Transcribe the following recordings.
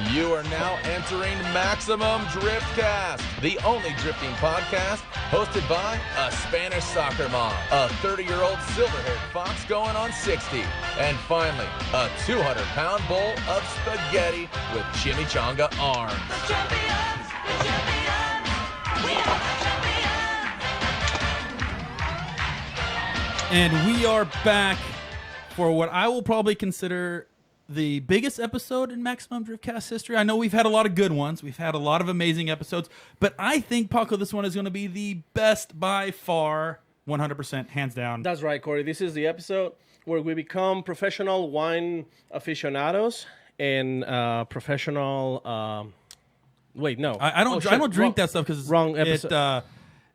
You are now entering Maximum Driftcast, the only drifting podcast hosted by a Spanish soccer mom, a 30-year-old silver-haired fox going on 60, and finally, a 200-pound bowl of spaghetti with chimichanga arms. The champions, we are the champions. And we are back for what I will probably consider the biggest episode in Maximum Driftcast history. I know we've had a lot of good ones. We've had a lot of amazing episodes. But I think, Paco, this one is going to be the best by far, 100%, hands down. That's right, Corey. This is the episode where we become professional wine aficionados and professional... wait, no. I don't drink that stuff because wrong episode.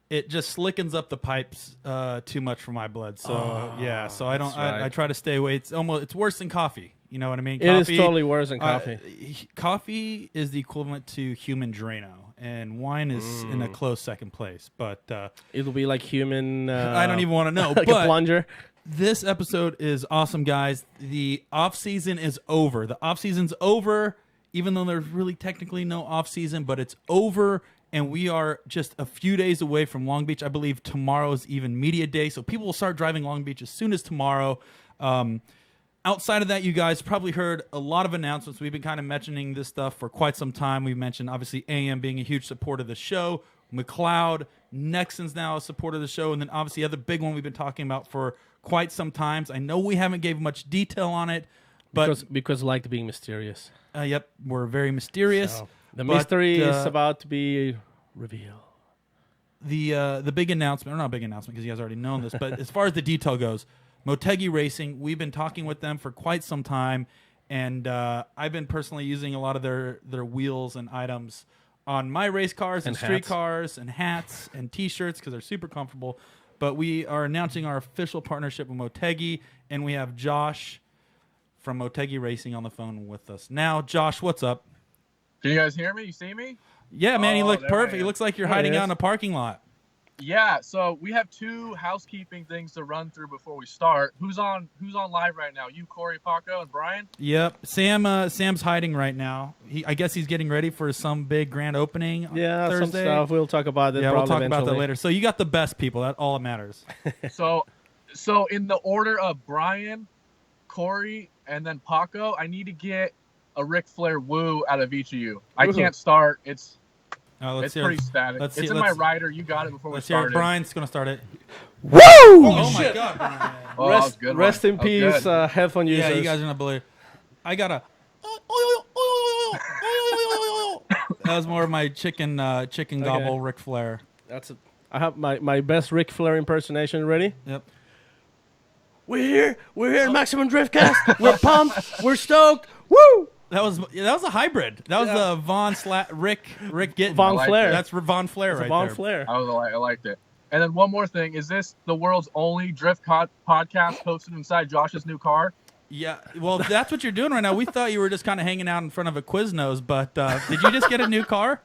It just slickens up the pipes too much for my blood. So yeah, so I don't. right. I try to stay away. It's worse than coffee. You know what I mean? It is totally worse than coffee. Coffee is the equivalent to human Drano, and wine is in a close second place. But It'll be like human... I don't even want to know. like but a plunger. this episode is awesome, guys. The off season is over. The off season's over, even though there's really technically no off season, but it's over. And we are just a few days away from Long Beach. I believe tomorrow is even media day, so people will start driving Long Beach as soon as tomorrow. Outside of that, you guys probably heard a lot of announcements. We've been kind of mentioning this stuff for quite some time. We've mentioned, obviously, AM being a huge supporter of the show. McLeod, Nexon's now a supporter of the show. And then, obviously, the other big one we've been talking about for quite some time. I know we haven't gave much detail on it. But Because I like being mysterious. Yep, we're very mysterious. So, the mystery is about to be revealed. The big announcement, or not big announcement because you guys already know this, but as far as the detail goes, Motegi Racing, we've been talking with them for quite some time, and I've been personally using a lot of their wheels and items on my race cars and street cars and hats and T-shirts because they're super comfortable. But we are announcing our official partnership with Motegi, and we have Josh from Motegi Racing on the phone with us now. Josh, what's up? Can you guys hear me? You see me? Yeah, man, you look there perfect. I It am. looks like you're There hiding he out is. in a parking lot. Yeah, so we have two housekeeping things to run through before we start. Who's on live right now? You, Corey, Paco, and Brian? Yep. Sam's hiding right now. I guess he's getting ready for some big grand opening on Yeah, Thursday. some stuff. We'll talk about it. Yeah, we'll probably talk about that eventually. later. So you got the best people. That's all that matters. So in the order of Brian, Corey, and then Paco, I need to get a Ric Flair woo out of each of you. I Woo. can't start. It's Let's hear. pretty static. let's It's see- in my let's- rider. You got it before we Let's hear. started. Brian's gonna start it. Woo! Oh my God, Brian. Oh, that was a good Rest one. in That was peace, good. headphone users. Yeah, you guys are gonna believe. I got a. That was more of my chicken gobble Ric Flair. I have my best Ric Flair impersonation ready. Yep. We're here at Maximum Driftcast. We're pumped. We're stoked. Woo! That was a hybrid. That was the Rick Gittin. Von like Flair. it. That's Von Flair That's right Von there. Flair. I liked it. And then one more thing. Is this the world's only drift podcast hosted inside Josh's new car? Yeah, well, that's what you're doing right now. We thought you were just kind of hanging out in front of a Quiznos, but did you just get a new car?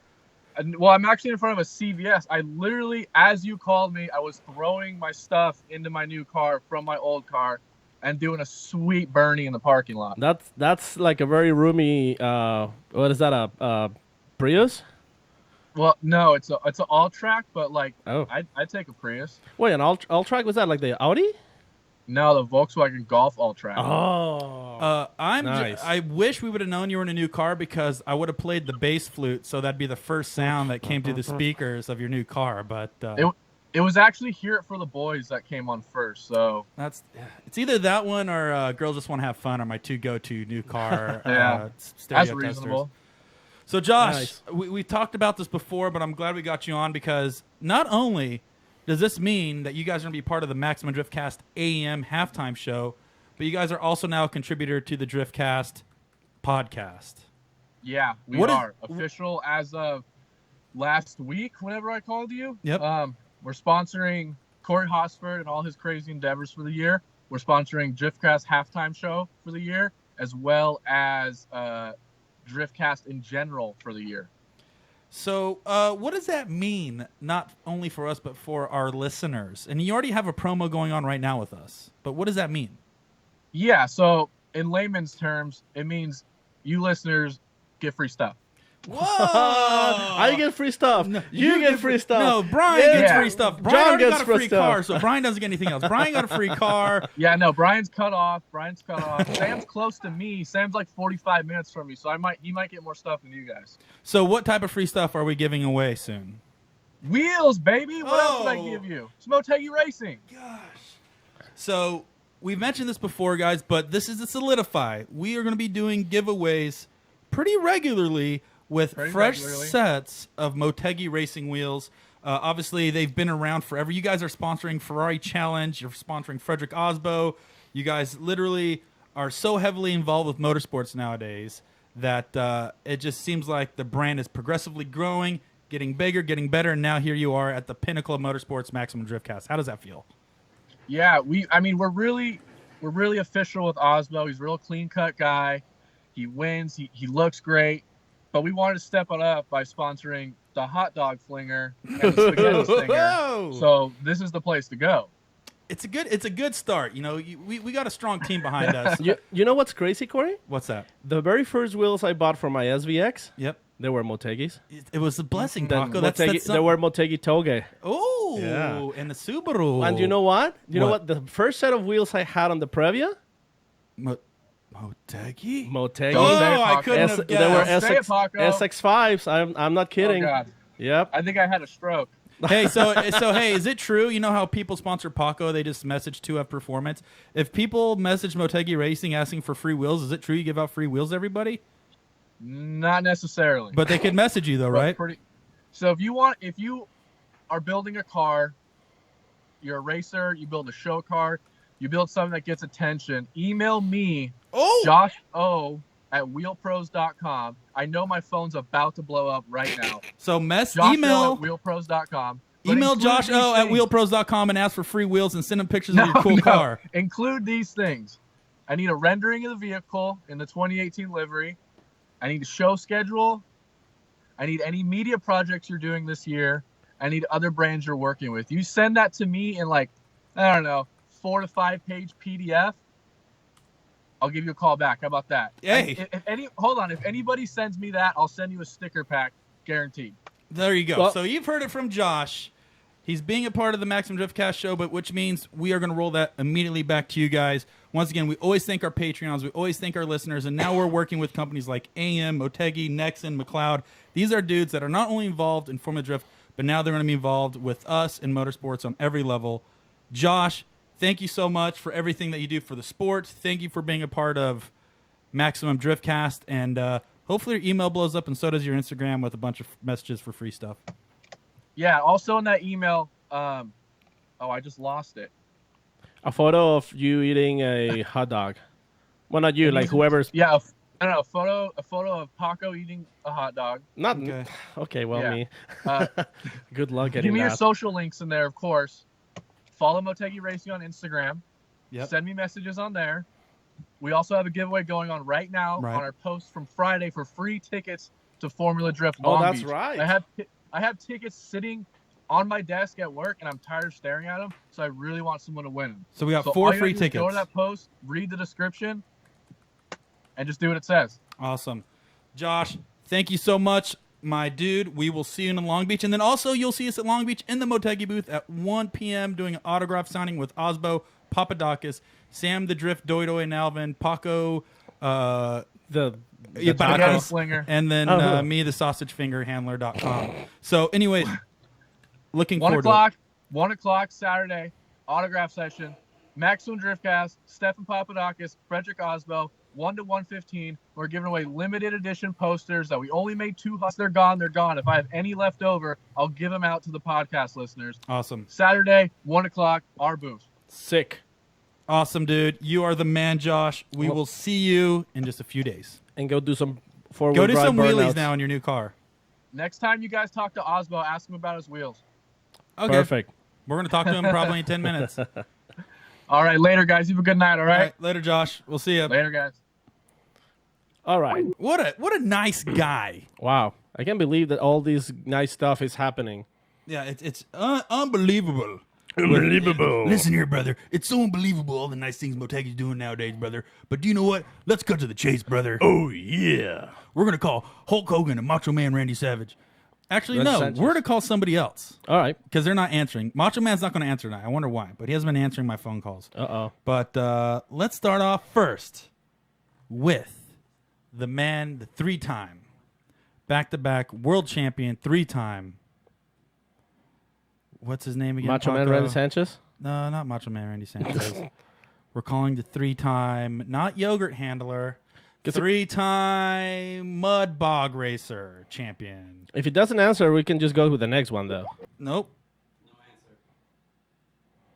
Well, I'm actually in front of a CVS. I literally, as you called me, I was throwing my stuff into my new car from my old car and doing a sweet Bernie in the parking lot. That's like a very roomy. What is that? A Prius? Well, no, it's an all-track, but like, Oh. I'd take a Prius. Wait, an all-track was that like the Audi? No, the Volkswagen Golf all-track. Oh. Nice. I wish we would have known you were in a new car because I would have played the bass flute, so that'd be the first sound that came through the speakers of your new car. But It was actually Hear It For The Boys that came on first, so... it's either that one or Girls Just Want to Have Fun are my two go-to new car Yeah, stereo that's reasonable. testers. So, Josh, Nice. we talked about this before, but I'm glad we got you on because not only does this mean that you guys are going to be part of the Maximum Driftcast AM halftime show, but you guys are also now a contributor to the Driftcast podcast. Yeah, we What is- are. Official as of last week, whenever I called you. Yep. We're sponsoring Corey Hosford and all his crazy endeavors for the year. We're sponsoring Driftcast halftime show for the year, as well as Driftcast in general for the year. So, what does that mean, not only for us, but for our listeners? And you already have a promo going on right now with us, but what does that mean? Yeah, so in layman's terms, it means you listeners get free stuff. Whoa! I get free stuff. You get free stuff. No, Brian Yeah. gets free stuff. Brian John already gets got a free free stuff. car, so Brian doesn't get anything else. Brian got a free car. Yeah, no, Brian's cut off. Sam's close to me. Sam's like 45 minutes from me, so he might get more stuff than you guys. So what type of free stuff are we giving away soon? Wheels, baby. What else did I Oh. give you? It's Motegi Racing. So we've mentioned this before, guys, but this is to solidify. We are going to be doing giveaways pretty regularly with fresh sets of Motegi racing wheels. Obviously, they've been around forever. You guys are sponsoring Ferrari Challenge. You're sponsoring Frederick Aasbo. You guys literally are so heavily involved with motorsports nowadays that it just seems like the brand is progressively growing, getting bigger, getting better, and now here you are at the pinnacle of motorsports, Maximum Driftcast. How does that feel? Yeah, we're really official with Aasbo. He's a real clean cut guy. He wins. He looks great. But we wanted to step it up by sponsoring the hot dog flinger and the spaghetti stinger. So this is the place to go. It's a good start. You know, we got a strong team behind us. You know what's crazy, Corey? What's that? The very first wheels I bought for my SVX, Yep. they were Motegis. It was a blessing, Then Paco. That's they were Motegi Toge. Oh, Yeah. and the Subaru. And you know what? You know What? what? The first set of wheels I had on the Previa, Motegi? Motegi. Don't say it, Oh, I Paco. couldn't have They were guessed. Say it, Paco. SX5s. I'm not kidding. Oh, God. Yep. I think I had a stroke. Hey, so hey, is it true? You know how people sponsor Paco? They just message 2F Performance. If people message Motegi Racing asking for free wheels, is it true you give out free wheels to everybody? Not necessarily. But they could message you though, But right? So if you are building a car, you're a racer, you build a show car, you build something that gets attention, email me, Oh, Josh O at wheelpros.com. I know my phone's about to blow up right now. so Josh O email at wheelpros.com. But email include Josh these O at things. wheelpros.com and ask for free wheels and send him pictures of your cool car. Include these things. I need a rendering of the vehicle in the 2018 livery. I need a show schedule. I need any media projects you're doing this year. I need other brands you're working with. You send that to me in like, I don't know, 4 to 5 page PDF. I'll give you a call back. How about that? Hey. If anybody sends me that, I'll send you a sticker pack, guaranteed. There you go. Well- So you've heard it from Josh. He's being a part of the Maximum Driftcast show, but which means we are going to roll that immediately back to you guys. Once again, we always thank our Patreons. We always thank our listeners. And now we're working with companies like AM, Motegi, Nexon, McLeod. These are dudes that are not only involved in Formula Drift, but now they're going to be involved with us in motorsports on every level. Josh, thank you so much for everything that you do for the sport. Thank you for being a part of Maximum Driftcast. And hopefully your email blows up and so does your Instagram with a bunch of messages for free stuff. Yeah. Also in that email, I just lost it. A photo of you eating a hot dog. Well, not you, like whoever's. Yeah. A photo of Paco eating a hot dog. Not. Okay. Okay, well, Yeah. me. Uh, Good luck Give getting me your that. social links in there, of course. Follow Motegi Racing on Instagram. Yep. Send me messages on there. We also have a giveaway going on right now Right. on our post from Friday for free tickets to Formula Drift Oh, Long that's Beach. right. I have tickets sitting on my desk at work, and I'm tired of staring at them, so I really want someone to win them. So we got So 4 all you free gotta do is tickets. Go to that post, read the description, and just do what it says. Awesome. Josh, thank you so much, my dude. We will see you in Long Beach. And then also you'll see us at Long Beach in the Motegi booth at 1 p.m. doing an autograph signing with Aasbo, Papadakis, Sam the Drift, Doido and Alvin, Paco, The yeah, taco. Spaghetti slinger. and then Oh. me, the sausage finger handler.com. So anyways, looking 1 forward o'clock, 1 o'clock Saturday, autograph session. Maximum Driftcast, Stefan Papadakis, Frederick Aasbo, 1 to 1:15. We're giving away limited edition posters that we only made 2. They're gone. They're gone. If I have any left over, I'll give them out to the podcast listeners. to it. Awesome. Saturday, 1 o'clock, our booth. Sick. Awesome, dude. You are the man, Josh. We will see you in just a few days. And go do some forward Go do drive some wheelies burnouts. now in your new car. Next time you guys talk to Aasbo, ask him about his wheels. Okay. Perfect. We're going to talk to him probably in 10 minutes. All right, later, guys. You have a good night, all All right? right, later, Josh. We'll see you. Later, guys. All right. What a nice guy. Wow. I can't believe that all this nice stuff is happening. Yeah, it's unbelievable. Unbelievable. Listen here, brother. It's so unbelievable all the nice things Motegi's doing nowadays, brother. But do you know what? Let's cut to the chase, brother. Oh, yeah. We're going to call Hulk Hogan and Macho Man Randy Savage. Actually, Randy no. Sanchez. We're going to call somebody else. All right. Because they're not answering. Macho Man's not going to answer tonight. I wonder why. But he hasn't been answering my phone calls. Uh-oh. But let's start off first with the man, the three-time, back-to-back world champion, three-time. What's his name again? Macho Man Paco? Randy Sanchez? No, not Macho Man Randy Sanchez. We're calling the three-time, not yogurt handler, three-time mud bog racer champion. If he doesn't answer, we can just go with the next one, though. Nope. No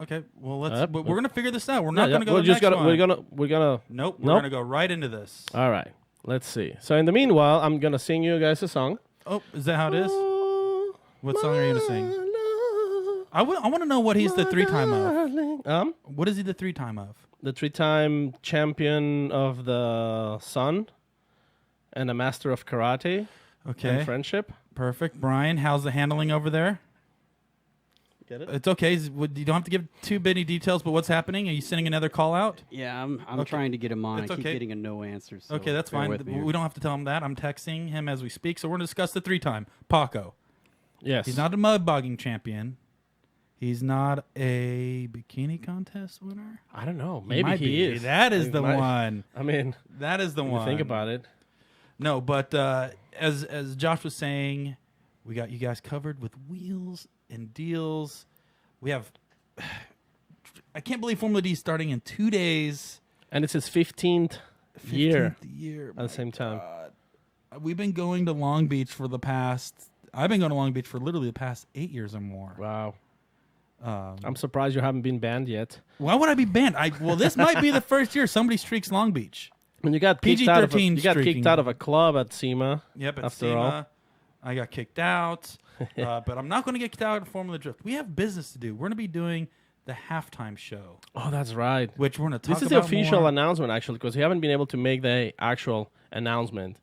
answer. Okay, well we're gonna figure this out. We're not gonna go we're to the just next gonna, one. We're gonna. Nope. We're gonna go right into this. All right. Let's see. So in the meanwhile, I'm gonna sing you guys a song. Oh, is that how it is? What song are you gonna sing? I want to know what he's the three-time of. What is he the three-time of? The three-time champion of the Sun and a master of karate Okay. and friendship. Perfect. Brian, how's the handling over there? Get it? It's okay. You don't have to give too many details, but what's happening? Are you sending another call out? Yeah, I'm trying to get him on. It's I keep okay. getting a no answer. So Okay, that's bear fine. with me here. We don't have to tell him that. I'm texting him as we speak, so we're going to discuss the three-time. Paco. Yes. He's not a mud bogging champion. He's not a bikini contest winner. I don't know. He Maybe might he be. is. That is He the might- one. I mean, That is the when you one. think about it. No, but as Josh was saying, we got you guys covered with wheels and deals. We have. I can't believe Formula D is starting in 2 days. And it's his 15th year 15th year. at the same time. We've been going to Long Beach for the past. I've been going to Long Beach for literally the past 8 years or more. Wow. I'm surprised you haven't been banned yet. Why would I be banned? Well, this might be the first year somebody streaks Long Beach. When you got kicked out of a, PG-13 you got kicked streaking. out of a club at SEMA. Yep, at After all. SEMA, I got kicked out, but I'm not going to get kicked out at Formula Drift. We have business to do. We're going to be doing the halftime show, Oh, that's right. which we're going to talk This is about the official more. announcement, actually, because we haven't been able to make the actual announcement.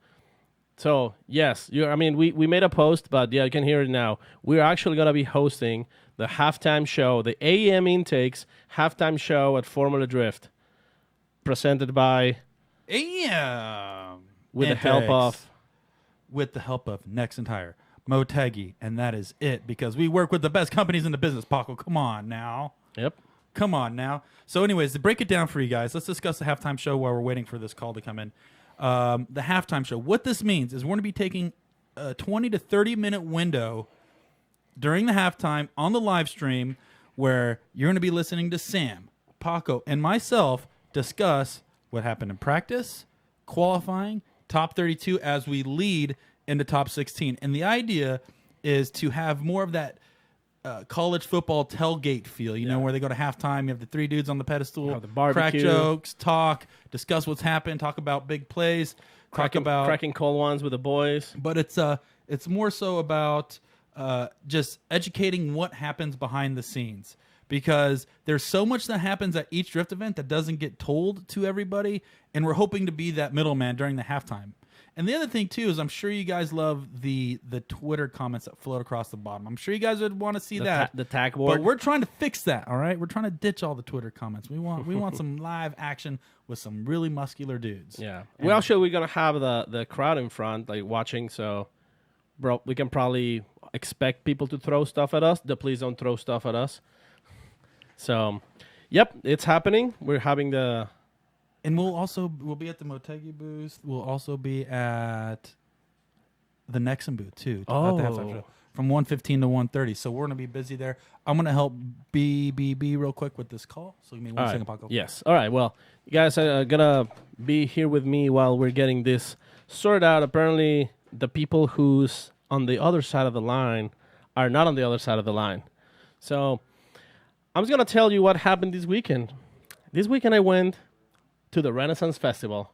So, yes, we made a post, but yeah, you can hear it now. We're actually going to be hosting the halftime show, the AM Intakes halftime show at Formula Drift, presented by, with the help of, Next and Tire, Motegi, and that is it, because we work with the best companies in the business, Paco. Come on now. yep. Come on now. So anyways, to break it down for you guys, let's discuss the halftime show while we're waiting for this call to come in. The halftime show. What this means is we're going to be taking a 20 to 30-minute window during the halftime on the live stream where you're going to be listening to Sam, Paco, and myself discuss what happened in practice, qualifying, top 32 as we lead into top 16. And the idea is to have more of that college football tailgate feel, you know, where they go to halftime, you have the three dudes on the pedestal, the barbecue. crack jokes, talk, discuss what's happened, talk about big plays, talk about cracking cold ones with the boys. but it's more so about just educating what happens behind the scenes, because there's so much that happens at each drift event that doesn't get told to everybody, and we're hoping to be that middleman during the halftime. And the other thing too is I'm sure you guys love the Twitter comments that float across the bottom. I'm sure you guys would want to see that. The tag board. But we're trying to fix that, all right? We're trying to ditch all the Twitter comments. We want some live action with some really muscular dudes. Yeah. And- We're going to have the crowd in front, like, watching, so bro, we can probably expect people to throw stuff at us. Please don't throw stuff at us. So, yep, it's happening. We're having the... And we'll be at the Motegi booth. We'll also be at the Nexon booth too. At the halftime show, from 1:15 to 1:30. So we're gonna be busy there. I'm gonna help B real quick with this call. So give me one All second, right. Paco. Yes. All right. Well, you guys are gonna be here with me while we're getting this sorted out. Apparently, the people who's on the other side of the line are not on the other side of the line. So I'm just gonna tell you what happened this weekend. This weekend I went to the Renaissance Festival,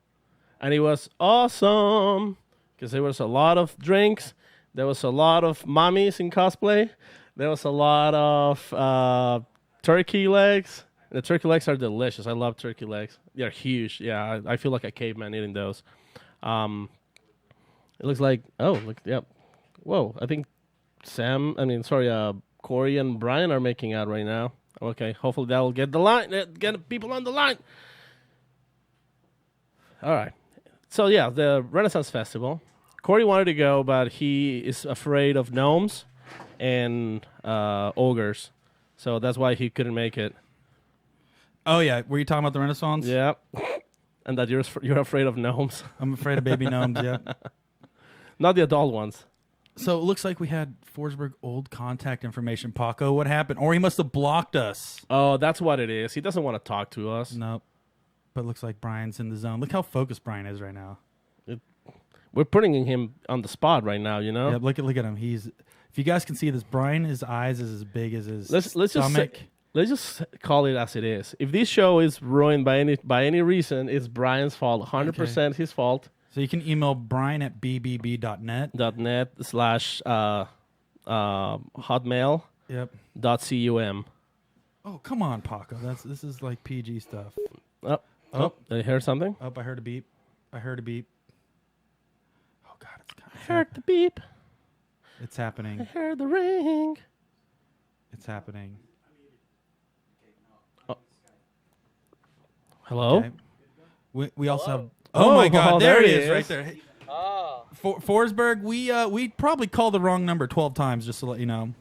and it was awesome because there was a lot of drinks. There was a lot of mommies in cosplay. There was a lot of turkey legs. The turkey legs are delicious. I love turkey legs. They're huge. Yeah, I feel like a caveman eating those. It looks like, yep. Whoa, I think Corey and Brian are making out right now. Okay, hopefully that will get the line, get people on the line. All right. So yeah, the Renaissance Festival. Corey wanted to go, but he is afraid of gnomes and ogres, so that's why he couldn't make it. Oh yeah, were you talking about the Renaissance? Yeah, and that you're afraid of gnomes, I'm afraid of baby gnomes. Yeah. not the adult ones. So it looks like we had Forsberg old contact information. Paco, what happened? Or he must have blocked us. Oh, that's what it is. He doesn't want to talk to us. Nope. But it looks like Brian's in the zone. Look how focused Brian is right now. We're putting him on the spot right now. You know. Yeah, look at him. He's. If you guys can see this, Brian, his eyes is as big as his stomach. Let's just call it as it is. If this show is ruined by any reason, it's Brian's fault. 100% his fault. So you can email Brian at bbb.net. .net / hotmail. Yep. .cum. Oh, come on, Paco. This is like PG stuff. Oh, did I hear something? Oh, I heard a beep. Oh, God, it's kind of Heard the beep. It's happening. I heard the ring. It's happening. Hello? Okay. We also have... Oh, my God. There he is right there. Hey, Oh, Forsberg, we probably called the wrong number 12 times, just to let you know.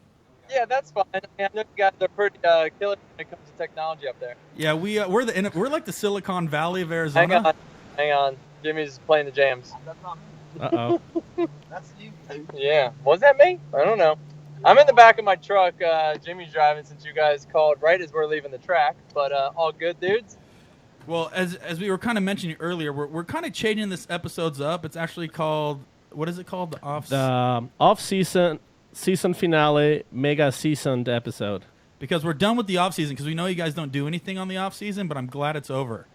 yeah, that's fine. I know you guys are pretty killer when it comes to technology up there. Yeah, we're like the Silicon Valley of Arizona. Hang on. Jimmy's playing the jams. Uh-oh. That's you. Yeah, was that me? I don't know. I'm in the back of my truck. Jimmy's driving since you guys called right as we're leaving the track. But all good, dudes. Well, as we were kind of mentioning earlier, we're kind of changing this episodes up. It's actually called, what is it called? The Off-season finale mega seasoned episode. Because we're done with the off season. Because we know you guys don't do anything on the off season, but I'm glad it's over.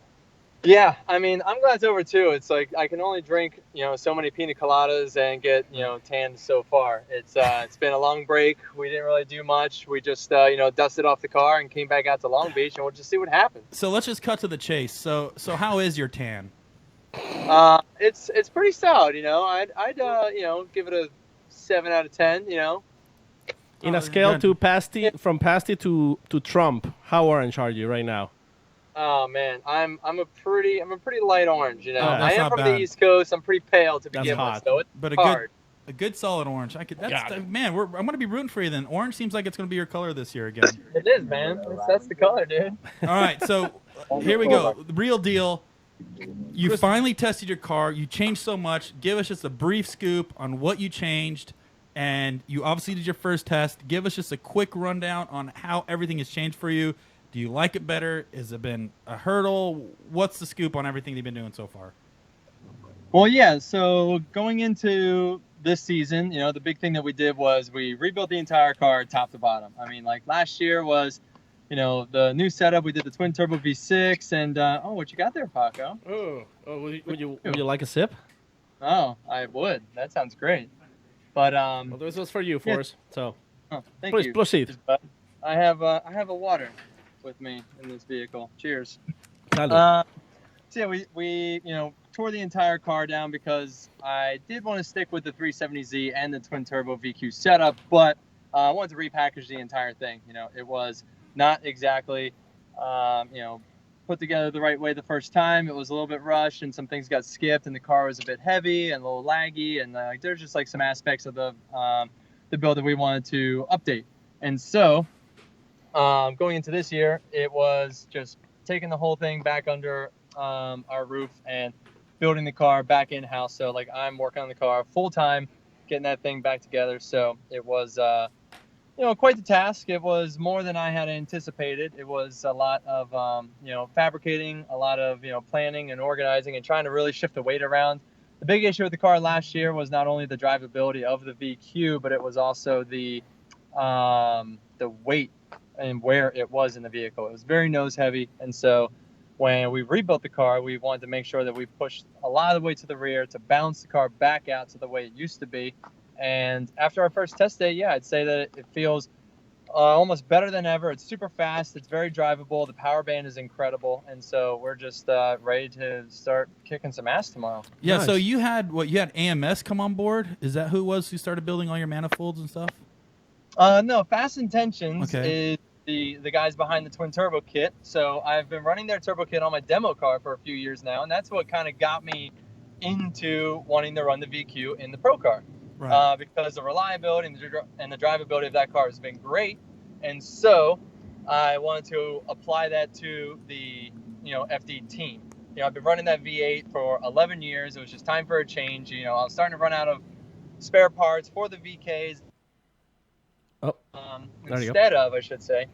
Yeah, I mean, I'm glad it's over too. It's like I can only drink, so many pina coladas and get, tanned so far. It's been a long break. We didn't really do much. We just, dusted off the car and came back out to Long Beach, and we'll just see what happens. So let's just cut to the chase. So how is your tan? It's pretty solid. I'd give it a 7 out of 10. In a scale to from pasty to Trump, how orange are you right now? Oh man, I'm a pretty light orange. that's I am not from bad. the East Coast. I'm pretty pale to begin hot. with, so it's But hard. a good solid orange. Got it. Man, I'm gonna be rooting for you then. Orange seems like it's gonna be your color this year again. It is, man. That's the color, dude. All right, so here we go. The real deal. You finally tested your car. You changed so much. Give us just a brief scoop on what you changed. And you obviously did your first test. Give us just a quick rundown on how everything has changed for you. Do you like it better? Has it been a hurdle? What's the scoop on everything you've been doing so far? Well, yeah. So going into this season, the big thing that we did was we rebuilt the entire car top to bottom. I mean, like last year was, the new setup. We did the twin turbo V6, and what you got there, Paco? Would you like a sip? Oh, I would. That sounds great. But Well, this was for you, Forrest. So thank please you. proceed. I have a water with me in this vehicle. Cheers. Salud. So yeah, we tore the entire car down because I did want to stick with the 370Z and the twin turbo VQ setup, but I wanted to repackage the entire thing. It was not exactly put together the right way the first time. It was a little bit rushed, and some things got skipped, and the car was a bit heavy and a little laggy, and there's just like some aspects of the build that we wanted to update. And so going into this year, it was just taking the whole thing back under our roof and building the car back in-house. So like I'm working on the car full time, getting that thing back together. So it was quite the task. It was more than I had anticipated. It was a lot of fabricating, a lot of planning and organizing, and trying to really shift the weight around. The big issue with the car last year was not only the drivability of the VQ, but it was also the weight and where it was in the vehicle. It was very nose heavy, and so when we rebuilt the car, we wanted to make sure that we pushed a lot of the weight to the rear to balance the car back out to the way it used to be. And after our first test day, yeah, I'd say that it feels almost better than ever. It's super fast. It's very drivable. The power band is incredible. And so we're just ready to start kicking some ass tomorrow. Yeah, Nice. so you had AMS come on board? Is that who it was who started building all your manifolds and stuff? No, Fast Intentions Okay. is the guys behind the twin turbo kit. So I've been running their turbo kit on my demo car for a few years now, and that's what kind of got me into wanting to run the VQ in the pro car. Right. Because the reliability and the drivability of that car has been great, and so I wanted to apply that to the FD team. I've been running that V8 for 11 years. It was just time for a change. I was starting to run out of spare parts for the VKs. Oh, there you go. Instead of, I should say,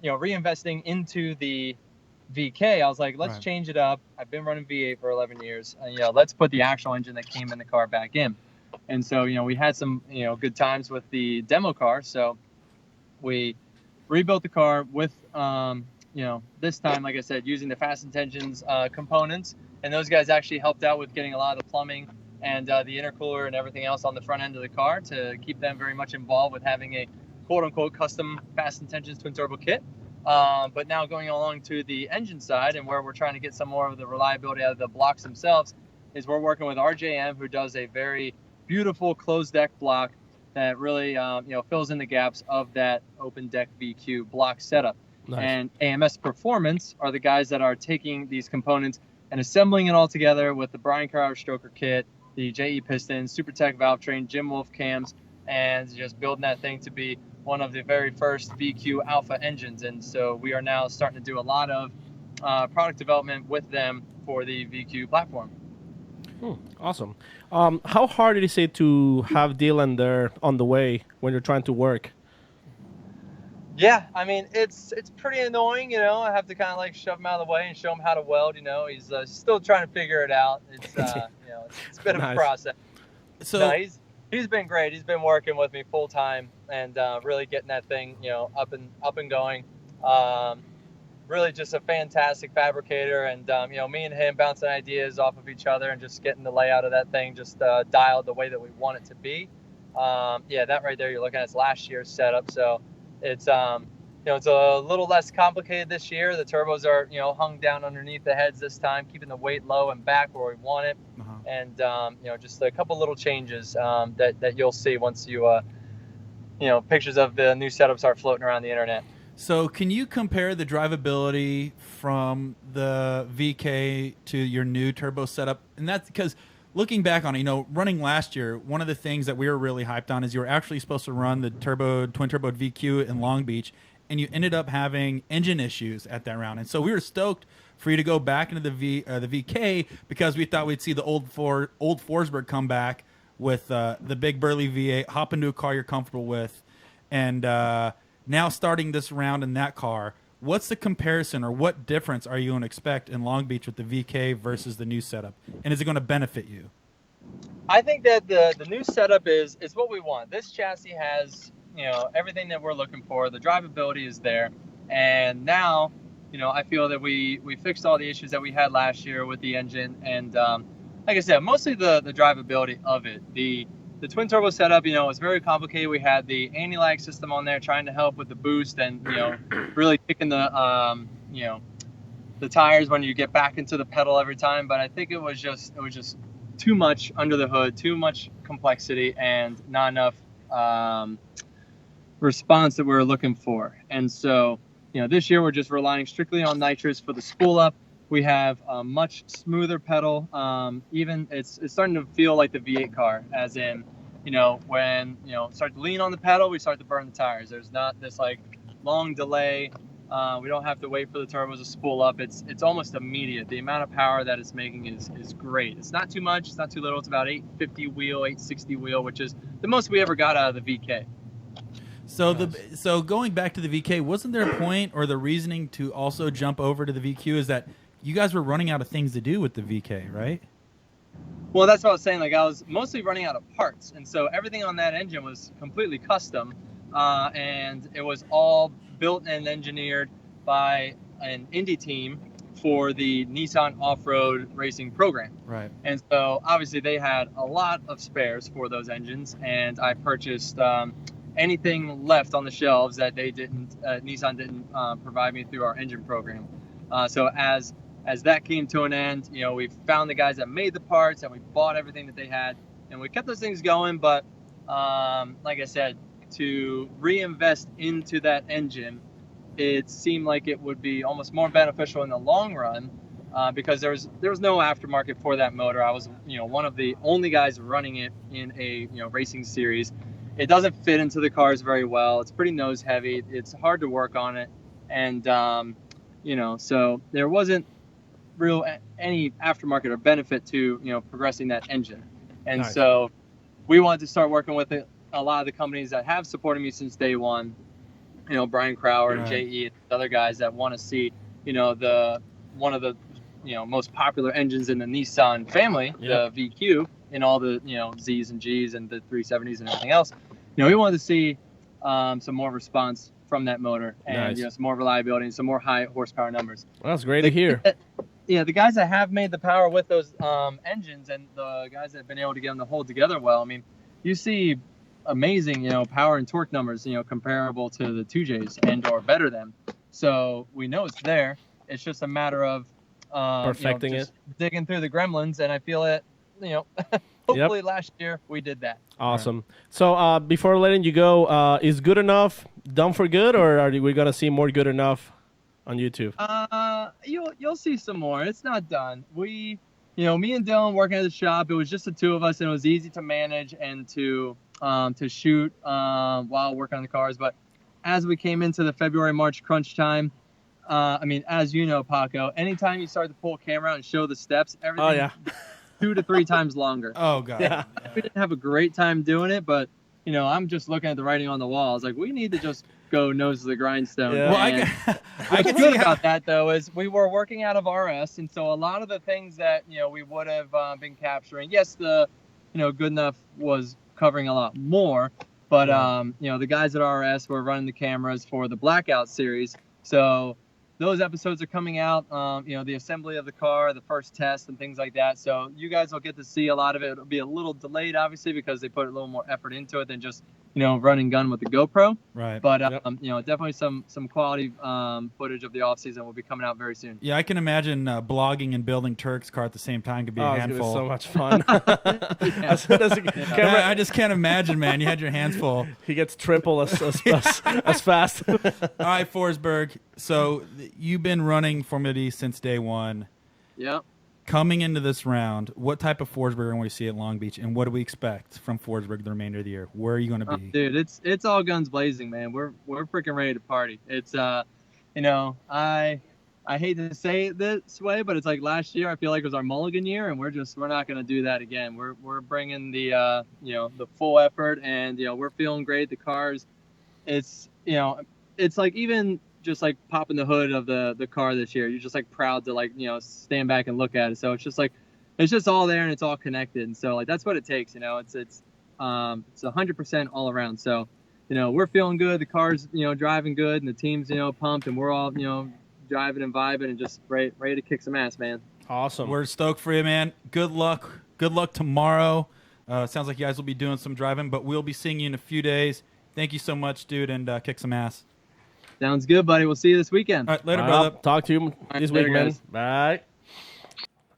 reinvesting into the VK, I was like, let's Right. change it up. I've been running V8 for 11 years. Let's put the actual engine that came in the car back in. And so, we had some, good times with the demo car. So we rebuilt the car with, this time, like I said, using the Fast Intentions components. And those guys actually helped out with getting a lot of the plumbing and the intercooler and everything else on the front end of the car to keep them very much involved with having a quote-unquote custom Fast Intentions twin turbo kit. But now going along to the engine side, and where we're trying to get some more of the reliability out of the blocks themselves, is we're working with RJM, who does a very beautiful closed deck block that really fills in the gaps of that open deck VQ block setup. Nice. And AMS Performance are the guys that are taking these components and assembling it all together with the Brian Carr stroker kit, the JE pistons, SuperTech valve train, Jim Wolf cams, and just building that thing to be one of the very first VQ Alpha engines. And so we are now starting to do a lot of product development with them for the VQ platform. Awesome. How hard is it to have Dylan there on the way when you're trying to work? Yeah, I mean, it's pretty annoying, I have to kind of like shove him out of the way and show him how to weld, He's still trying to figure it out. It's, it's a bit of a Nice. process. So No, he's been great. He's been working with me full time and really getting that thing, up and going. Really just a fantastic fabricator, and me and him bouncing ideas off of each other and just getting the layout of that thing just dialed the way that we want it to be. That right there you're looking at is last year's setup, so it's it's a little less complicated this year. The turbos are hung down underneath the heads this time, keeping the weight low and back where we want it. And just a couple little changes that you'll see once you pictures of the new setup start floating around the internet. So can you compare the drivability from the VK to your new turbo setup? And that's because looking back on it, running last year, one of the things that we were really hyped on is you were actually supposed to run the twin turbo VQ in Long Beach, and you ended up having engine issues at that round. And so we were stoked for you to go back into the VK because we thought we'd see the old Forsberg come back with the big burly V8, hop into a car you're comfortable with, and now starting this round in that car, what's the comparison or what difference are you going to expect in Long Beach with the VK versus the new setup? And is it going to benefit you? I think that the new setup is what we want. This chassis has, everything that we're looking for. The drivability is there. And now, I feel that we fixed all the issues that we had last year with the engine. And like I said, mostly the drivability of it. The twin turbo setup, was very complicated. We had the anti-lag system on there trying to help with the boost and, really kicking the tires when you get back into the pedal every time. But I think it was just too much under the hood, too much complexity, and not enough response that we were looking for. And so, this year we're just relying strictly on nitrous for the spool up. We have a much smoother pedal. Even it's starting to feel like the V8 car, as in, when start to lean on the pedal, we start to burn the tires. There's not this like long delay. We don't have to wait for the turbos to spool up. It's almost immediate. The amount of power that it's making is great. It's not too much. It's not too little. It's about 850 wheel, 860 wheel, which is the most we ever got out of the VK. So going back to the VK, wasn't there a point or the reasoning to also jump over to the VQ is that you guys were running out of things to do with the VK, right? Well, that's what I was saying. Like, I was mostly running out of parts, and so everything on that engine was completely custom, and it was all built and engineered by an indie team for the Nissan off-road racing program. Right. And so obviously they had a lot of spares for those engines, and I purchased anything left on the shelves that Nissan didn't provide me through our engine program. So as that came to an end, we found the guys that made the parts and we bought everything that they had and we kept those things going. But like I said, to reinvest into that engine, it seemed like it would be almost more beneficial in the long run, because there was no aftermarket for that motor. I was one of the only guys running it in a racing series. It doesn't fit into the cars very well. It's pretty nose heavy. It's hard to work on it, and so there wasn't any aftermarket or benefit to progressing that engine. And Nice. so we wanted to start working with a lot of the companies that have supported me since day one. Brian Crowder and Right. JE and other guys that want to see one of the most popular engines in the Nissan family, Yep. the VQ, in all the Z's and G's and the 370s and everything else. We wanted to see some more response from that motor, and Nice. some more reliability and some more high horsepower numbers. Well, that's great to hear. The guys that have made the power with those engines, and the guys that have been able to get them to hold together well, I mean, you see amazing power and torque numbers comparable to the 2Js and or better than. So we know it's there. It's just a matter of Perfecting just digging through the gremlins, and I feel it. Hopefully last year we did that. Awesome. So before letting you go, is Good Enough done for good, or are we going to see more Good Enough on YouTube? You'll see some more. It's not done. We, me and Dylan working at the shop. It was just the two of us, and it was easy to manage and to shoot while working on the cars. But as we came into the February-March crunch time, as you know, Paco, anytime you start to pull a camera out and show the steps, everything 2 to 3 times longer. Oh god. Yeah. We didn't have a great time doing it, but I'm just looking at the writing on the wall. I was like, we need to just go nose to the grindstone. Yeah. Well, And I can what's see good how. about that though is we were working out of RS, and so a lot of the things that we would have been capturing. Yes, the Good Enough was covering a lot more, but the guys at RS were running the cameras for the Blackout series, so those episodes are coming out. The assembly of the car, the first test, and things like that. So you guys will get to see a lot of it. It'll be a little delayed, obviously, because they put a little more effort into it than just run and gun with the GoPro. Right. But Yep. definitely some quality footage of the off season will be coming out very soon. Yeah, I can imagine blogging and building Turk's car at the same time could be a It's gonna be handful. so much fun. As soon as the camera, I just can't imagine, man. You had your hands full. he gets triple as fast. All right, Forsberg. So you've been running Formula D since day one. Yep. Coming into this round, what type of Forsberg are we see at Long Beach, and what do we expect from Forsberg the remainder of the year? Where are you going to be? Dude, it's all guns blazing, man. We're freaking ready to party. It's I hate to say it this way, but it's like last year I feel like it was our mulligan year, and we're not going to do that again. We're bringing the the full effort, and we're feeling great. The cars, it's like even just like popping the hood of the car this year, you're just like proud to stand back and look at it. So it's just all there, and it's all connected, and so that's what it takes. It's 100% all around. So we're feeling good. The car's driving good, and the team's pumped, and we're all driving and vibing and just ready to kick some ass, man. Awesome. We're stoked for you, man. Good luck. Good luck tomorrow. Sounds like you guys will be doing some driving, but we'll be seeing you in a few days. Thank you so much, dude, and kick some ass. Sounds good, buddy. We'll see you this weekend. All right, later, Well, brother. talk to you this later, week, man. guys. Bye.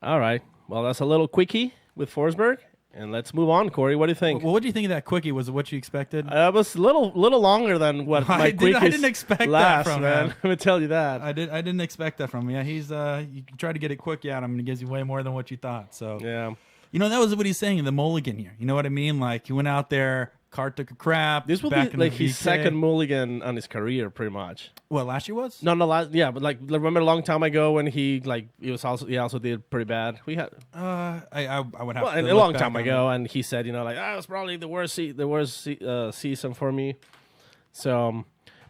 All right. Well, that's a little quickie with Forsberg, and let's move on. Corey, what do you think? Well, what do you think of that quickie? Was it what you expected? It was a little longer than what my I quickies didn't expect that last, from man. him. Let me tell you that. I didn't expect that from him. Yeah, he's you try to get it quick out of him, and he gives you way more than what you thought. So Yeah. that was what he's saying in the mulligan here. You know what I mean? Like he went out there, car took a crap. This will back be in like the his VK. second mulligan on his career, pretty much. What last year was? No, yeah, but remember a long time ago when he also did pretty bad. We had I would have to a look long back time on ago, and he said, it was probably the worst season for me. So,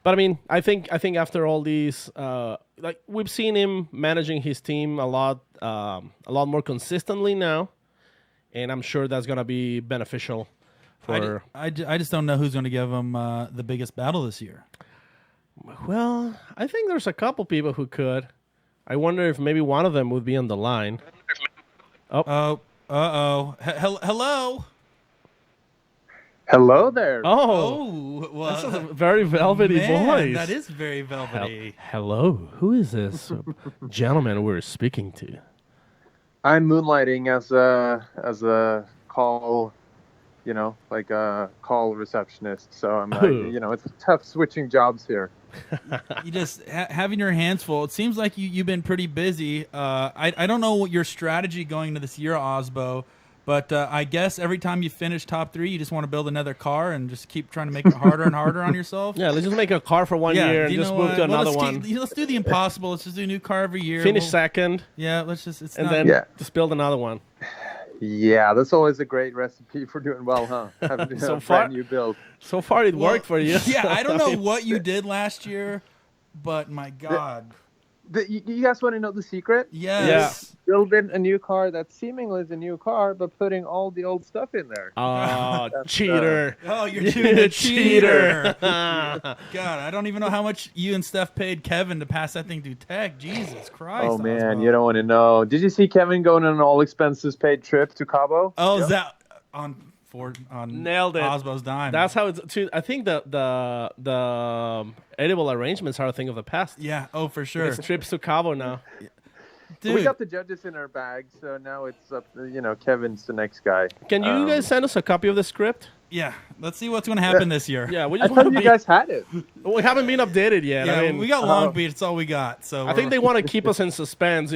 but I mean, I think after all these, we've seen him managing his team a lot more consistently now, and I'm sure that's gonna be beneficial for. I just don't know who's going to give him the biggest battle this year. Well, I think there's a couple people who could. I wonder if maybe one of them would be on the line. Oh, hello. Hello there. Oh, Well, that's a very velvety man, voice. That is very velvety. Hello, who is this gentleman we're speaking to? I'm moonlighting as a call like a call receptionist. So I'm, Ooh. it's tough switching jobs here. You just having your hands full. It seems like you've been pretty busy. I don't know what your strategy going into this year, Aasbo, but I guess every time you finish top 3, you just want to build another car and just keep trying to make it harder and harder on yourself. Yeah, let's just make a car for 1 year and you just know move what? to Well, another one. Let's do the impossible. Let's just do a new car every year. Finish second, Yeah, let's just. It's and not, then Yeah. just build another one. Yeah, that's always a great recipe for doing well, huh? Having So a far- brand new build. So far, it Well, worked for you. Yeah, I don't know mean, what you did last year, but my God, You guys want to know the secret? yes. Building a new car that seemingly is a new car, but putting all the old stuff in there. Oh, cheater. Oh, you're doing a cheater. Cheater. God, I don't even know how much you and Steph paid Kevin to pass that thing through tech. Jesus Christ. Oh man, Aasbo. you don't want to know. Did you see Kevin going on an all expenses paid trip to Cabo? Oh, Yep. is that on Nailed it. Aasbo's dime? That's how it's. I think the edible arrangements are a thing of the past. yeah. Oh, for sure. It's trips to Cabo now. Dude, We got the judges in our bag, so now it's up. Kevin's the next guy. Can you guys send us a copy of the script? yeah. Let's see what's going to happen this year. Yeah, we I just want thought to you be. guys had it. We haven't been updated yet. Yeah, I mean, we got Long Beach. It's all we got. So I think they want to keep us in suspense,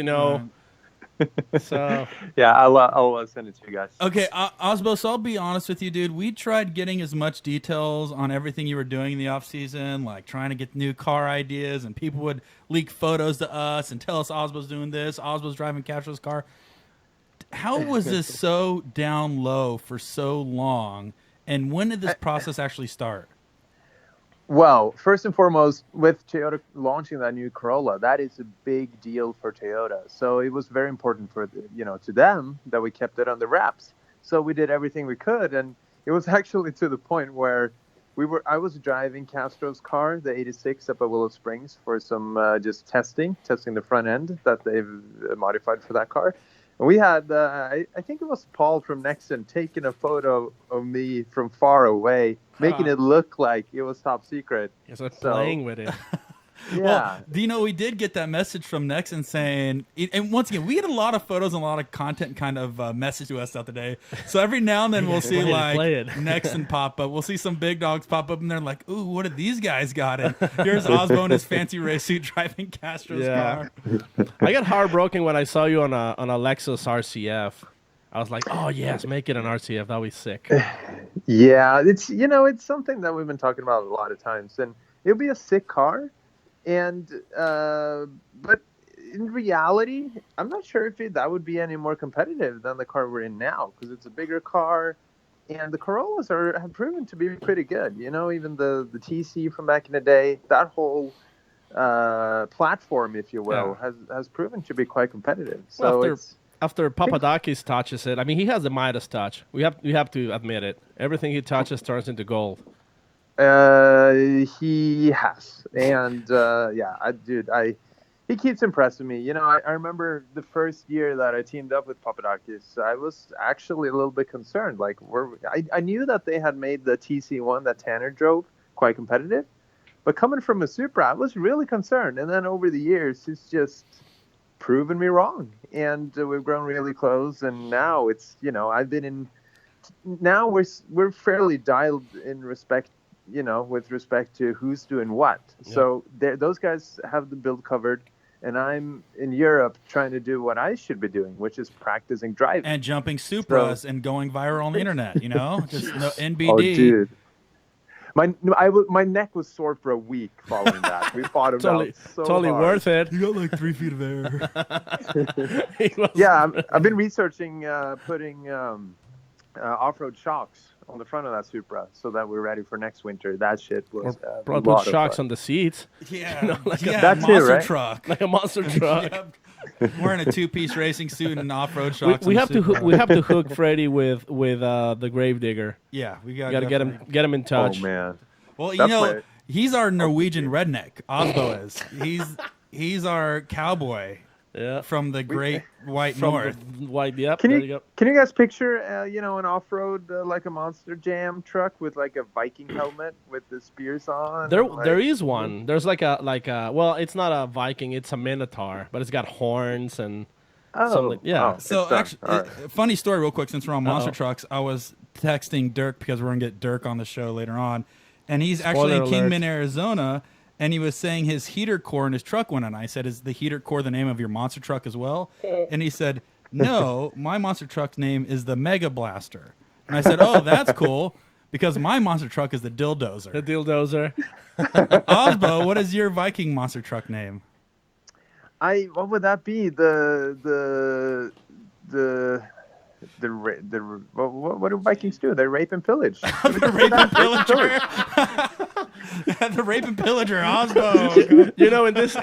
So Yeah, I'll send it to you guys. Okay, Aasbo, so I'll be honest with you, dude. We tried getting as much details on everything you were doing in the off season, like trying to get new car ideas, and people would leak photos to us and tell us Aasbo's doing this, Aasbo's driving Castro's car. How was this so down low for so long, and when did this process actually start? Well, first and foremost, with Toyota launching that new Corolla, that is a big deal for Toyota. So it was very important for to them that we kept it on the wraps. So we did everything we could, and it was actually to the point where I was driving Castro's car, the 86 up at Willow Springs, for some just testing the front end that they've modified for that car. And we had, I think it was Paul from Nexon taking a photo of me from far away, making it look like it was top secret. it's like playing with it. Yeah. Well, do you know, we did get that message from Nexon saying, and once again, we get a lot of photos and a lot of content kind of message to us out today. So every now and then we'll see Play it. Nexon pop up. We'll see some big dogs pop up and they're like, ooh, what did these guys got? And here's Aasbo in his fancy race suit driving Castro's Yeah. car. I got heartbroken when I saw you on a Lexus RCF. I was like, oh yes, make it an RCF. That'd be sick. Yeah, it's something that we've been talking about a lot of times, and it'll be a sick car. And but in reality, I'm not sure if that would be any more competitive than the car we're in now, because it's a bigger car, and the Corollas have proven to be pretty good. Even the TC from back in the day, that whole platform, if you will, has proven to be quite competitive. So Well, after Papadakis touches it, I mean, he has the Midas touch. We have to admit it. Everything he touches turns into gold. He has, and he keeps impressing me. I remember the first year that I teamed up with Papadakis, I was actually a little bit concerned. Like, I knew that they had made the TC1 that Tanner drove quite competitive, but coming from a Supra, I was really concerned. And then over the years, it's just proven me wrong, and we've grown really close. And now it's now we're fairly dialed in respect. With respect to who's doing what. Yeah. So those guys have the build covered, and I'm in Europe trying to do what I should be doing, which is practicing driving. And jumping Supras and going viral on the internet, just no NBD. Oh, dude. My neck was sore for a week following that. We fought him out so totally hard. worth it. You got like 3 feet of air. Yeah, I've been researching putting off-road shocks on the front of that Supra so that we're ready for next winter. That shit was Or put shocks on the seats. Yeah, like that's monster it, right? truck. Like a monster truck. Yep. Wearing a 2-piece racing suit and off-road shocks. We have to hook Freddie with the Gravedigger. Yeah, we got to get him in touch. Oh man. Well, he's our Norwegian redneck. Aasbo is. He's our cowboy. Yeah. From the Great White North. Yep. Can there you go. Can you guys picture, an off-road like a Monster Jam truck with like a Viking helmet with the spears on? There is one. There's like a well, it's not a Viking, it's a Minotaur, but it's got horns and something. Yeah. Oh, So actually, funny story, real quick, since we're on monster trucks, I was texting Dirk because we're gonna get Dirk on the show later on, and he's Spoiler actually in alert. Kingman, Arizona, and he was saying his heater core in his truck went on. I said, "Is the heater core the name of your monster truck as well?" And he said, "No, my monster truck's name is the Mega Blaster." And I said, "Oh, that's cool." Because my monster truck is the Dildozer. The dildozer. Aasbo, what is your Viking monster truck name? What would that be? What do Vikings do? They rape and pillage. The Rape and Pillager. The Rape and Pillager, Aasbo. You know, in this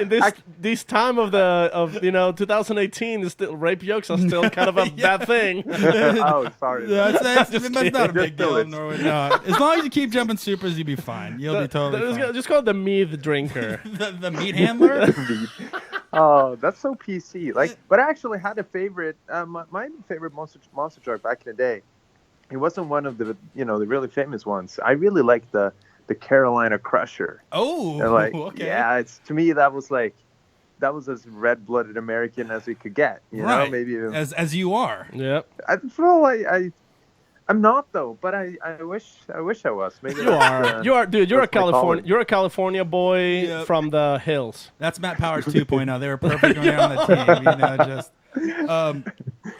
time of 2018, it's still, rape jokes are still kind of a bad thing. Oh, sorry. That's not a big deal in pillage. Norway. No. As long as you keep jumping supers, you'll be fine. You'll be totally fine. Just call it the mead drinker. The meat handler? Oh, that's so PC. But I actually had a favorite. My favorite monster truck back in the day. It wasn't one of the the really famous ones. I really liked the Carolina Crusher. Oh, And okay. yeah, to me that was as red-blooded American as we could get. You know, Right. maybe even. As you are. Yep. I feel I'm not though, but I wish I was. Maybe You are. You are, dude. You're a that's my calling. California boy Yep. from the hills. That's Matt Powers 2.0. They were perfect when they were on the team.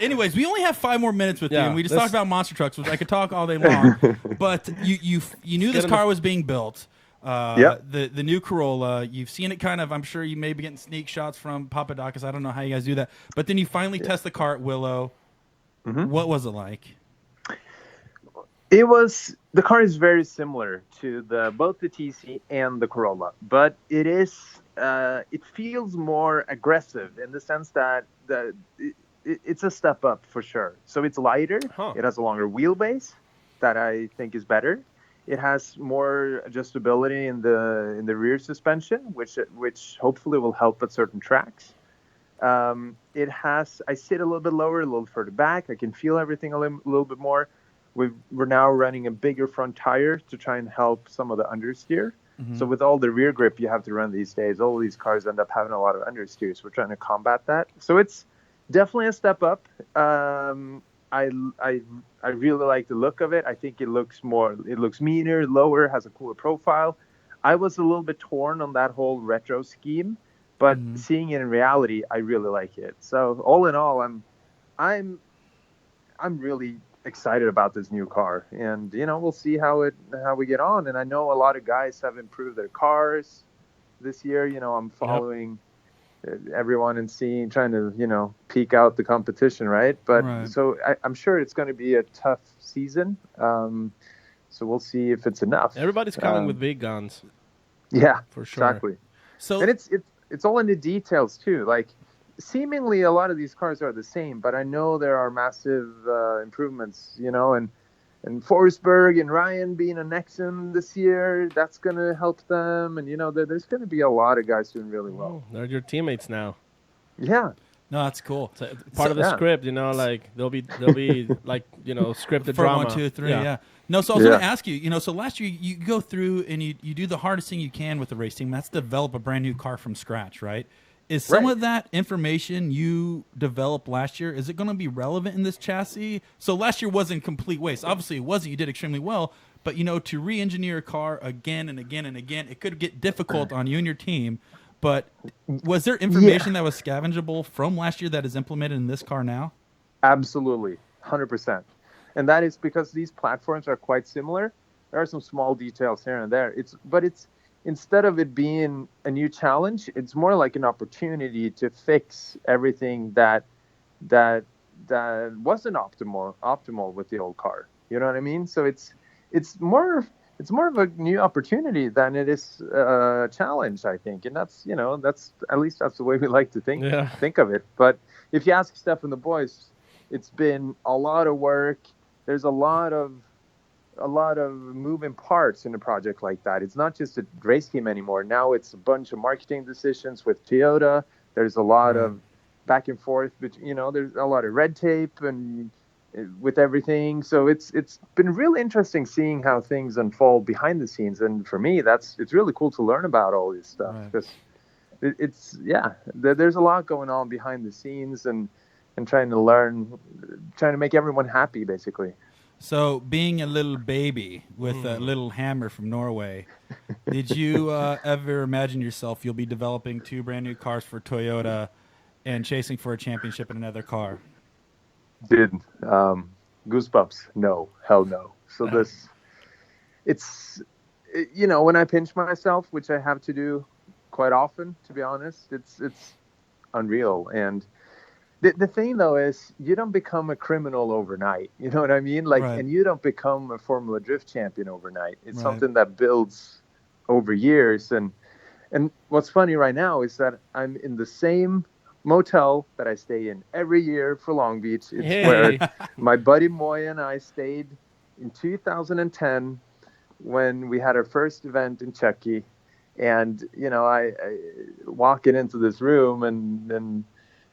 Anyways, we only have 5 more minutes with you, Yeah, and we just this- talked about monster trucks, which I could talk all day long. But you knew this in car the- was being built. Yep. The new Corolla. You've seen it kind of. I'm sure you may be getting sneak shots from Papadakis. I don't know how you guys do that. But then you finally test the car at Willow. Mhm. What was it like? The car is very similar to both the TC and the Corolla, but it feels more aggressive in the sense that it's a step up for sure. So it's lighter. Huh. It has a longer wheelbase that I think is better. It has more adjustability in the rear suspension, which hopefully will help at certain tracks. I sit a little bit lower, a little further back. I can feel everything a little bit more. We're now running a bigger front tire to try and help some of the understeer. Mm-hmm. So with all the rear grip you have to run these days, all of these cars end up having a lot of understeer. So we're trying to combat that. So it's definitely a step up. I really like the look of it. I think it looks meaner, lower, has a cooler profile. I was a little bit torn on that whole retro scheme, but seeing it in reality, I really like it. So all in all, I'm really excited about this new car, and we'll see how we get on. And I know a lot of guys have improved their cars this year. I'm following everyone and trying to peek out the competition, right? But Right. So I'm sure it's going to be a tough season. So we'll see if it's enough. Everybody's coming with big guns. Yeah, For sure. exactly. So And it's all in the details too. Like seemingly a lot of these cars are the same, but I know there are massive improvements, and Forsberg and Ryan being a Nexon this year, that's going to help them. And, there's going to be a lot of guys doing really well. Oh, they're your teammates now. Yeah. no, that's cool. So, part of the yeah. script, like they'll be like scripted For drama. 1, 2, 3, yeah. No, so I was Yeah. going to ask you, so last year you go through and you do the hardest thing you can with the race team. That's develop a brand new car from scratch, right? Is some Right. of that information you developed last year, is it going to be relevant in this chassis? So last year wasn't complete waste. Obviously it wasn't. You did extremely well. But, to re-engineer a car again and again and again, it could get difficult on you and your team. But was there information that was scavengeable from last year that is implemented in this car now? Absolutely. 100%. And that is because these platforms are quite similar. There are some small details here and there. But instead of it being a new challenge, it's more like an opportunity to fix everything that wasn't optimal with the old car. You know what I mean? So it's more of a new opportunity than it is a challenge, I think. And that's at least that's the way we like to think of it. But if you ask Steph and the boys, it's been a lot of work. There's a lot of moving parts in a project like that. It's not just a race team anymore. Now it's a bunch of marketing decisions with Toyota. There's a lot of back and forth, but there's a lot of red tape and with everything. So it's been really interesting seeing how things unfold behind the scenes. And for me, it's really cool to learn about all this stuff because there's a lot going on behind the scenes and trying to make everyone happy basically. So, being a little baby with a little hammer from Norway, did you ever imagine yourself you'll be developing 2 brand new cars for Toyota and chasing for a championship in another car? Dude, goosebumps. No, hell no. So when I pinch myself, which I have to do quite often, to be honest, it's unreal. And the thing though is you don't become a criminal overnight. You know what I mean? Like, Right. and you don't become a Formula Drift champion overnight. It's Right. something that builds over years. And what's funny right now is that I'm in the same motel that I stay in every year for Long Beach. It's Hey. where my buddy Moy and I stayed in 2010 when we had our first event in Chucky. And, I walking into this room and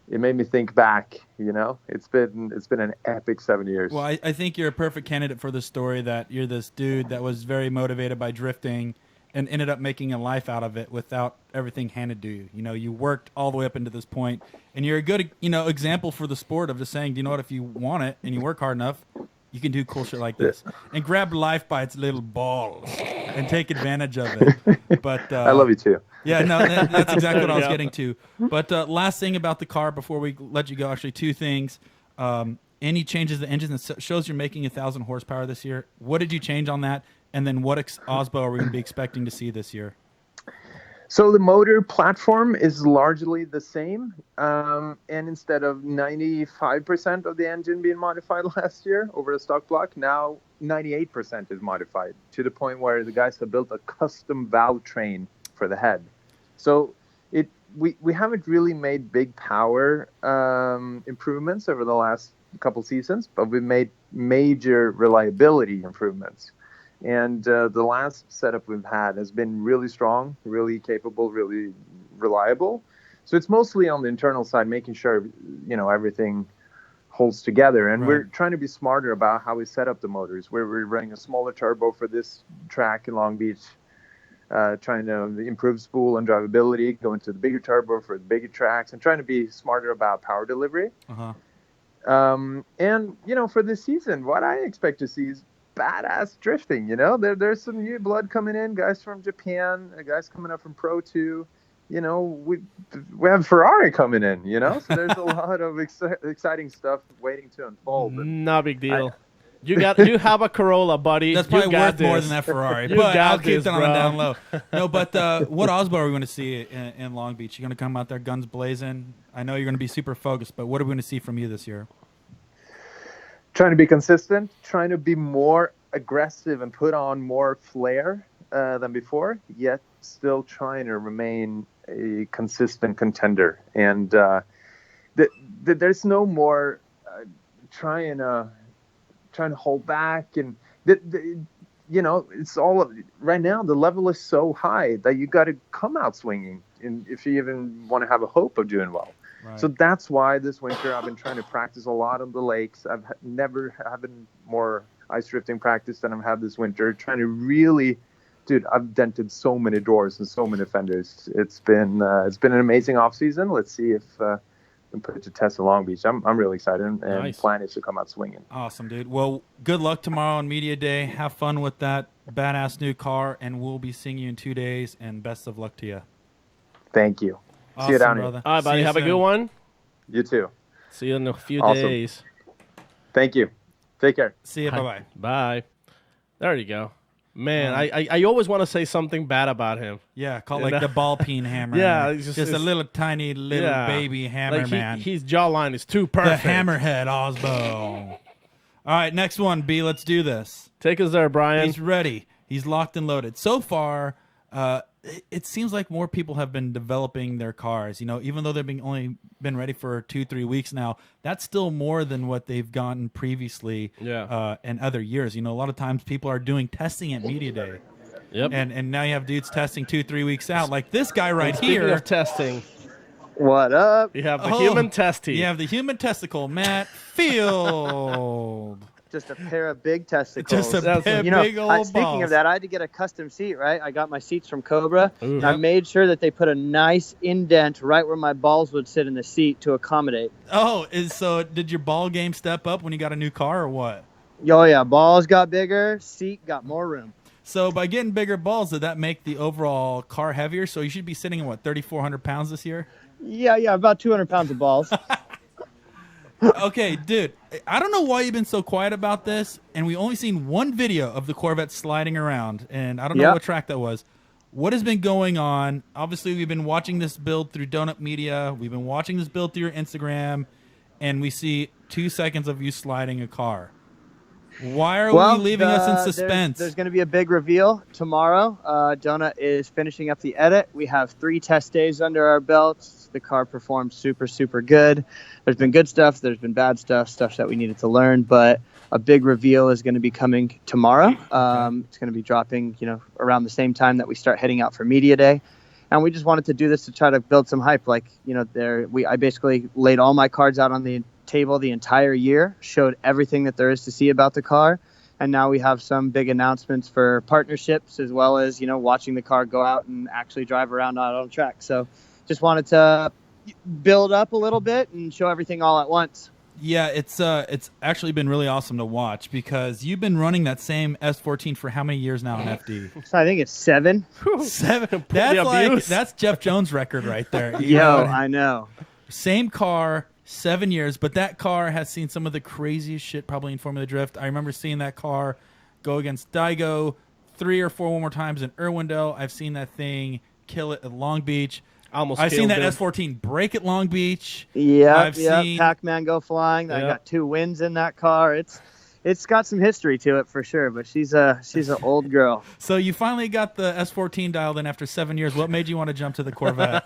it made me think back, it's been an epic 7 years. Well, I think you're a perfect candidate for the story that you're this dude that was very motivated by drifting and ended up making a life out of it without everything handed to you. You worked all the way up into this point, and you're a good, example for the sport of just saying, you know what, if you want it and you work hard enough, you can do cool shit like this and grab life by its little balls and take advantage of it. But I love you too. Yeah, no, that's exactly what I was Yeah. getting to. But last thing about the car before we let you go, actually, 2 things. Any changes to the engine that shows you're making 1,000 horsepower this year? What did you change on that? And then what Aasbo are we going to be expecting to see this year? So the motor platform is largely the same. And instead of 95% of the engine being modified last year over a stock block, now 98% is modified to the point where the guys have built a custom valve train for the head. So we haven't really made big power improvements over the last couple seasons, but we've made major reliability improvements. And the last setup we've had has been really strong, really capable, really reliable. So it's mostly on the internal side, making sure, everything holds together. And we're trying to be smarter about how we set up the motors. We're running a smaller turbo for this track in Long Beach, trying to improve spool and drivability, go into the bigger turbo for the bigger tracks, and trying to be smarter about power delivery. Uh-huh. And, for this season, what I expect to see is badass drifting. There's some new blood coming in, guys from Japan, guys coming up from Pro 2. We have Ferrari coming in, so there's a lot of exciting stuff waiting to unfold. Not big deal. You have a Corolla, buddy. That's probably You got worth more this. than that Ferrari. You But got I'll keep this, that on the bro. down low. No, but what Aasbo are we going to see in Long Beach? You're going to come out there guns blazing. I know you're going to be super focused, but what are we going to see from you this year? Trying to be consistent, trying to be more aggressive and put on more flair than before, yet still trying to remain a consistent contender. And there's no more trying to hold back. And it's all right now. The level is so high that you got to come out swinging, and if you even want to have a hope of doing well. Right. So that's why this winter I've been trying to practice a lot on the lakes. I've never having more ice drifting practice than I've had this winter. Trying to really, dude, I've dented so many doors and so many fenders. It's been an amazing off season. Let's see if we can put it to test in Long Beach. I'm really excited and Nice. plan is to come out swinging. Awesome, dude. Well, good luck tomorrow on Media Day. Have fun with that badass new car, and we'll be seeing you in 2 days, and best of luck to you. Thank you. Awesome, See you down brother. here. All right, See buddy. you Have a soon. good one. You too. See you in a few Awesome. days. Thank you. Take care. See you. Bye-bye. Bye. There you go. Man, I always want to say something bad about him. Yeah, called You like know? the ball peen hammer. Yeah, man. it's just just- a little tiny little Yeah. baby hammer Like man. his jawline is too The perfect. hammerhead Aasbo. All right, next one, B. Let's do this. Take us there, Brian. He's ready. He's locked and loaded. So far, it seems like more people have been developing their cars. Even though they've only been ready for 2-3 weeks now, that's still more than what they've gotten previously. Yeah. And other years. A lot of times people are doing testing at Media Day. Yep. And now you have dudes testing 2-3 weeks out, like this guy right Speaking here. of testing, What up? you have the Oh, human testy. You have the human testicle, Matt Field. Just a pair of big testicles. Just a That's pair of You know, big old speaking balls. of that, I had to get a custom seat, right? I got my seats from Cobra. Ooh. And I made sure that they put a nice indent right where my balls would sit in the seat to accommodate. Oh, so did your ball game step up when you got a new car or what? Oh yeah, balls got bigger, seat got more room. So by getting bigger balls, did that make the overall car heavier? So you should be sitting at what, 3,400 pounds this year? Yeah, about 200 pounds of balls. Okay, dude, I don't know why you've been so quiet about this, and we only seen one video of the Corvette sliding around, and I don't know Yep. what track that was. What has been going on? Obviously, we've been watching this build through Donut Media. We've been watching this build through your Instagram, and we see 2 seconds of you sliding a car. Why are we leaving us in suspense? There's going to be a big reveal tomorrow. Donut is finishing up the edit. We have 3 test days under our belts. The car performed super, super good. There's been good stuff. There's been bad stuff that we needed to learn. But a big reveal is going to be coming tomorrow. It's going to be dropping, around the same time that we start heading out for Media Day. And we just wanted to do this to try to build some hype. I basically laid all my cards out on the table the entire year, showed everything that there is to see about the car, and now we have some big announcements for partnerships as well as watching the car go out and actually drive around out on track. So just wanted to build up a little bit and show everything all at once. Yeah, it's actually been really awesome to watch because you've been running that same S14 for how many years now in FD? So I think it's 7. 7. That's Jeff Jones' record right there. I know. Same car, 7 years, but that car has seen some of the craziest shit probably in Formula Drift. I remember seeing that car go against Daigo 3 or 4 more times in Irwindale. I've seen that thing kill it at Long Beach. I've seen that S14 break at Long Beach. Yeah, Pac-Man go flying. Yep. I got 2 wins in that car. It's got some history to it for sure, but she's an old girl. So you finally got the S14 dialed in after 7 years. What made you want to jump to the Corvette?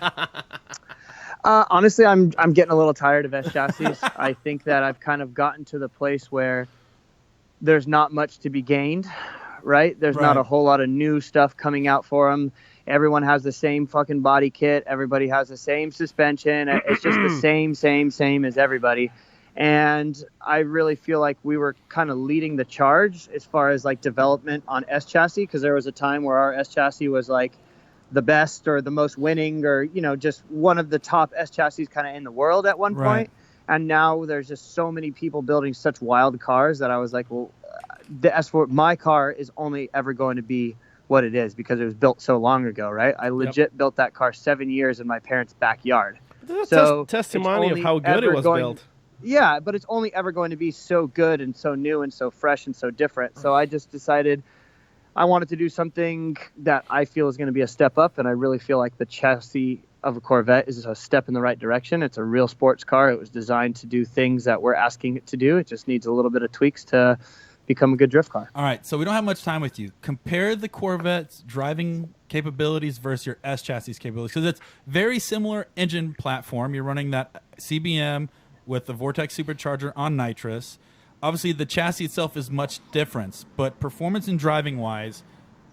Honestly, I'm getting a little tired of S chassis. I think that I've kind of gotten to the place where there's not much to be gained, right? There's not a whole lot of new stuff coming out for them. Everyone has the same fucking body kit. Everybody has the same suspension. It's just the same as everybody. And I really feel like we were kind of leading the charge as far as like development on S chassis, because there was a time where our S chassis was like the best or the most winning or, just one of the top S chassis kind of in the world at one point. And now there's just so many people building such wild cars that I was like, well, my car is only ever going to be what it is because it was built so long ago, right? I legit built that car 7 years in my parents' backyard. That's a testimony of how good it was built. Yeah, but it's only ever going to be so good and so new and so fresh and so different. So I just decided I wanted to do something that I feel is going to be a step up, and I really feel like the chassis of a Corvette is a step in the right direction. It's a real sports car. It was designed to do things that we're asking it to do. It just needs a little bit of tweaks to become a good drift car. All right, so we don't have much time with you. Compare the Corvette's driving capabilities versus your S chassis capabilities, because it's very similar engine platform. You're running that CBM with the Vortex supercharger on nitrous. Obviously, the chassis itself is much different, but performance and driving-wise,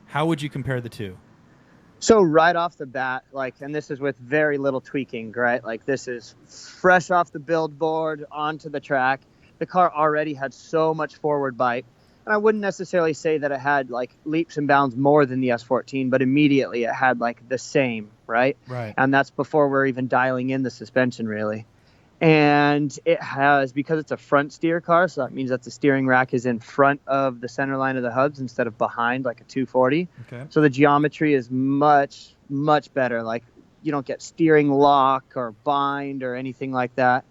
how would you compare the two? So right off the bat, and this is with very little tweaking, right? Like this is fresh off the build board onto the track. The car already had so much forward bite. And I wouldn't necessarily say that it had leaps and bounds more than the S14, but immediately it had the same, right? Right. And that's before we're even dialing in the suspension really. And it has, because it's a front steer car, so that means that the steering rack is in front of the center line of the hubs instead of behind like a 240. Okay. So the geometry is much, much better. You don't get steering lock or bind or anything like that.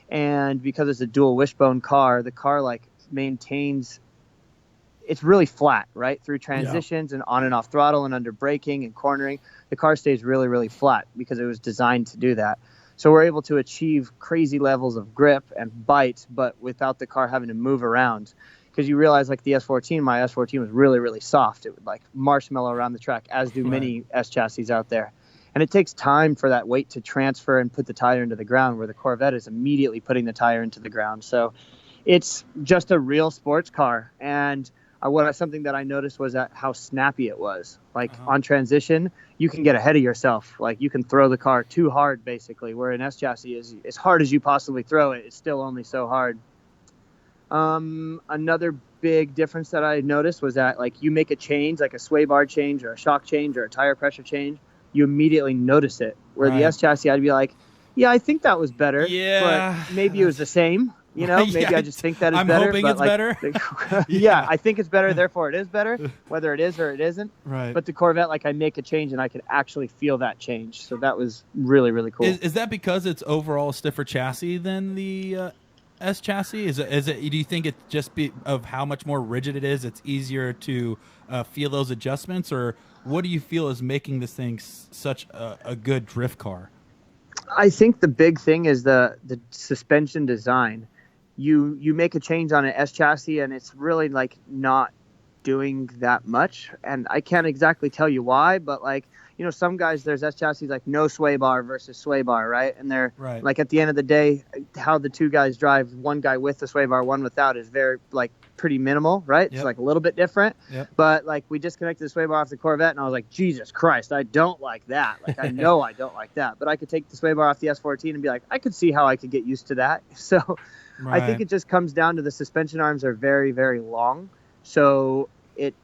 And because it's a dual wishbone car, the car maintains, it's really flat, right? Through transitions and on and off throttle and under braking and cornering, the car stays really, really flat because it was designed to do that. So we're able to achieve crazy levels of grip and bite, but without the car having to move around. Because you realize the S14, my S14 was really, really soft. It would marshmallow around the track, as do many S chassis out there. And it takes time for that weight to transfer and put the tire into the ground, where the Corvette is immediately putting the tire into the ground. So it's just a real sports car. And something that I noticed was how snappy it was. On transition, you can get ahead of yourself. You can throw the car too hard, basically, where an S chassis is as hard as you possibly throw it. It's still only so hard. Another big difference that I noticed was that you make a change, like a sway bar change or a shock change or a tire pressure change, you immediately notice it. Where the S chassis, I'd be like, yeah, I think that was better. Yeah. But maybe it was the same. You know, maybe Yeah, I just think that it's I'm better. hoping but it's like, better. yeah, I think it's better, therefore it is better, whether it is or it isn't. Right. But the Corvette, like I make a change and I could actually feel that change. So that was really, really cool. Is that because it's overall a stiffer chassis than the S chassis? Is it? Do you think it just be of how much more rigid it is? It's easier to feel those adjustments, or what do you feel is making this thing such a good drift car? I think the big thing is the suspension design. You make a change on an S chassis and it's really like not doing that much, and I can't exactly tell you why, but like, you know, some guys, there's S chassis like no sway bar versus sway bar, right? And they're Right. like, at the end of the day, how the two guys drive, one guy with the sway bar, one without, is very like pretty minimal, right? Yep. It's like a little bit different. Yep. But like, we disconnected the sway bar off the Corvette and I was like, Jesus Christ, I don't like that. Like, I know I don't like that, but I could take the sway bar off the S14 and be like, I could see how I could get used to that. So I think it just comes down to the suspension arms are very, very long. So it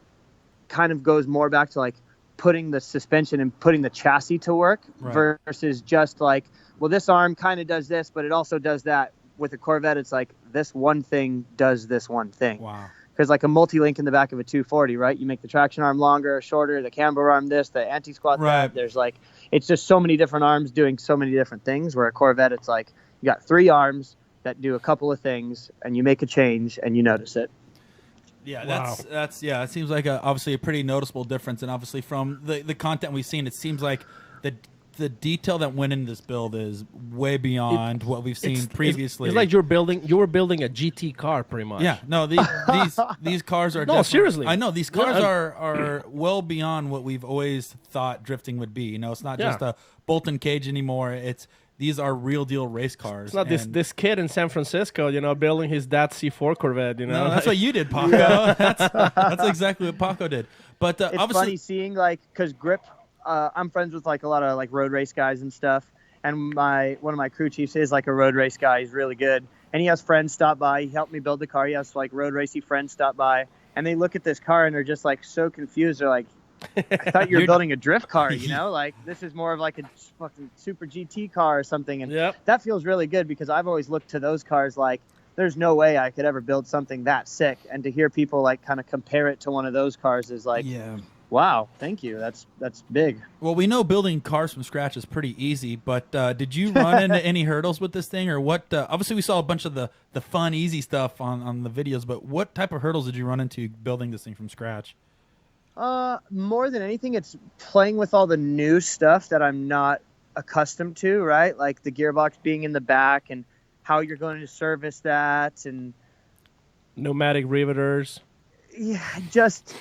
kind of goes more back to like putting the suspension and putting the chassis to work versus just like, well, this arm kind of does this, but it also does that. With a Corvette, it's like this one thing does this one thing. Wow. Because like a multi-link in the back of a 240, right? You make the traction arm longer or shorter, the camber arm this, the anti-squat that. There's like, it's just so many different arms doing so many different things, where a Corvette, it's like you got 3 arms that do a couple of things and you make a change and you notice it. Yeah, Wow. that's yeah. It seems like obviously a pretty noticeable difference, and obviously from the content we've seen, it seems like the detail that went into this build is way beyond what we've seen previously. It's like you were building a GT car, pretty much. Yeah, no, these cars are. No, seriously. I know these cars Yeah, are well beyond what we've always thought drifting would be. You know, it's not just a bolt and cage anymore. These are real deal race cars. It's not this kid in San Francisco, you know, building his dad's C4 Corvette. You know, No, that's what you did, Paco. That's exactly what Paco did. But It's obviously, funny seeing like, because Grip, I'm friends with like a lot of like road race guys and stuff, and one of my crew chiefs is like a road race guy. He's really good, and he has friends stop by. He helped me build the car. He has like road racey friends stop by, and they look at this car and they're just like so confused. They're like, I thought you were building a drift car, you know, like this is more of like a fucking super GT car or something. And that feels really good, because I've always looked to those cars like there's no way I could ever build something that sick. And to hear people like kind of compare it to one of those cars is like, wow, thank you. That's big. Well, we know building cars from scratch is pretty easy, but did you run into any hurdles with this thing, or what? Obviously, we saw a bunch of the fun, easy stuff on the videos, but what type of hurdles did you run into building this thing from scratch? More than anything, it's playing with all the new stuff that I'm not accustomed to, right? Like the gearbox being in the back and how you're going to service that, and pneumatic riveters. Yeah, just,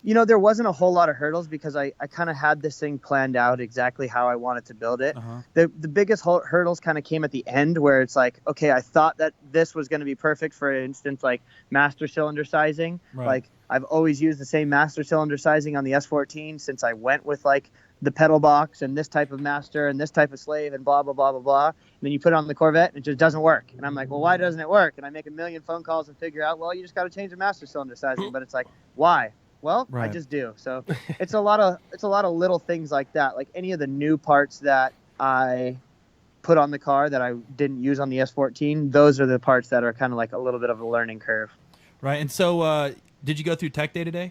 you know, there wasn't a whole lot of hurdles because I kind of had this thing planned out exactly how I wanted to build it. The biggest hurdles kind of came at the end, where it's like, okay, I thought that this was going to be perfect, for instance, like master cylinder sizing. Like I've always used the same master cylinder sizing on the S14 since I went with like the pedal box and this type of master and this type of slave and blah, blah, blah, blah, blah. And then you put it on the Corvette and it just doesn't work. And I'm like, well, why doesn't it work? And I make a million phone calls and figure out, well, you just got to change the master cylinder sizing. But it's like, why? Well, I just do. So it's a lot of little things like that. Like any of the new parts that I put on the car that I didn't use on the S14, those are the parts that are kind of like a little bit of a learning curve. Right. And so did you go through tech day today?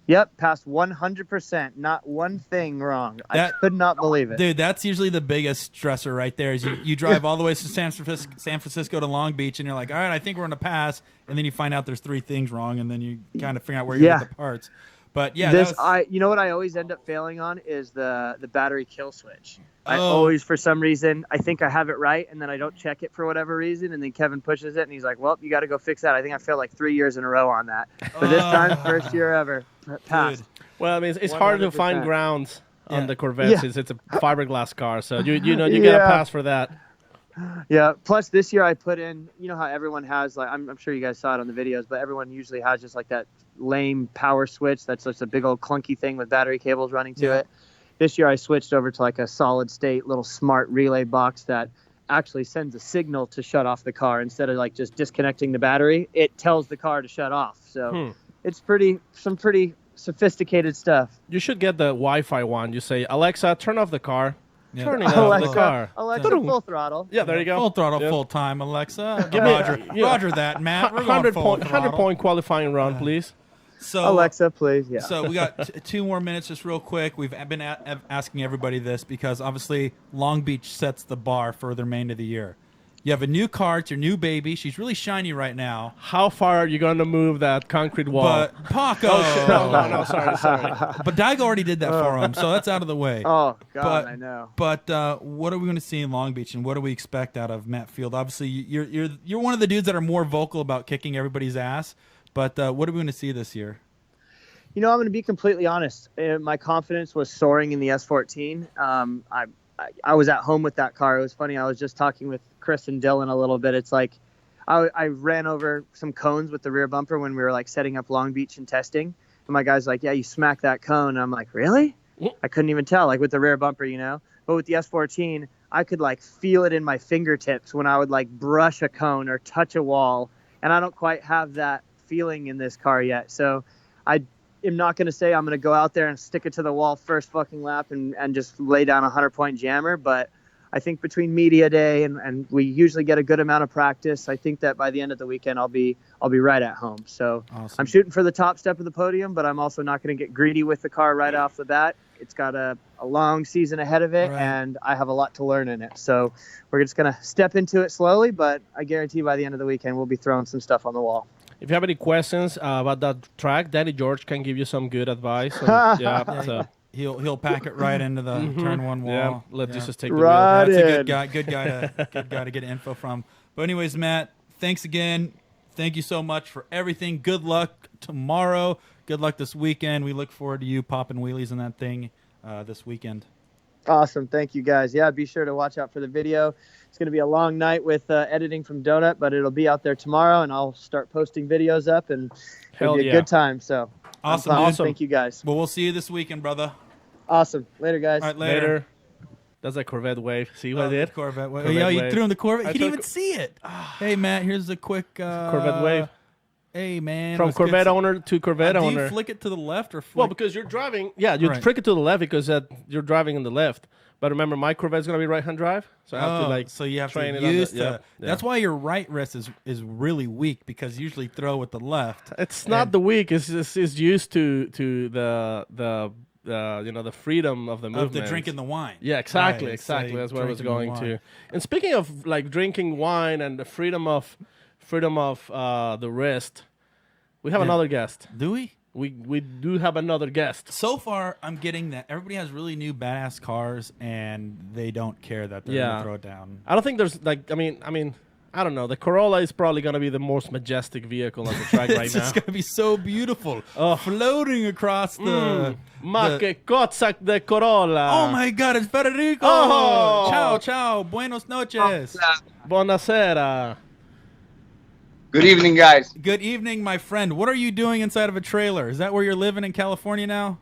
Yep, passed 100%. Not one thing wrong. I could not believe it. Dude, that's usually the biggest stressor right there. Is you drive all the way to San Francisco to Long Beach, and you're like, all right, I think we're going to pass. And then you find out there's 3 things wrong, and then you kind of figure out where you get the parts. But yeah, you know what I always end up failing on is the battery kill switch. I always, for some reason, I think I have it right, and then I don't check it for whatever reason, and then Kevin pushes it, and he's like, well, you got to go fix that. I think I failed like 3 years in a row on that. But this time, first year ever, passed. Well, I mean, it's hard to find grounds on the Corvette. Yeah. It's a fiberglass car, so you got to pass for that. Yeah. Plus, this year I put in, you know how everyone has, like, I'm sure you guys saw it on the videos, but everyone usually has just like that lame power switch that's just a big old clunky thing with battery cables running to it. This year I switched over to like a solid state little smart relay box that actually sends a signal to shut off the car instead of like just disconnecting the battery. It tells the car to shut off. So it's some pretty sophisticated stuff. You should get the Wi-Fi one. You say, Alexa, turn off the car. Yeah, Turning on the Alexa, car. Alexa, full throttle. Yeah, there you go. Full throttle, Yep. full time, Alexa. Give me- Roger, yeah. Roger that, Matt. We're going 100 full point, throttle. 100 point qualifying run, please. So Alexa, please. Yeah. So we got 2 more minutes, just real quick. We've been asking everybody this because obviously Long Beach sets the bar for the remainder of the year. You have a new car, it's your new baby. She's really shiny right now. How far are you going to move that concrete wall? But Paco, Oh, shit. No, sorry. but Daigo already did that for him, so that's out of the way. Oh God, But- I know. But what are we going to see in Long Beach, and what do we expect out of Matt Field? Obviously, you're one of the dudes that are more vocal about kicking everybody's ass. But what are we going to see this year? You know, I'm going to be completely honest. My confidence was soaring in the S14. I was at home with that car. It was funny. I was just talking with Chris and Dylan a little bit. It's like I ran over some cones with the rear bumper when we were like setting up Long Beach and testing. And my guy's like, "Yeah, you smacked that cone." And I'm like, "Really?" I couldn't even tell, like with the rear bumper, you know. But with the S14, I could like feel it in my fingertips when I would like brush a cone or touch a wall. And I don't quite have that feeling in this car yet. So I am not going to say I'm going to go out there and stick it to the wall first fucking lap and just lay down a 100-point jammer. But I think between media day and we usually get a good amount of practice, I think that by the end of the weekend I'll be right at home. So Awesome. I'm shooting for the top step of the podium, but I'm also not going to get greedy with the car right off the bat. It's got a long season ahead of it, Right. and I have a lot to learn in it. So we're just going to step into it slowly, but I guarantee by the end of the weekend we'll be throwing some stuff on the wall. If you have any questions about that track, Daddy George can give you some good advice. And, so, He'll pack it right into the turn one wall. yeah, let Jesus take the Right. wheel. That's a in. good guy to get info from. But anyways, Matt, thanks again. Thank you so much for everything. Good luck tomorrow. Good luck this weekend. We look forward to you popping wheelies in that thing this weekend. Awesome. Thank you, guys. Yeah, be sure to watch out for the video. It's going to be a long night with editing from Donut, but it'll be out there tomorrow, and I'll start posting videos up, and it'll Hell be a yeah. good time. So Awesome, I'm pumped. dude. Thank you, guys. Well, we'll see you this weekend, brother. Awesome. Later, guys. All right, Later. later. That's a Corvette wave. See what I did? Corvette. Corvette Yeah, you wave. threw him the Corvette. I He didn't took- even see it. Hey, Matt, here's a quick Corvette wave. Hey, man. From let's get Corvette some- owner to Corvette do you owner. flick it to the left or flick? Well, because you're driving. Yeah, you Right. flick it to the left because you're driving on the left. But remember, my Corvette's going to be right-hand drive. So I have to, like, so you have train to it on the- use yeah, yeah. That's why your right wrist is really weak because you usually throw with the left. It's not the weak. It's just it's used to the the freedom of the movement. Of the drinking the wine. Yeah, exactly, Right, exactly. so That's where I was drinking the going wine. to. And speaking of like drinking wine and the freedom of the wrist, we have another guest. Do we? We do have another guest. So far, I'm getting that everybody has really new badass cars and they don't care that they're Yeah. gonna throw it down. I don't think there's like I mean I don't know. The Corolla is probably going to be the most majestic vehicle on the track right It's now. just gonna be so beautiful, Oh. floating across the. Ma the- che cozza de Corolla. Oh my God! It's Federico. Oh. Ciao, ciao. Buenos noches. Buonasera. Good evening, guys. Good evening, my friend. What are you doing inside of a trailer? Is that where you're living in California now?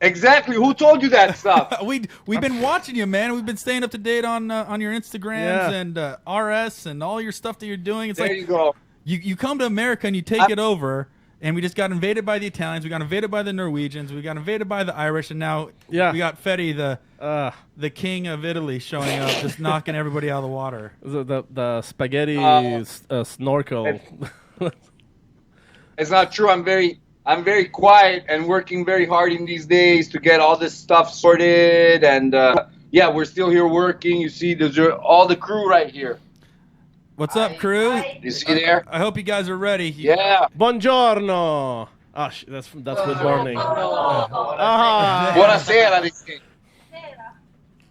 Exactly. Who told you that stuff? We've been watching you, man. We've been staying up to date on your Instagrams Yeah. and RS and all your stuff that you're doing. It's There like you go. you come to America and you take it over, and we just got invaded by the Italians, we got invaded by the Norwegians, we got invaded by the Irish, and now Yeah. we got Fetty, the king of Italy, showing up, just knocking everybody out of the water. The spaghetti snorkel. It's not true. I'm very quiet and working very hard in these days to get all this stuff sorted. And yeah, we're still here working. You see, there's all the crew right here. What's up, crew? You see there? I hope you guys are ready. Yeah. Buongiorno. Ah, that's good morning. Ah, Buonasera. they say.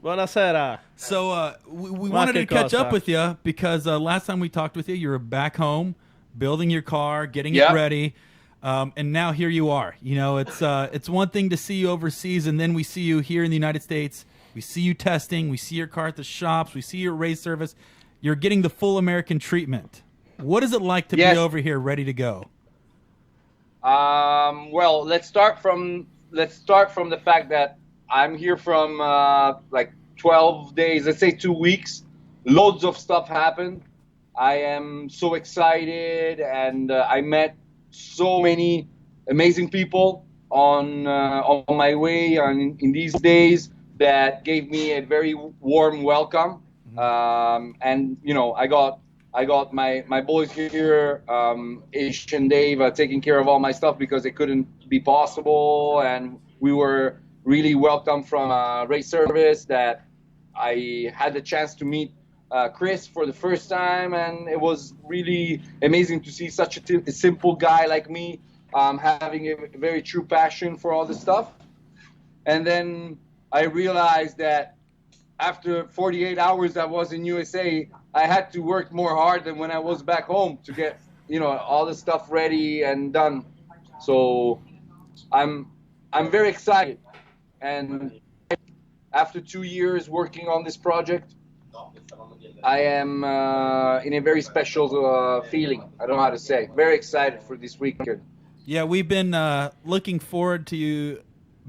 buonasera. So we Ma wanted che to catch cosa. up with you because last time we talked with you, you were back home, building your car, getting Yep. it ready, and now here you are. You know, it's one thing to see you overseas, and then we see you here in the United States. We see you testing. We see your car at the shops. We see your race service. You're getting the full American treatment. What is it like to Yes. be over here, ready to go? Well, let's start from the fact that I'm here from like 12 days, let's say 2 weeks. Loads of stuff happened. I am so excited, and I met so many amazing people on my way in these days. that gave me a very warm welcome. And I got my boys here, Ish and Dave, taking care of all my stuff because it couldn't be possible, and we were really welcome from race service that I had the chance to meet Chris for the first time, and it was really amazing to see such a simple guy like me having a very true passion for all this stuff. And then I realized that after 48 hours I was in USA, I had to work more hard than when I was back home to get all the stuff ready and done. So I'm very excited, and after 2 years working on this project, I am in a very special feeling. I don't know how to say. Very excited for this weekend. Yeah, we've been looking forward to you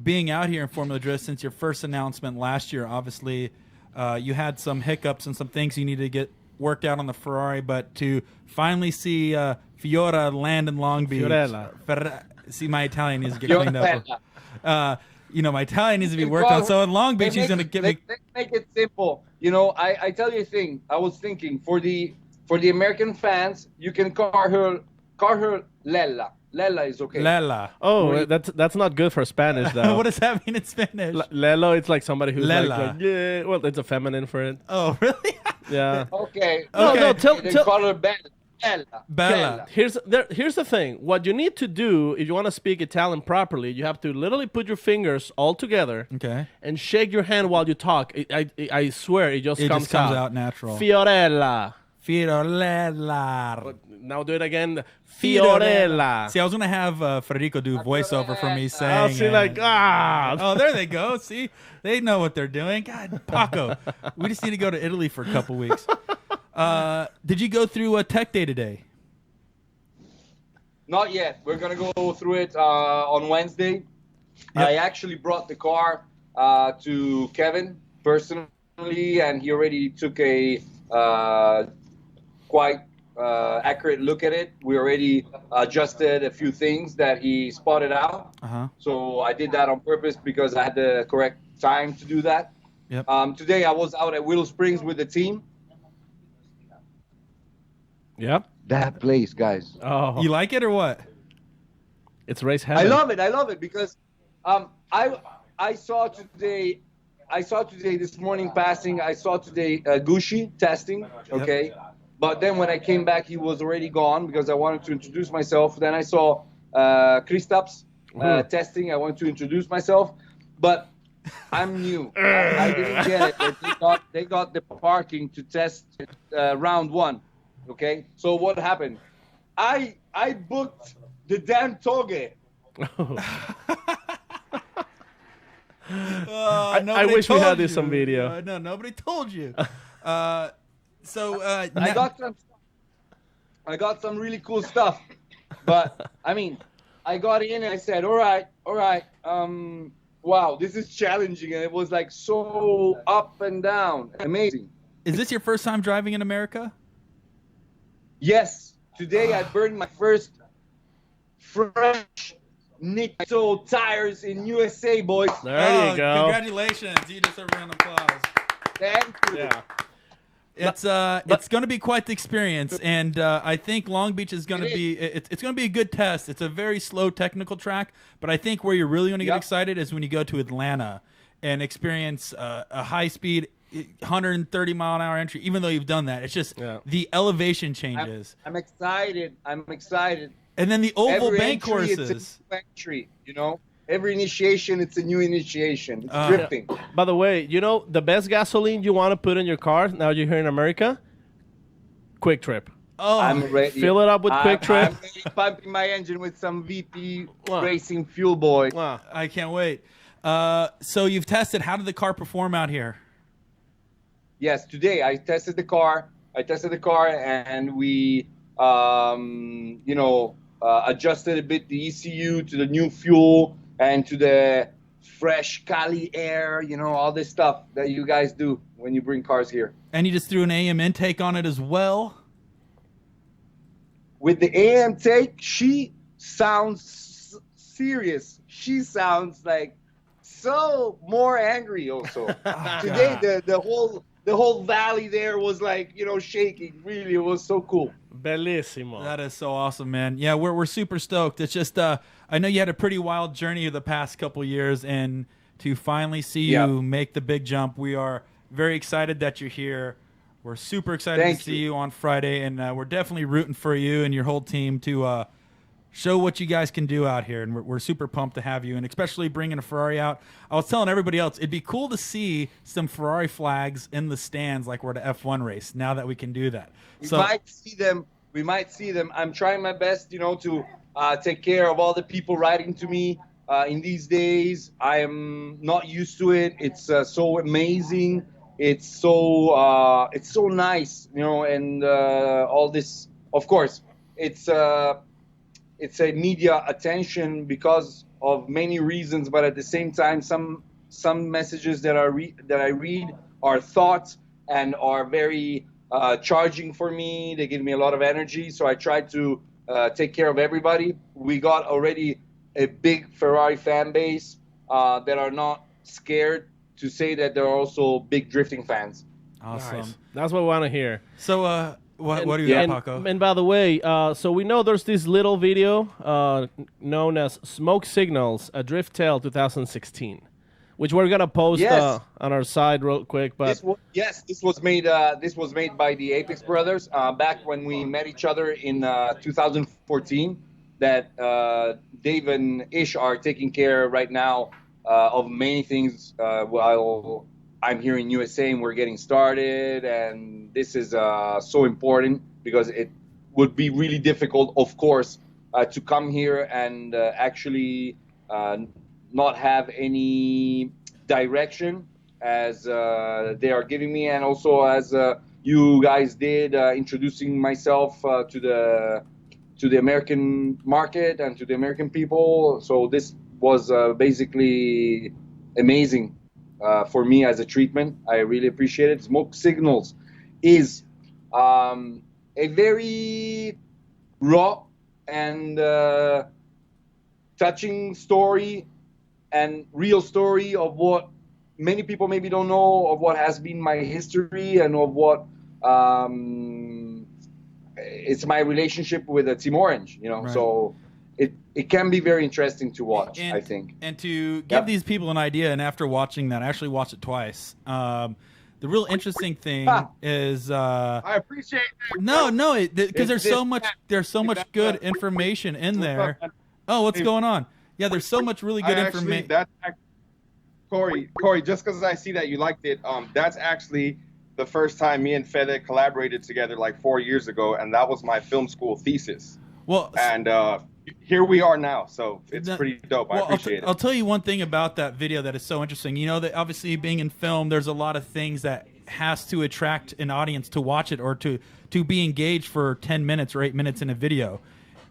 being out here in Formula Drift since your first announcement last year. Obviously, you had some hiccups and some things you needed to get worked out on the Ferrari, but to finally see Fiora land in Long Beach. See, my Italian needs to get cleaned up. My Italian needs to be worked on. So in Long Beach, he's going to get me. Let's make it simple. I tell you a thing. I was thinking for the American fans, you can call her Lella. Lella is okay. Lela. Oh, that's not good for Spanish, though. What does that mean in Spanish? Lelo, it's like somebody who's Lela. like, yeah. Well, it's a feminine for it. Oh, really? Yeah. Okay. No, tell call her Bella. Bella. Here's the thing. What you need to do if you want to speak Italian properly, you have to literally put your fingers all together, Okay. and shake your hand while you talk. I swear, it just comes out natural. Fiorella. Fiorella. Now do it again. Fiorella. See, I was going to have Federico do voiceover for me saying. I'll see Oh, there they go. See? They know what they're doing. God, Paco. We just need to go to Italy for a couple weeks. Did you go through a tech day today? Not yet. We're gonna go through it on Wednesday. Yep. I actually brought the car to Kevin personally, and he already took a quite accurate look at it. We already adjusted a few things that he spotted out. So I did that on purpose because I had the correct time to do that. Yep. Today I was out at Willow Springs with the team. Yep. That place, guys. Oh, You like it or what? it's race I heaven. love it because I saw today this morning passing. I saw today Gucci testing. Okay, but then when I came back, he was already gone because I wanted to introduce myself. Then I saw Kristaps testing. I wanted to introduce myself, but I'm new. I didn't get it. They got the parking to test round one. Okay, so what happened? I booked the damn toge. I wish we had this on video. No, nobody told you. I got some really cool stuff, but I mean, I got in and I said, all right, wow, this is challenging, and it was like so up and down, amazing. Is this your first time driving in America? Yes, today I burned my first fresh Nitto tires in USA, boys. There you go. Congratulations! You deserve a round of applause. Thank you. Yeah. It's going to be quite the experience, and I think Long Beach is going to be it's going to be a good test. It's a very slow technical track, but I think where you're really going to get excited is when you go to Atlanta and experience a high speed 130 mile an hour entry. Even though you've done that, it's just the elevation changes. I'm excited. And then the oval Every bank entry, courses. It's a new entry, Every initiation, it's a new initiation. It's drifting. By the way, the best gasoline you want to put in your car now you're here in America? Quick Trip. Oh, I'm ready. Fill it up with Quick Trip. I'm ready pumping my engine with some VP Racing Fuel, boy. Wow. I can't wait. So you've tested. How did the car perform out here? Yes, today I tested the car. And we, adjusted a bit the ECU to the new fuel and to the fresh Cali air, all this stuff that you guys do when you bring cars here. And you just threw an AM intake on it as well? With the AM take, she sounds serious. She sounds like so more angry also. Today the whole valley there was like, shaking. Really, it was so cool. Bellissimo. That is so awesome, man. Yeah, we're super stoked. It's just I know you had a pretty wild journey the past couple years, and to finally see you make the big jump, we are very excited that you're here. We're super excited Thank to see you on Friday, and we're definitely rooting for you and your whole team to show what you guys can do out here, and we're super pumped to have you, and especially bringing a Ferrari out. I was telling everybody else, it'd be cool to see some Ferrari flags in the stands like we're at an F1 race, now that we can do that. We might see them. We might see them. I'm trying my best, to take care of all the people writing to me in these days. I am not used to it. It's so amazing. It's so nice, and all this. Of course, it's a media attention because of many reasons, but at the same time, some messages that I read are thoughts and are very charging for me. They give me a lot of energy, so I try to take care of everybody. We got already a big Ferrari fan base that are not scared to say that they're also big drifting fans. Awesome. Nice. That's what we want to hear. So what do you got, Paco? And by the way, so we know there's this little video known as Smoke Signals, a Drift Tale 2016, which we're gonna post on our side real quick. But this was made by the Apex brothers back when we met each other in 2014. That Dave and Ish are taking care right now of many things while I'm here in USA and we're getting started, and this is so important because it would be really difficult, of course, to come here and actually not have any direction as they are giving me, and also as you guys did, introducing myself to the American market and to the American people. So this was basically amazing. For me as a treatment. I really appreciate it. Smoke Signals is a very raw and touching story and real story of what many people maybe don't know, of what has been my history and of what it's my relationship with Team Orange, Right. So it can be very interesting to watch, I think. And to give these people an idea, and after watching that, I actually watched it twice. The real interesting thing is I appreciate it. no, because there's so much good information in there. Oh, what's going on? Yeah, there's so much really good information. Corey, just because I see that you liked it, that's actually the first time me and Fede collaborated together like 4 years ago, and that was my film school thesis. Well, and here we are now, so it's pretty dope. I appreciate it. I'll tell you one thing about that video that is so interesting. You know that obviously being in film, there's a lot of things that has to attract an audience to watch it or to be engaged for 10 minutes or 8 minutes in a video.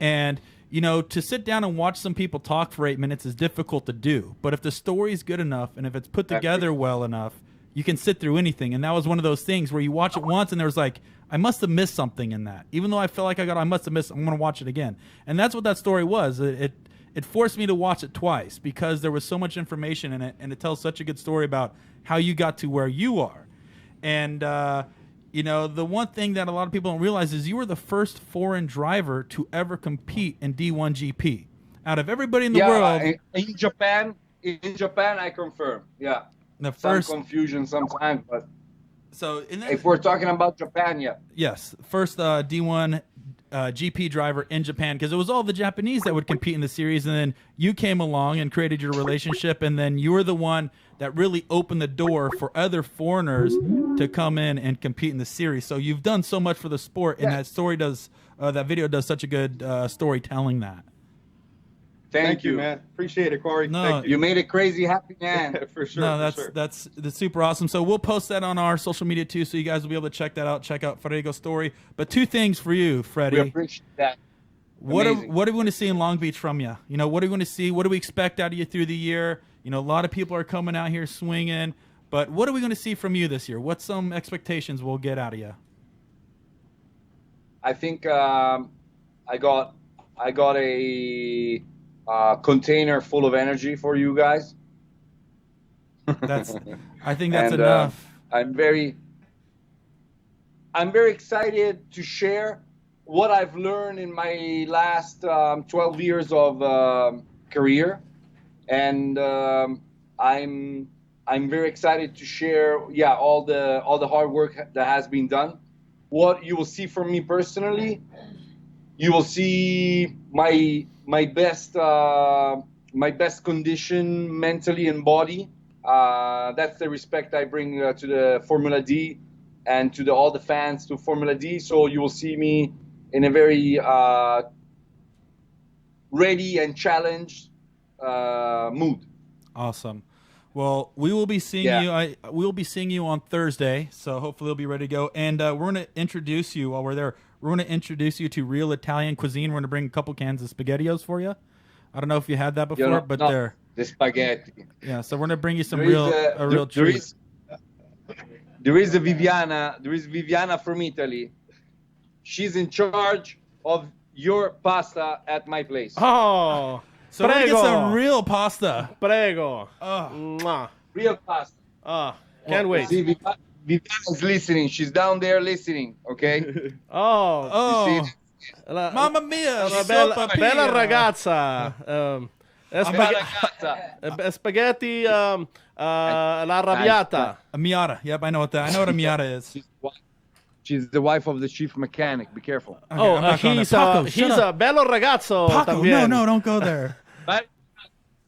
And, to sit down and watch some people talk for 8 minutes is difficult to do. But if the story is good enough and if it's put together well enough, you can sit through anything. And that was one of those things where you watch it once and there was like, I must have missed something in that. Even though I feel like I must have missed, I'm going to watch it again. And that's what that story was. It forced me to watch it twice because there was so much information in it, and it tells such a good story about how you got to where you are. And, the one thing that a lot of people don't realize is you were the first foreign driver to ever compete in D1 GP. Out of everybody in the world. In Japan, I confirm. Yeah. Some confusion sometimes, but so if we're talking about Japan, yes, first D1 GP driver in Japan, because it was all the Japanese that would compete in the series, and then you came along and created your relationship, and then you were the one that really opened the door for other foreigners to come in and compete in the series. So you've done so much for the sport, and that video does such a good storytelling that. Thank you, man. Appreciate it, Corey. No, Thank you. You made a crazy happy man. For sure. No, for sure. that's super awesome. So we'll post that on our social media too, so you guys will be able to check that out. Check out Frederico's story. But two things for you, Freddie. We appreciate that. What are we going to see in Long Beach from you? What are we going to see? What do we expect out of you through the year? A lot of people are coming out here swinging, but what are we going to see from you this year? What's some expectations we'll get out of you? I think I got a container full of energy for you guys. I think that's And, enough. I'm very excited to share what I've learned in my last 12 years of career, and I'm very excited to share all the hard work that has been done. What you will see from me personally, you will see my best condition mentally and body. That's the respect I bring to the Formula D and to all the fans to Formula D. So you will see me in a very ready and challenged mood. Awesome. Well, we will be seeing you. We will be seeing you on Thursday, so hopefully we'll be ready to go. And we're going to introduce you while we're there. We're going to introduce you to real Italian cuisine. We're going to bring a couple cans of SpaghettiOs for you. I don't know if you had that before, but they're the spaghetti. Yeah, so we're going to bring you some There real is a real treat. There is Viviana from Italy. She's in charge of your pasta at my place. Oh, so we're going to get some real pasta. Prego. Oh. Real pasta. Can't wait. See, Viviana's listening. She's down there listening, okay? Oh. You see? Mamma mia, bella ragazza. Spaghetti la arrabbiata. A Miata. Yep, I know what that. I know what a Miata is. She's the wife of the chief mechanic. Be careful. Okay, he's a bello ragazzo. Paco, también. no, don't go there.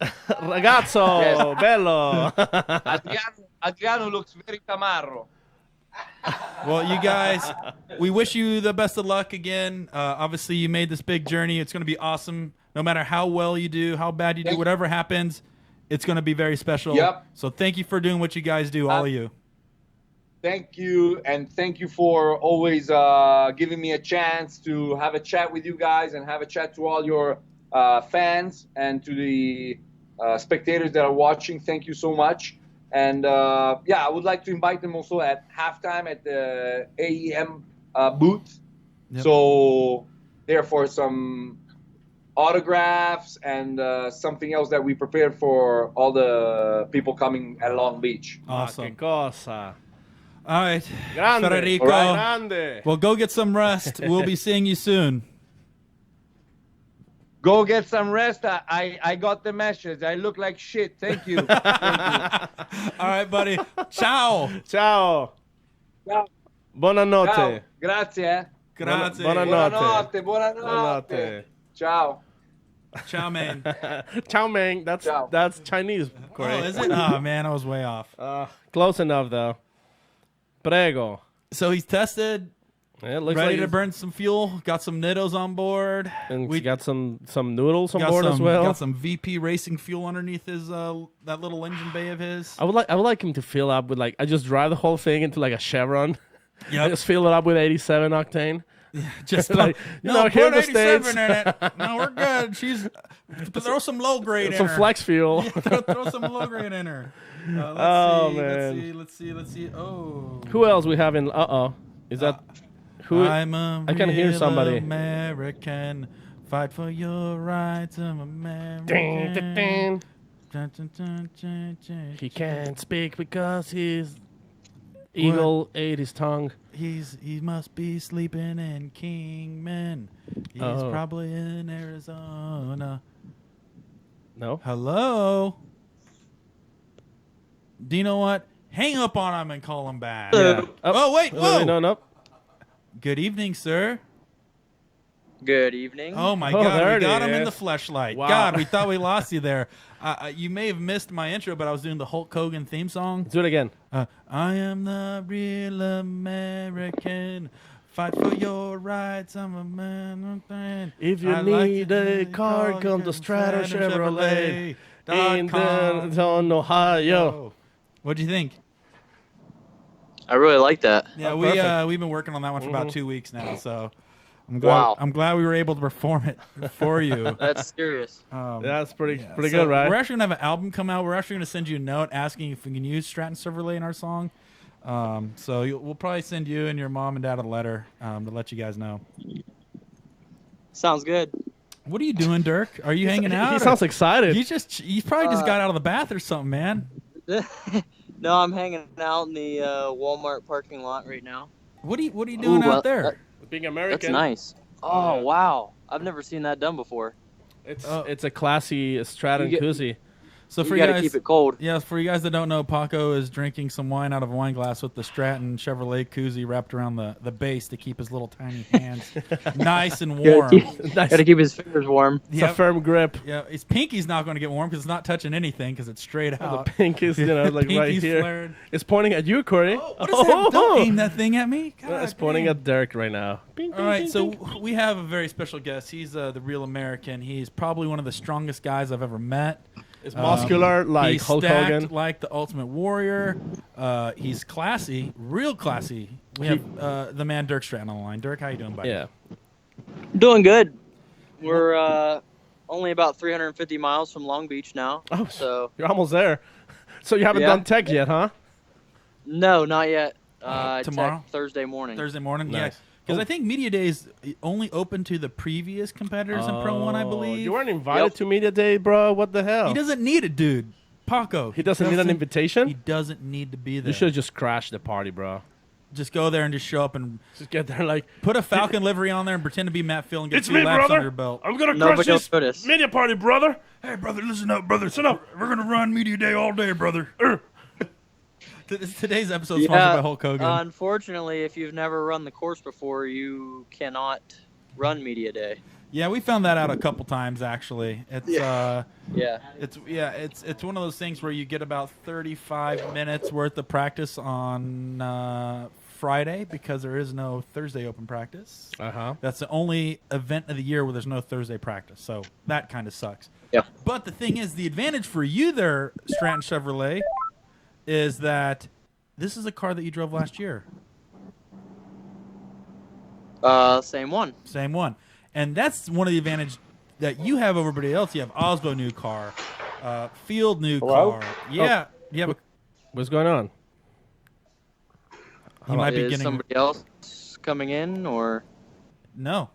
Ragazzo, bello. Adriano looks very tamarro. Well, you guys, we wish you the best of luck again. Obviously, you made this big journey. It's going to be awesome. No matter how well you do, how bad you do, whatever happens, it's going to be very special. Yep. So thank you for doing what you guys do, all of you. Thank you, and thank you for always giving me a chance to have a chat with you guys and have a chat to all your fans and to the spectators that are watching. Thank you so much. And I would like to invite them also at halftime at the AEM booth. Yep. So therefore some autographs and something else that we prepared for all the people coming at Long Beach. Awesome. Che cosa. All right. Grande. Federico. All right. Grande. Well, go get some rest. We'll be seeing you soon. Go get some rest. I got the message. I look like shit. Thank you. All right, buddy. Ciao. Ciao. Ciao. Buonanotte. Ciao. Grazie. Grazie. Buonanotte. Buonanotte. Ciao. Ciao, man. Chow mein. That's Chinese. Corey. Oh, is it? Oh, man, I was way off. Close enough, though. Prego. So he's tested. It looks Ready like to burn some fuel. Got some Nittos on board. And we got some noodles on got board some, as well. Got some VP Racing fuel underneath his that little engine bay of his. I would like him to fill up with I just drive the whole thing into a Chevron. Yeah. I just fill it up with 87 octane. Just here put in the 87 States. in it. No, we're good. Throw some low grade in Some her. flex fuel. Yeah, throw some low grade in her. Let's see. Oh. Who else we have in? Is that who? I'm a I can hear real somebody. American. Fight for your rights. I'm American. Ding, ding, ding. Dun, dun, dun, dun, dun, He can't speak because his eagle ate his tongue. He must be sleeping in Kingman. He's probably in Arizona. No. Hello. Do you know what? Hang up on him and call him back. Yeah. Oh, wait. Whoa. No. Good evening, sir. Good evening. Oh, my Oh, God. there We it got him in is. the fleshlight. Wow. God, we thought we lost you there. You may have missed my intro, but I was doing the Hulk Hogan theme song. Do it again. I am the real American. Fight for your rights. I'm a man. If you need a car, come to Stratton Chevrolet in Denton, Ohio. What'd you think? I really like that. Yeah, perfect. we've been working on that one for about 2 weeks now, so I'm glad Wow. I'm glad we were able to perform it for you. That's serious. That's pretty So good, right? We're actually gonna have an album come out. We're actually gonna send you a note asking if we can use Stratton Chevrolet in our song. So we'll probably send you and your mom and dad a letter to let you guys know. Sounds good. What are you doing, Dirk? Are you hanging out? He or- sounds excited. You probably just got out of the bath or something, man. No, I'm hanging out in the Walmart parking lot right now. What are you doing out there? Being That's American. nice. Oh, wow. I've never seen that done before. It's a classy Stratton You get- koozie. So You for gotta guys, keep it cold. Yeah, for you guys that don't know, Paco is drinking some wine out of a wine glass with the Stratton Chevrolet koozie wrapped around the base to keep his little tiny hands nice and warm. Gotta keep his fingers warm. It's a firm grip. Yeah, his pinky's not going to get warm because it's not touching anything because it's straight out. The pink is, like right Pinky's here. flared. It's pointing at you, Corey. What is that? Don't aim that thing at me. God, It's pointing at Derek right now. All right, so we have a very special guest. He's the real American. He's probably one of the strongest guys I've ever met. He's muscular like he's Hulk stacked Hogan. like the Ultimate Warrior. He's classy, real classy. We have the man Dirk Stratton on the line. Dirk, how you doing, buddy? Yeah. Doing good. We're only about 350 miles from Long Beach now. Oh, so you're almost there. So you haven't Yeah. done tech yet, huh? no, not yet. Tomorrow? tech Thursday morning. Thursday morning, Nice. yeah. Because I think Media Day is only open to the previous competitors in Pro 1, I believe. You weren't invited to Media Day, bro. What the hell? He doesn't need it, dude. Paco. He doesn't need an invitation? He doesn't need to be there. You should just crash the party, bro. Just go there and just show up and just get there like put a Falcon livery on there and pretend to be Matt Phil and get It's 2 me, laps brother. under your belt. I'm gonna Nobody crush this will notice. media party, brother. Hey, brother, listen up, brother. Sit up. We're gonna run Media Day all day, brother. Today's episode is sponsored by Hulk Hogan. Unfortunately, if you've never run the course before, you cannot run Media Day. Yeah, we found that out a couple times actually. It's Yeah. it's one of those things where you get about 35 minutes worth of practice on Friday because there is no Thursday open practice. That's the only event of the year where there's no Thursday practice. So that kind of sucks. Yeah. But the thing is, the advantage for you there, Stratton Chevrolet, is that this is a car that you drove last year. Same one. Same one. And that's one of the advantages that you have over everybody else. You have Aasbo new car, Field new car. Yeah. You have What's going on? He might be Is getting somebody else coming in, or no.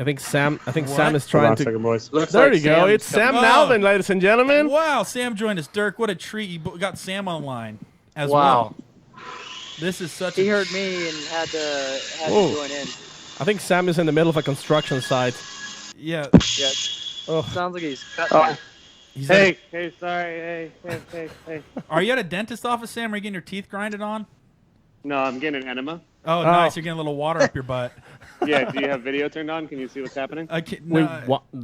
I think Sam What? Sam is trying to. Looks There like you go. Sam's It's Sam coming. Malvin, ladies and gentlemen. Wow, Sam joined us. Dirk, what a treat. You got Sam online as Wow. well. This is such he a heard me and had to Whoa. join in. I think Sam is in the middle of a construction site. yeah. Yeah. Oh. Sounds like he's cutting. He's at Hey, sorry. Hey. Are you at a dentist office, Sam? Are you getting your teeth grinded on? No, I'm getting an enema. Oh, nice. You're getting a little water up your butt. Yeah, do you have video turned on? Can you see what's happening?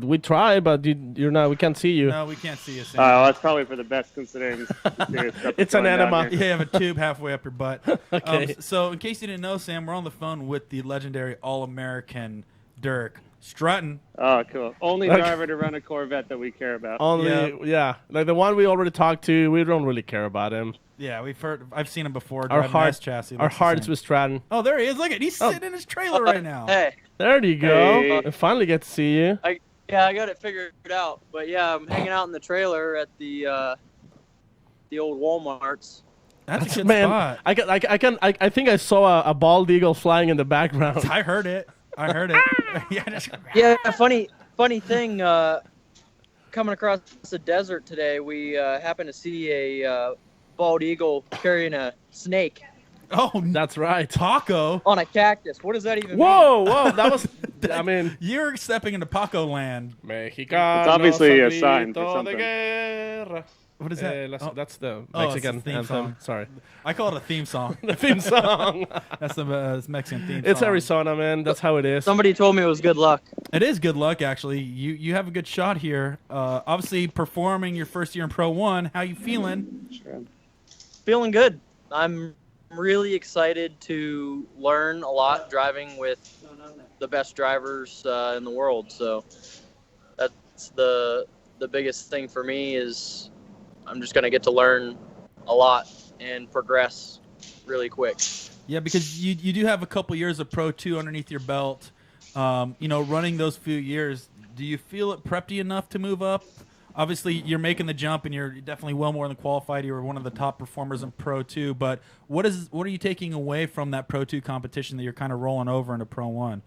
We try, but you're not. We can't see you. No, we can't see you, Sam. Well, that's probably for the best considering serious stuff It's that's an going down enema. here. Yeah, you have a tube halfway up your butt. Okay. So, in case you didn't know, Sam, we're on the phone with the legendary All-American Dirk Stratton. Oh, cool. Only Okay. driver to run a Corvette that we care about. Only, yeah, like the one we already talked to. We don't really care about him. Yeah, I've seen him before. Our driving heart, S chassis. our Looks the hearts same. with Stratton. Oh, there he is. Look at he's sitting in his trailer right now. Hey, There you go. Hey. I finally get to see you. I got it figured out. But yeah, I'm hanging out in the trailer at the old Walmarts. That's a good Man, spot. I think I saw a bald eagle flying in the background. I heard it. Yeah, funny thing. Coming across the desert today, we happened to see a bald eagle carrying a snake Oh, That's right. Paco. on a cactus. What does that even mean? Whoa, that was. I mean, You're stepping into Paco land. Mexicano. It's obviously a sign for Salito de something. guerra. What is that? That's the Oh, it's Mexican the theme anthem. song. Sorry. I call it a theme song. The theme song. That's the Mexican theme It's song. Arizona, man. That's how it is. Somebody told me it was good luck. It is good luck, actually. You have a good shot here. Obviously, performing your first year in Pro 1. How you feeling? Feeling good. I'm really excited to learn a lot driving with the best drivers in the world. So that's the biggest thing for me is I'm just going to get to learn a lot and progress really quick. Yeah, because you do have a couple years of Pro 2 underneath your belt. Running those few years, do you feel it prepped you enough to move up? Obviously, you're making the jump, and you're definitely well more than qualified. You were one of the top performers in Pro 2. But what are you taking away from that Pro 2 competition that you're kind of rolling over into Pro 1?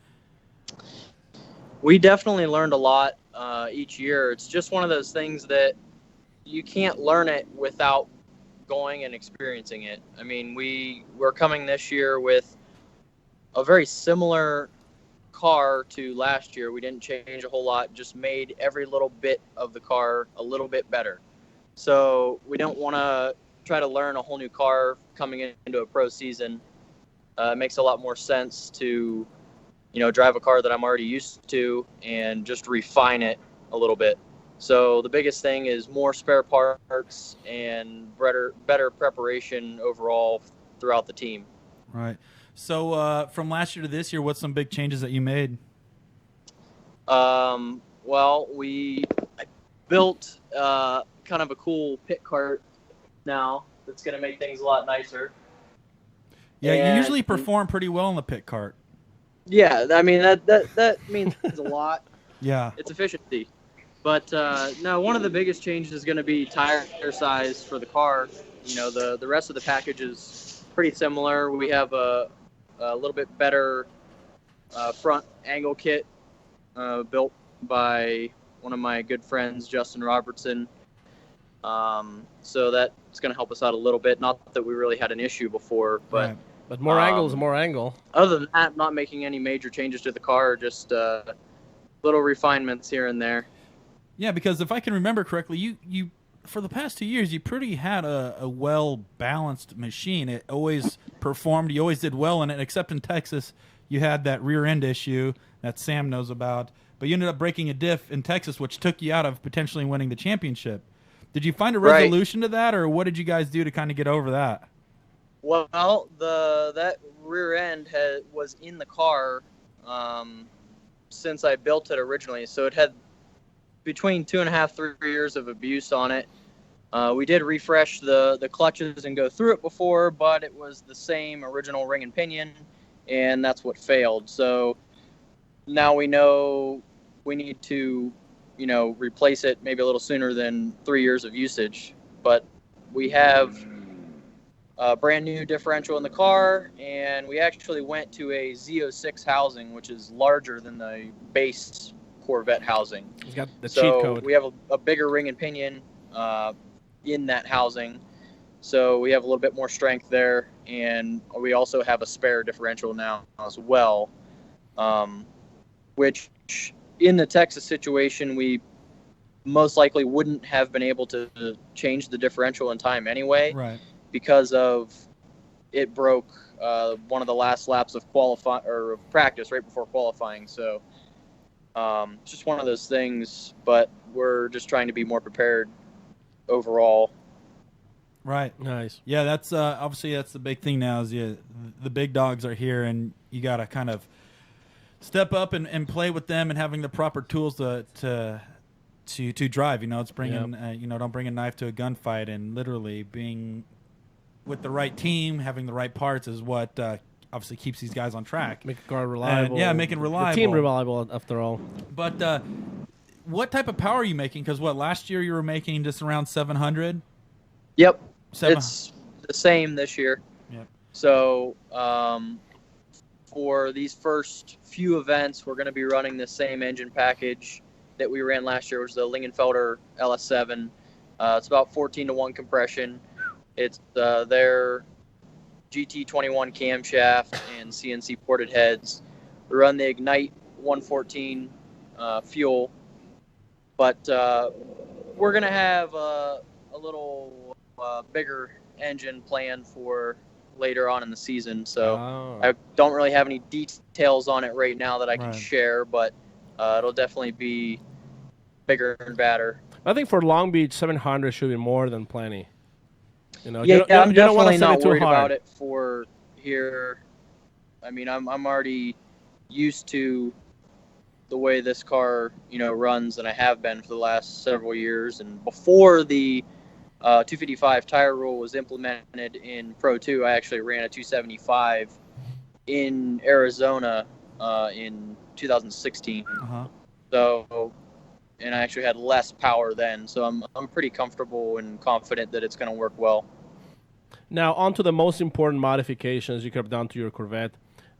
We definitely learned a lot each year. It's just one of those things that you can't learn it without going and experiencing it. I mean, we're coming this year with a very similar car to last year. We didn't change a whole lot, just made every little bit of the car a little bit better. So we don't want to try to learn a whole new car coming into a pro season. It makes a lot more sense to, drive a car that I'm already used to and just refine it a little bit. So the biggest thing is more spare parts and better preparation overall throughout the team. Right. So from last year to this year, what's some big changes that you made? Well, I built kind of a cool pit cart now that's going to make things a lot nicer. Yeah, And you usually perform pretty well in the pit cart. Yeah, I mean, that means a lot. Yeah. It's efficiency. But no, one of the biggest changes is going to be tire size for the car. The rest of the package is pretty similar. We have a little bit better front angle kit built by one of my good friends, Justin Robertson. So that's going to help us out a little bit. Not that we really had an issue before, but Right. But more angle is more angle. other than that, not making any major changes to the car, just little refinements here and there. Yeah, because if I can remember correctly, you for the past 2 years, you pretty had a well-balanced machine. It always performed. You always did well in it, except in Texas, you had that rear end issue that Sam knows about. But you ended up breaking a diff in Texas, which took you out of potentially winning the championship. Did you find a Right. resolution to that, or what did you guys do to kind of get over that? Well, that rear end was in the car since I built it originally, so it had between 2.5, 3 years of abuse on it. We did refresh the clutches and go through it before, but it was the same original ring and pinion, and that's what failed. So now we know we need to, replace it maybe a little sooner than 3 years of usage. But we have a brand new differential in the car, and we actually went to a Z06 housing, which is larger than the base Corvette housing. It's got the So cheat code. we have a bigger ring and pinion in that housing, so we have a little bit more strength there, and we also have a spare differential now as well, which in the Texas situation we most likely wouldn't have been able to change the differential in time anyway, Right. because of it broke one of the last laps of practice right before qualifying. So it's just one of those things, but we're just trying to be more prepared overall. Right. Nice. Yeah, that's obviously that's the big thing now is the big dogs are here, and you got to kind of step up and play with them and having the proper tools to drive. It's bringing don't bring a knife to a gunfight, and literally being with the right team, having the right parts is what obviously keeps these guys on track. Make the car reliable. And, make it reliable. The team reliable after all. But what type of power are you making? Because last year you were making just around 700? Yep. 700. It's the same this year. Yep. So for these first few events, we're going to be running the same engine package that we ran last year, which is the Lingenfelder LS7. It's about 14-to-1 compression. It's their GT21 camshaft and CNC ported heads. We run the Ignite 114 fuel, but we're going to have a little bigger engine planned for later on in the season. So I don't really have any details on it right now that I can share, but it'll definitely be bigger and badder. I think for Long Beach, 700 should be more than plenty. Yeah, you I'm don't want definitely to set not it too worried hard. about it for here. I mean, I'm already used to the way this car, runs, and I have been for the last several years. And before the 255 tire rule was implemented in Pro 2, I actually ran a 275 in Arizona in 2016. So, and I actually had less power then, so I'm pretty comfortable and confident that it's going to work well. Now, on to the most important modifications you could have done to your Corvette.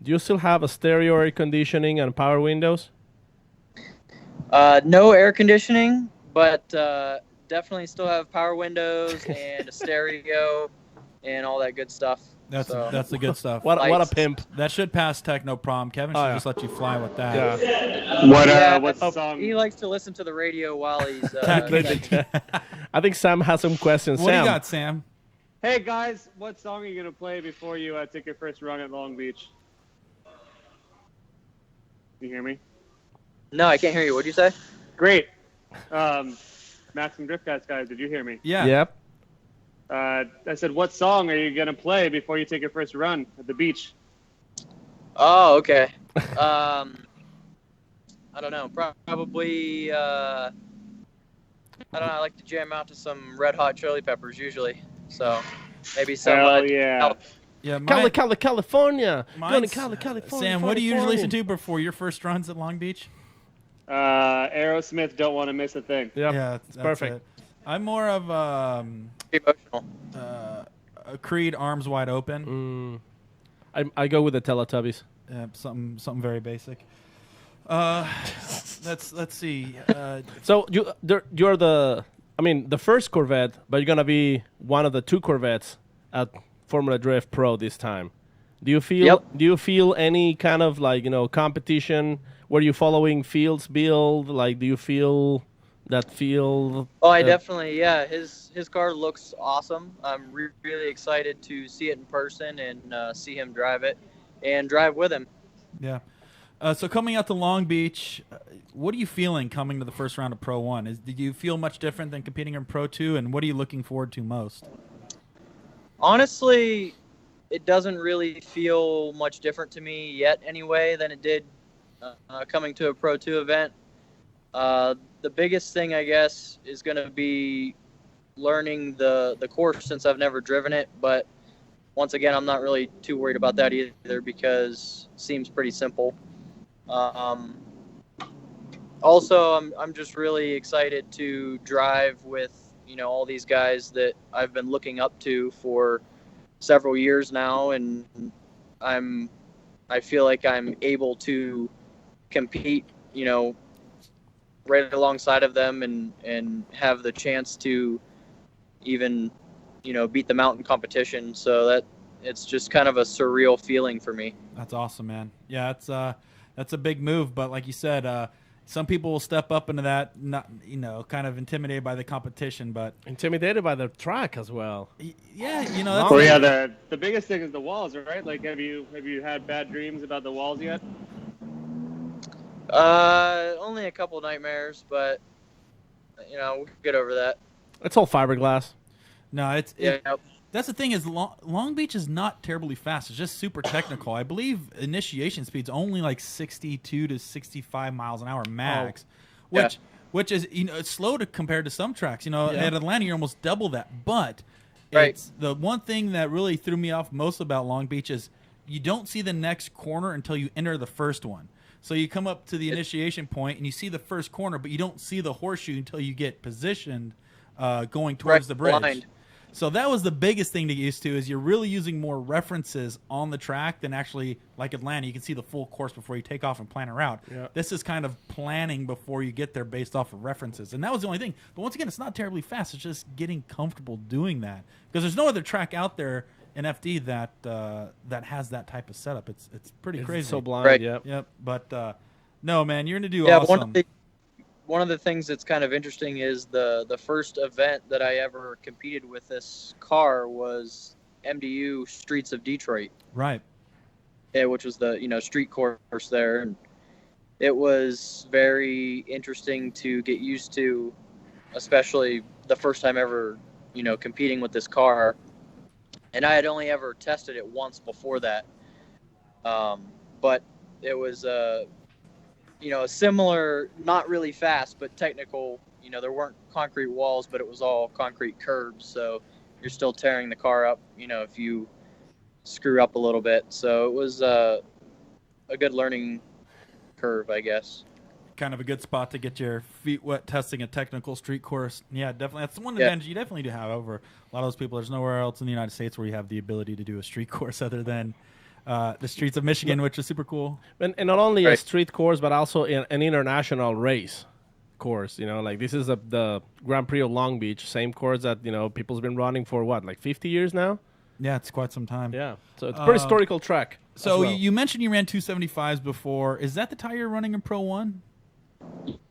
Do you still have a stereo air conditioning and power windows? No air conditioning, but definitely still have power windows and a stereo and all that good stuff. That's So, the good stuff. What a lights. pimp. That should pass techno prom. Kevin should Oh, yeah. just let you fly with that. Yeah. What's the song? He likes to listen to the radio while he's. I think Sam has some questions. What do Sam. you got, Sam? Hey guys, what song are you gonna play before you take your first run at Long Beach? You hear me? No, I can't hear you. What'd you say? Great. Max and Driftcast guys, did you hear me? Yeah. Yep. I said, what song are you gonna play before you take your first run at the beach? Oh, okay. I don't know. Probably. I don't know. I like to jam out to some Red Hot Chili Peppers usually. So maybe some. Hell yeah. Yeah, California. Going to mine's- California. Sam, what do you usually listen to before your first runs at Long Beach? Aerosmith, Don't Want to Miss a Thing. Yep. Yeah, that's perfect. it. I'm more of Emotional. a Creed, Arms Wide Open. I go with the Teletubbies. Something very basic. Let's see. So you're the first Corvette, but you're gonna be one of the 2 Corvettes at Formula Drift Pro this time. Do you feel? Yep. Do you feel any kind of competition? Were you following Field's build? Do you feel that Field? Oh, I definitely, yeah. His car looks awesome. I'm really excited to see it in person and see him drive it and drive with him. Yeah. So coming out to Long Beach, what are you feeling coming to the first round of Pro 1? Do you feel much different than competing in Pro 2, and what are you looking forward to most? Honestly, it doesn't really feel much different to me yet anyway than it did coming to a Pro 2 event. The biggest thing, I guess, is going to be learning the course since I've never driven it. But once again, I'm not really too worried about that either because it seems pretty simple. Also, I'm just really excited to drive with, all these guys that I've been looking up to for several years now. And I feel like I'm able to compete, right alongside of them and have the chance to even, beat them out in competition. So that it's just kind of a surreal feeling for me. That's awesome, man. Yeah, that's a big move. But like you said, some people will step up into that, not kind of intimidated by the competition, but intimidated by the track as well. Yeah, That's the biggest thing is the walls, right? Have you had bad dreams about the walls yet? Only a couple nightmares, but we'll get over that. It's all fiberglass. No, Yeah. That's the thing is Long Beach is not terribly fast. It's just super technical. I believe initiation speed's only like 62 to 65 miles an hour max, which is it's slow compared to some tracks. At Atlanta you're almost double that. But it's the one thing that really threw me off most about Long Beach is you don't see the next corner until you enter the first one. So you come up to the initiation point and you see the first corner, but you don't see the horseshoe until you get positioned going towards the bridge. Blind. So that was the biggest thing to get used to is you're really using more references on the track than actually like Atlanta. You can see the full course before you take off and plan a route. Yeah. This is kind of planning before you get there based off of references. And that was the only thing. But once again, it's not terribly fast. It's just getting comfortable doing that. Because there's no other track out there in FD that has that type of setup. It's pretty crazy. It's so blind, Yep. But no, man, you're going to do awesome. One of the things that's kind of interesting is the first event that I ever competed with this car was MDU Streets of Detroit. Right. Yeah, which was the street course there, and it was very interesting to get used to, especially the first time ever competing with this car. And I had only ever tested it once before that, but it was a similar, not really fast, but technical. There weren't concrete walls, but it was all concrete curbs. So you're still tearing the car up, if you screw up a little bit. So it was a good learning curve, I guess. Kind of a good spot to get your feet wet testing a technical street course. Yeah, definitely. That's one advantage you definitely do have over a lot of those people. There's nowhere else in the United States where you have the ability to do a street course other than the streets of Michigan, which is super cool. And not only a street course, but also an international race. course. Like this is the Grand Prix of Long Beach, same course that people's been running for what, like 50 years now. Yeah, it's quite some time. Yeah, so it's a pretty historical track. So as well. you mentioned you ran 275s before. Is that the tire you're running in Pro 1?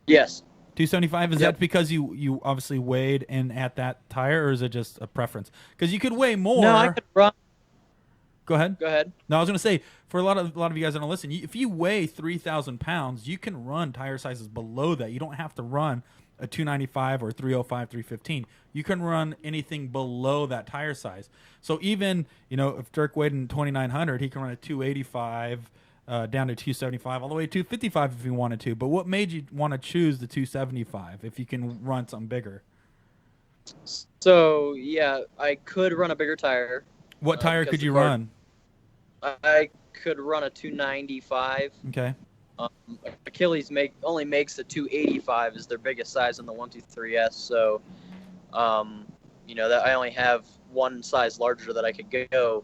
Yes. 275, is that because you obviously weighed in at that tire, or is it just a preference? Because you could weigh more. No, I could run. Go ahead. Go ahead. No, I was going to say, for a lot of you guys that don't listen, if you weigh 3,000 pounds, you can run tire sizes below that. You don't have to run a 295 or 305, 315. You can run anything below that tire size. So even, if Dirk weighed in 2,900, he can run a 285 down to 275, all the way to 255 if you wanted to. But what made you want to choose the 275 if you can run something bigger? So, yeah, I could run a bigger tire. What tire could you run? I could run a 295. Okay. Achilles only makes the 285 is their biggest size in the 123S. So, that I only have one size larger that I could go.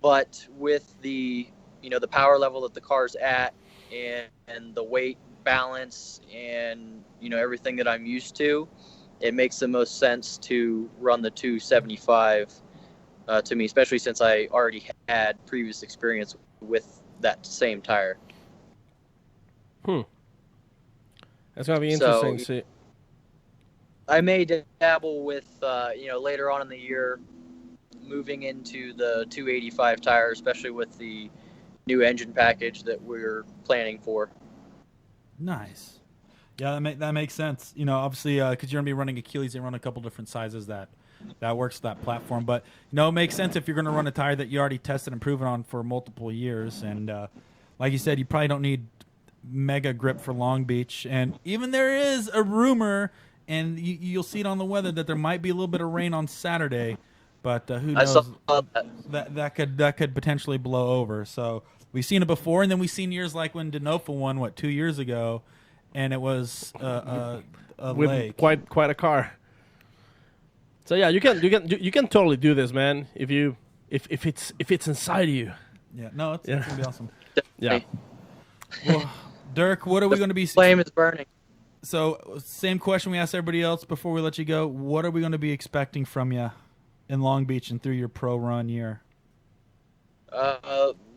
But with the the power level that the car's at and the weight balance and, everything that I'm used to, it makes the most sense to run the 275 to me, especially since I already had previous experience with that same tire. That's going to be interesting. So, I may dabble with, later on in the year, moving into the 285 tire, especially with the new engine package that we're planning for. Nice. Yeah, that makes sense. Obviously, because you're going to be running Achilles, they run a couple different sizes that works that platform. But, it makes sense if you're going to run a tire that you already tested and proven on for multiple years. And like you said, you probably don't need mega grip for Long Beach. And even there is a rumor, and you'll see it on the weather, that there might be a little bit of rain on Saturday. But who knows? I saw that could potentially blow over. So we've seen it before, and then we've seen years like when Denofa won 2 years ago, and it was a with lake. Quite a car. So yeah, you can totally do this, man. If it's inside of you. Yeah, no, it's gonna be awesome. Yeah. Well, Dirk, what are we going to be? Flame is burning. So same question we asked everybody else before we let you go. What are we going to be expecting from you in Long Beach and through your pro run year?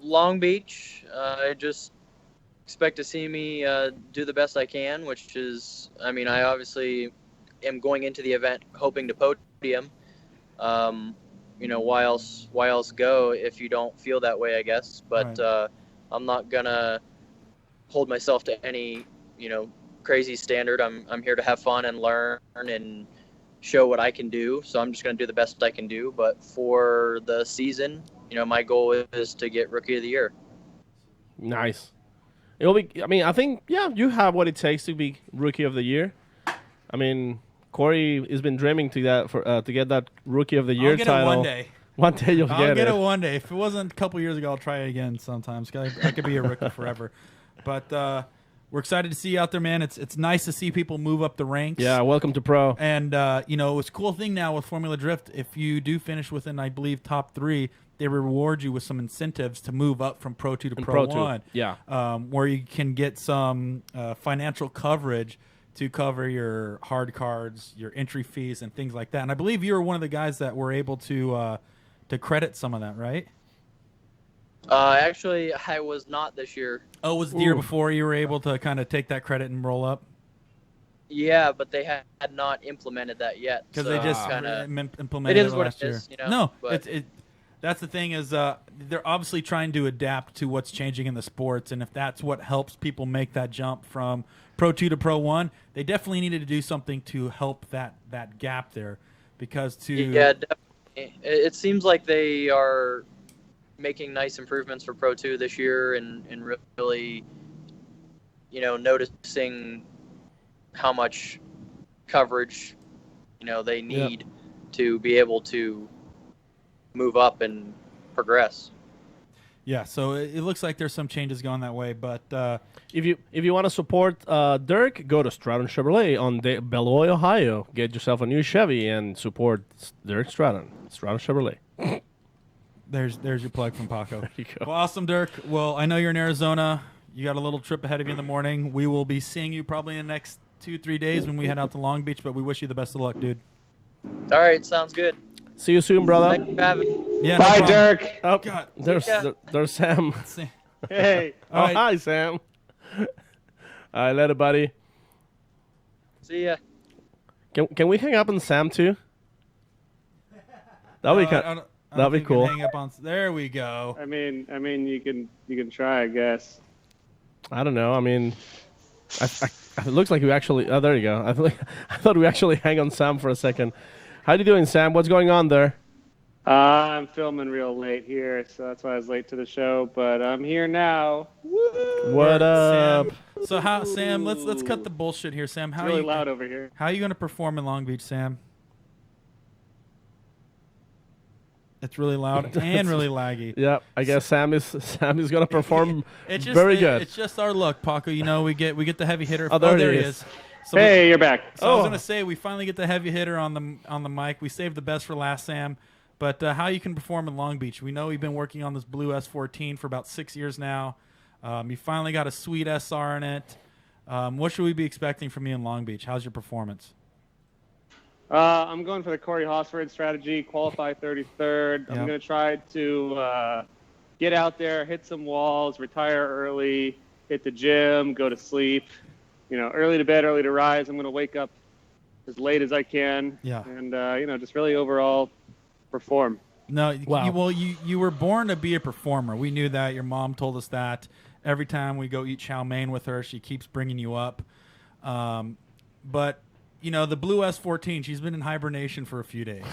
Long Beach, I just expect to see me do the best I can, which is, I obviously am going into the event hoping to podium. Why else go if you don't feel that way, I guess. But Right. I'm not gonna hold myself to any, crazy standard. I'm here to have fun and learn and show what I can do. So I'm just gonna do the best I can do. But for the season, my goal is to get Rookie of the Year. Nice. It'll be. I think you have what it takes to be Rookie of the Year. Corey has been dreaming to get that Rookie of the Year I'll get title. it one day. One day you'll I'll get it. it one day. If it wasn't a couple years ago, I'll try it again sometimes. I could be a rookie forever. But we're excited to see you out there, man. It's nice to see people move up the ranks. Yeah, welcome to pro. And, it's a cool thing now with Formula Drift. If you do finish within, I believe, top 3, they reward you with some incentives to move up from Pro 2 to Pro 1. Yeah. Where you can get some financial coverage to cover your hard cards, your entry fees, and things like that. And I believe you were one of the guys that were able to credit some of that, right? Actually, I was not this year. Oh, was it the year before you were able to kind of take that credit and roll up? Yeah, but they had not implemented that yet. Because so they just implemented it is it what last it year. is, No, but that's the thing is they're obviously trying to adapt to what's changing in the sports, and if that's what helps people make that jump from Pro 2 to Pro 1, they definitely needed to do something to help that gap there. Because yeah, definitely. It seems like they are making nice improvements for Pro 2 this year and really, noticing how much coverage, they need to be able to move up and progress. Yeah, so it looks like there's some changes going that way, but if you want to support Dirk, go to Stratton Chevrolet on Beloit, Ohio. Get yourself a new Chevy and support Dirk Stratton Chevrolet. There's your plug from Paco. There you go. Well, awesome, Dirk. Well, I know you're in Arizona. You got a little trip ahead of you in the morning. We will be seeing you probably in the next 2-3 days when we head out to Long Beach, but we wish you the best of luck, dude. All right, sounds good. See you soon, brother. Thank you for having me. Yeah, Bye, no problem. Dirk. Oh, God. there's Sam. Hey. Oh, right. hi, Sam. All right, later, buddy. See ya. Can we hang up on Sam too? That'd be I don't that'd be think we can cool. Hang up on. There we go. I mean, you can try, I guess. I don't know. I mean, it looks like we actually. Oh, there you go. I thought we actually hang on Sam for a second. How you doing, Sam? What's going on there? I'm filming real late here, so that's why I was late to the show. But I'm here now. Woo! What up? Sam, so how, Sam? Let's cut the bullshit here, Sam. It's really loud over here. How are you going to perform in Long Beach, Sam? It's really loud and really laggy. Yeah, I guess Sam is gonna perform It's just, very good. It's just our luck, Paco. You know, we get the heavy hitter. Oh, there he he is. So Hey, you're back. So I was gonna say we finally get the heavy hitter on the mic. We saved the best for last, Sam. But how you can perform in Long Beach? We know you've been working on this blue S14 for about 6 years now. You finally got a sweet SR in it. What should we be expecting from you in Long Beach? How's your performance? I'm going for the Corey Hosford strategy, qualify 33rd. I'm going to try to get out there, hit some walls, retire early, hit the gym, go to sleep. You know, early to bed, early to rise. I'm going to wake up as late as I can. Yeah. And, just really overall perform. No, Wow. you were born to be a performer. We knew that. Your mom told us that. Every time we go eat chow mein with her, she keeps bringing you up. But you know, the blue S14, she's been in hibernation for a few days.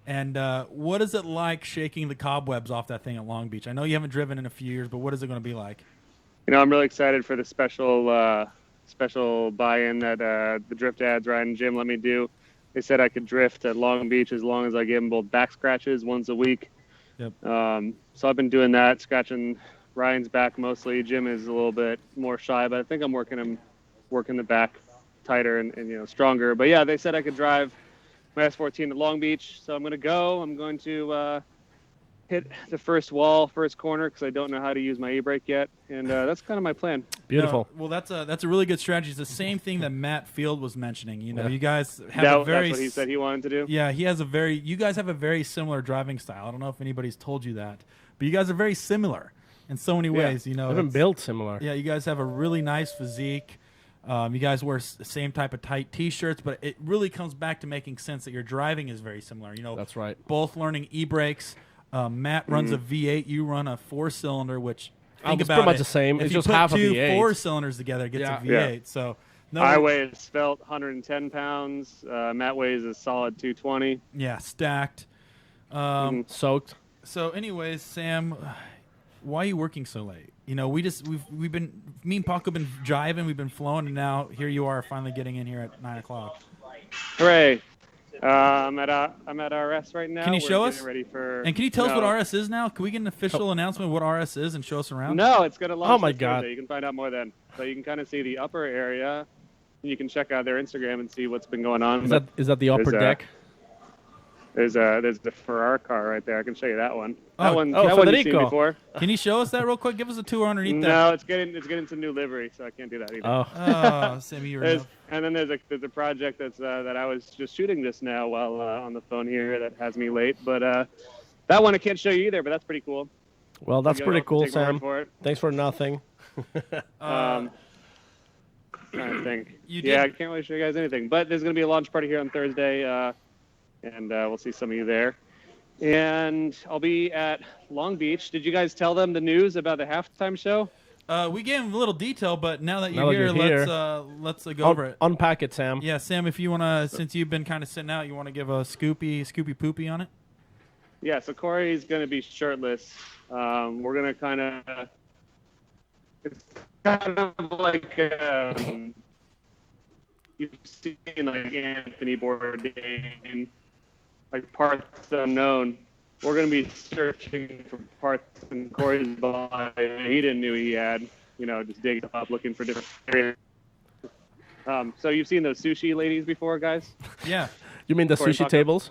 And what is it like shaking the cobwebs off that thing at Long Beach? I know you haven't driven in a few years, but what is it going to be like? You know, I'm really excited for the special buy-in that the Drift Ads, Ryan and Jim let me do. They said I could drift at Long Beach as long as I give them both back scratches once a week. Yep. So I've been doing that, scratching Ryan's back mostly. Jim is a little bit more shy, but I think I'm working the back tighter and stronger. But yeah, they said I could drive my S14 at Long Beach, so I'm going to go. I'm going to hit the first wall, first corner, because I don't know how to use my e-brake yet, and that's kind of my plan. Beautiful. No, well, that's a really good strategy. It's the same thing that Matt Field was mentioning. You know, Yeah. you guys have That's what he said he wanted to do. Yeah, you guys have a very similar driving style. I don't know if anybody's told you that, but you guys are very similar in so many ways. You know, Even built similar. Yeah, you guys have a really nice physique. You guys wear the same type of tight T-shirts, but it really comes back to making sense that your driving is very similar. You know, That's right. Both learning e-brakes. Matt runs a V8. You run a 4-cylinder, which think It's about pretty much it. the same. If It's you just put half a two V8. 4-cylinders together, it gets Yeah. a V8. So no, I weigh svelte 110 pounds. Matt weighs a solid 220. yeah, stacked. Soaked. So, anyways, Sam, why are you working so late? You know, me and Paco have been driving, we've been flowing, and now here you are finally getting in here at 9:00. Hooray! I'm at RS right now. Can you We're show getting us? Ready for, And can you tell us No. what RS is now? Can we get an official announcement of what RS is and show us around? No, it's going to launch. Oh my this God. Thursday. You can find out more then. So you can kind of see the upper area. You can check out their Instagram and see what's been going on. Is that the upper there's, deck? There's the Ferrari car right there. I can show you that one. That Oh, one. oh, that one you've seen Federico. before. Can you show us that real quick? Give us a tour underneath that. No, it's getting some new livery, so I can't do that either. Oh. Oh, Sammy, you're And then there's a project that's that I was just shooting this now while on the phone here that has me late. But that one I can't show you either. But that's pretty cool. Well, that's You pretty have to cool, take my word Sam. for it. Thanks for nothing. Trying to think. You Yeah, I did- can't really show you guys anything. But there's going to be a launch party here on Thursday, and we'll see some of you there. And I'll be at Long Beach. Did you guys tell them the news about the halftime show? We gave him a little detail, but now that you're Now that here, you're here, let's go over it. Unpack it, Sam. Yeah, Sam, if you wanna, since you've been kind of sitting out, you want to give a scoopy poopy on it? Yeah, so Corey's going to be shirtless. We're going to kind of... It's kind of like... you've seen like Anthony Bourdain, like parts unknown. We're going to be searching for parts in Corey's body that he didn't know he had. You know, just digging up, looking for different areas. So you've seen those sushi ladies before, guys? Yeah. You mean the Corey sushi Taco? tables?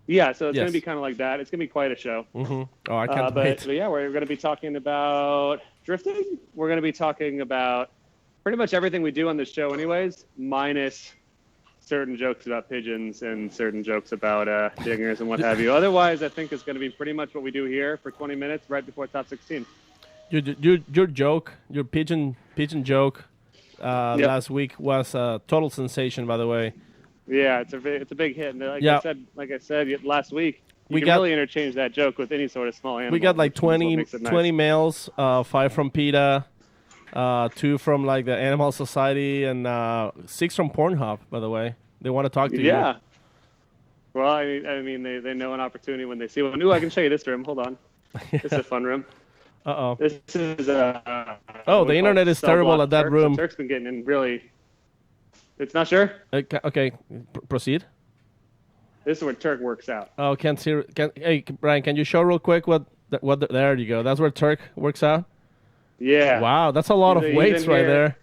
Yeah, so it's Yes. going to be kind of like that. It's going to be quite a show. Mm-hmm. Oh, I can't but wait. yeah, we're going to be talking about drifting. We're going to be talking about pretty much everything we do on the show anyways, minus certain jokes about pigeons and certain jokes about dingers and what have you. Otherwise, I think it's going to be pretty much what we do here for 20 minutes right before top 16. Your joke, your pigeon joke last week was a total sensation, by the way. Yeah, it's a big hit. And like I said last week, you can really interchange that joke with any sort of small animal. We got like 20 nice. males, 5 from PETA, 2 from like the Animal Society, and 6 from Pornhub, by the way. They want to talk to you. Yeah. Well, I mean, they know an opportunity when they see one. Ooh, I can show you this room. Hold on. This is a fun room. Uh-oh. This is the internet is terrible at that room. Turk's been getting in really. It's not sure? Okay, proceed. This is where Turk works out. Oh, hey, Brian, can you show real quick there you go. That's where Turk works out? Yeah. Wow, that's a lot of weights right there.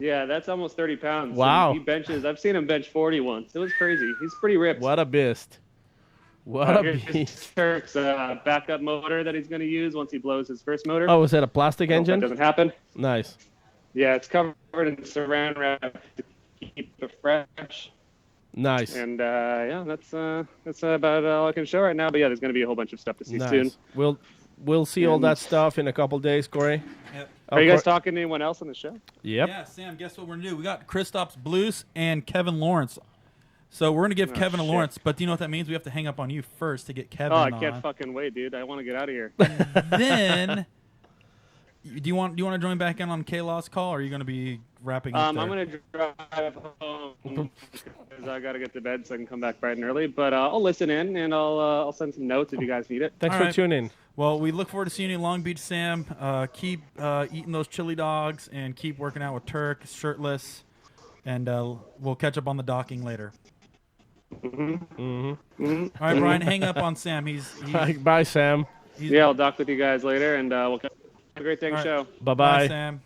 Yeah, that's almost 30 pounds. Wow. He benches. I've seen him bench 40 once. It was crazy. He's pretty ripped. What a beast. What a beast. Turk's backup motor that he's going to use once he blows his first motor. Oh, is that a plastic engine? That doesn't happen. Nice. Yeah, it's covered in saran wrap to keep it fresh. Nice. And that's about all I can show right now. But yeah, there's going to be a whole bunch of stuff to see soon. We'll see all that stuff in a couple days, Corey. Yep. Are you guys talking to anyone else on the show? Yep. Yeah, Sam, guess what we're going to do? We got Kristaps Bluss and Kevin Lawrence. So we're going to give Kevin a Lawrence, but do you know what that means? We have to hang up on you first to get Kevin on. I can't fucking wait, dude. I want to get out of here. Then, do you want to join back in on K-Law's call, or are you going to be wrapping up there? I'm going to drive home because I got to get to bed so I can come back bright and early. But I'll listen in, and I'll send some notes if you guys need it. Thanks for tuning in. Well, we look forward to seeing you in Long Beach, Sam. Keep eating those chili dogs and keep working out with Turk, shirtless. And we'll catch up on the docking later. All right, Brian, hang up on Sam. He's Bye, Sam. I'll dock with you guys later, and we'll have a great day show. Bye-bye. Bye, Sam.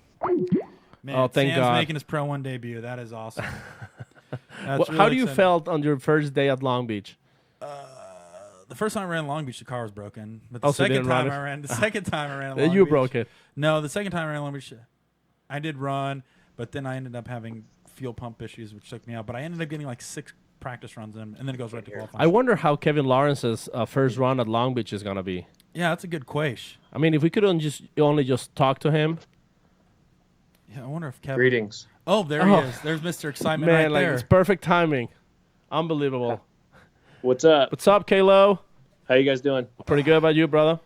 Man, thank Sam's God. making his Pro 1 debut. That is awesome. How do you felt on your first day at Long Beach? The first time I ran Long Beach, the car was broken. But the Also second didn't time run it? I ran, Long You Beach, broke it. No, the second time I ran Long Beach, I did run, but then I ended up having fuel pump issues, which took me out. But I ended up getting like 6 practice runs in, and then it goes right to qualifying. I wonder how Kevin Lawrence's first run at Long Beach is gonna be. Yeah, that's a good question. I mean, if we could only just talk to him. Yeah, I wonder if Kevin. Greetings. Oh, there he is. There's Mr. Excitement Man, right there. it's perfect timing. Unbelievable. What's up? What's up, Kalo? How you guys doing? Pretty good about you, brother.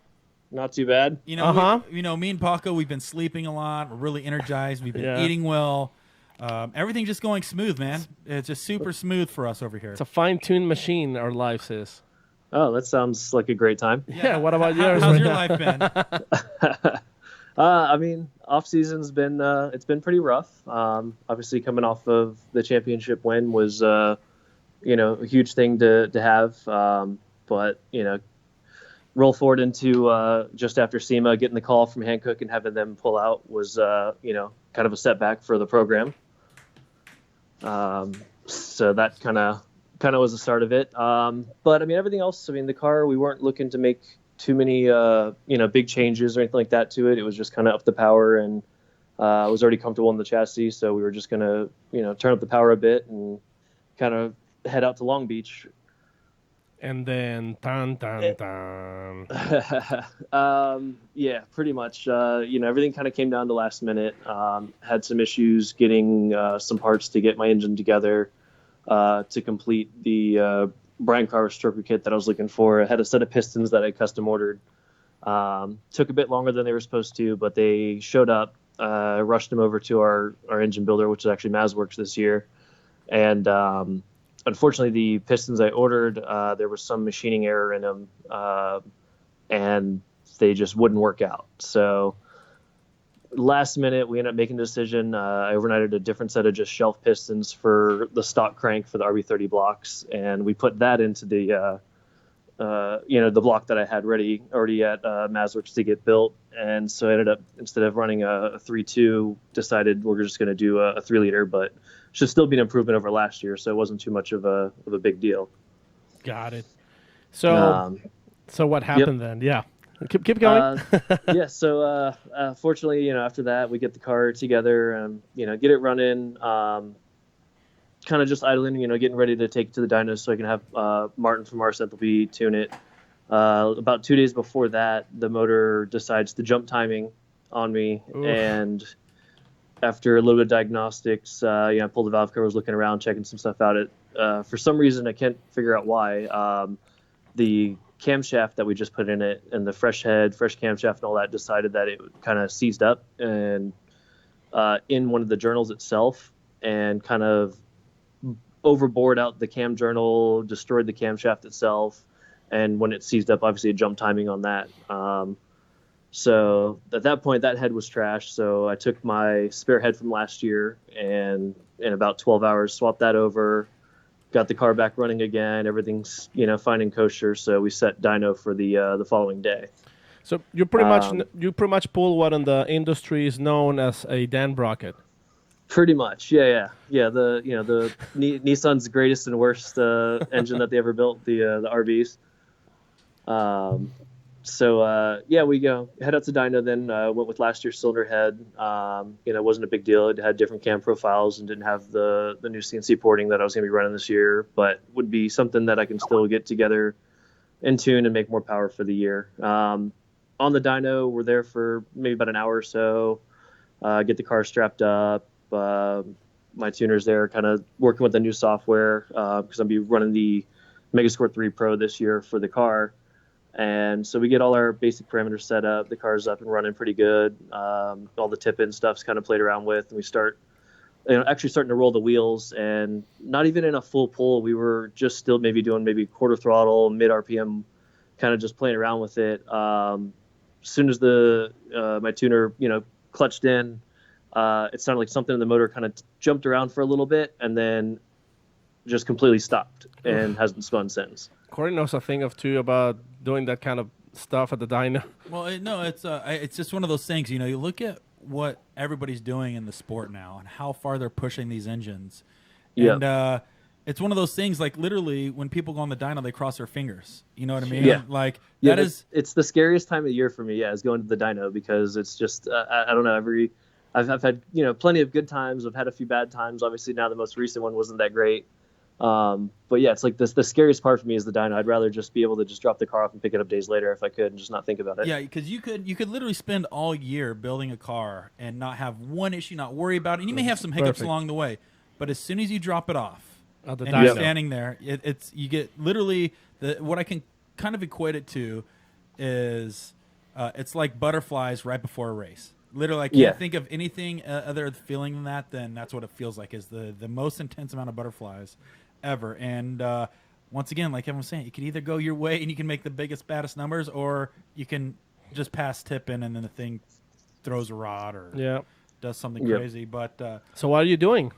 Not too bad. You know, me and Paco, we've been sleeping a lot. We're really energized. We've been eating well. Everything's just going smooth, man. It's just super smooth for us over here. It's a fine-tuned machine, our lives is. Oh, that sounds like a great time. Yeah, what about yours? How's your life been? I mean, off season's been it's been pretty rough. Obviously, coming off of the championship win was a huge thing to have. But roll forward into just after SEMA, getting the call from Hankook and having them pull out was kind of a setback for the program. So that kind of was the start of it. But I mean, everything else. I mean, the car, we weren't looking to make too many big changes or anything like that to it. It was just kind of up the power, and I was already comfortable in the chassis, so we were just gonna turn up the power a bit and kind of head out to Long Beach. And then yeah, pretty much. Everything kind of came down to last minute. Had some issues getting some parts to get my engine together to complete the Brian Carr stroker kit that I was looking for. I had a set of pistons that I custom ordered. Took a bit longer than they were supposed to, but they showed up. Rushed them over to our engine builder, which is actually Mazworks this year, and unfortunately, the pistons I ordered, there was some machining error in them, and they just wouldn't work out. So last minute, we ended up making a decision. I overnighted a different set of just shelf pistons for the stock crank for the RB30 blocks, and we put that into the block that I had already at Mazworks to get built. And so I ended up, instead of running a 3.2, decided we're just going to do a 3-liter, but should still be an improvement over last year, so it wasn't too much of a big deal. Got it. So what happened then? Yeah. Keep going. Yeah. So fortunately, after that, we get the car together and get it running. Kind of just idling, getting ready to take it to the dyno so I can have Martin from Ars Enthalpy tune it. About 2 days before that, the motor decides to jump timing on me, Oof. and after a little bit of diagnostics, I pulled the valve cover, was looking around, checking some stuff out. For some reason, I can't figure out why. The camshaft that we just put in it, and the fresh head, fresh camshaft, and all that, decided that it kind of seized up and in one of the journals itself, and kind of overbored out the cam journal, destroyed the camshaft itself, and when it seized up, obviously it jumped timing on that. So at that point, that head was trashed. So I took my spare head from last year and in about 12 hours swapped that over, got the car back running again. Everything's fine and kosher. So we set dyno for the following day. So you pretty much pull what in the industry is known as a Dan Brocket. Pretty much, yeah. The Nissan's greatest and worst engine that they ever built, the RBs. We go head out to dyno. Then went with last year's cylinder head. It wasn't a big deal. It had different cam profiles and didn't have the new CNC porting that I was going to be running this year, but would be something that I can still get together and tune and make more power for the year. On the dyno, we're there for maybe about an hour or so. Get the car strapped up. My tuner's there, kind of working with the new software because I'll be running the Megascore 3 Pro this year for the car. And so we get all our basic parameters set up. The car's up and running pretty good. All the tip-in stuff's kind of played around with, and we start actually starting to roll the wheels. And not even in a full pull, we were just still doing quarter throttle, mid RPM, kind of just playing around with it. As soon as my tuner clutched in, it sounded like something in the motor kind of jumped around for a little bit and then just completely stopped and hasn't spun since. Corey knows a thing or two about doing that kind of stuff at the dyno. Well, it's just one of those things. You look at what everybody's doing in the sport now and how far they're pushing these engines. Yep. And it's one of those things, like literally when people go on the dyno, they cross their fingers. You know what I mean? Yeah. Like it's the scariest time of year for me. Yeah, is going to the dyno because it's just I don't know. I've had plenty of good times. I've had a few bad times. Obviously, now the most recent one wasn't that great. But yeah, it's like the scariest part for me is the dyno. I'd rather just be able to just drop the car off and pick it up days later if I could and just not think about it. Yeah, because you could literally spend all year building a car and not have one issue, not worry about it. And you may have some hiccups along the way, but as soon as you drop it off and you're standing there, you get literally what I can kind of equate it to is it's like butterflies right before a race. Literally, I can't think of anything other feeling than that. Then that's what it feels like, is the most intense amount of butterflies ever. And once again, like Kevin was saying, you can either go your way and you can make the biggest, baddest numbers, or you can just pass tip in and then the thing throws a rod or does something crazy. But so what are you doing?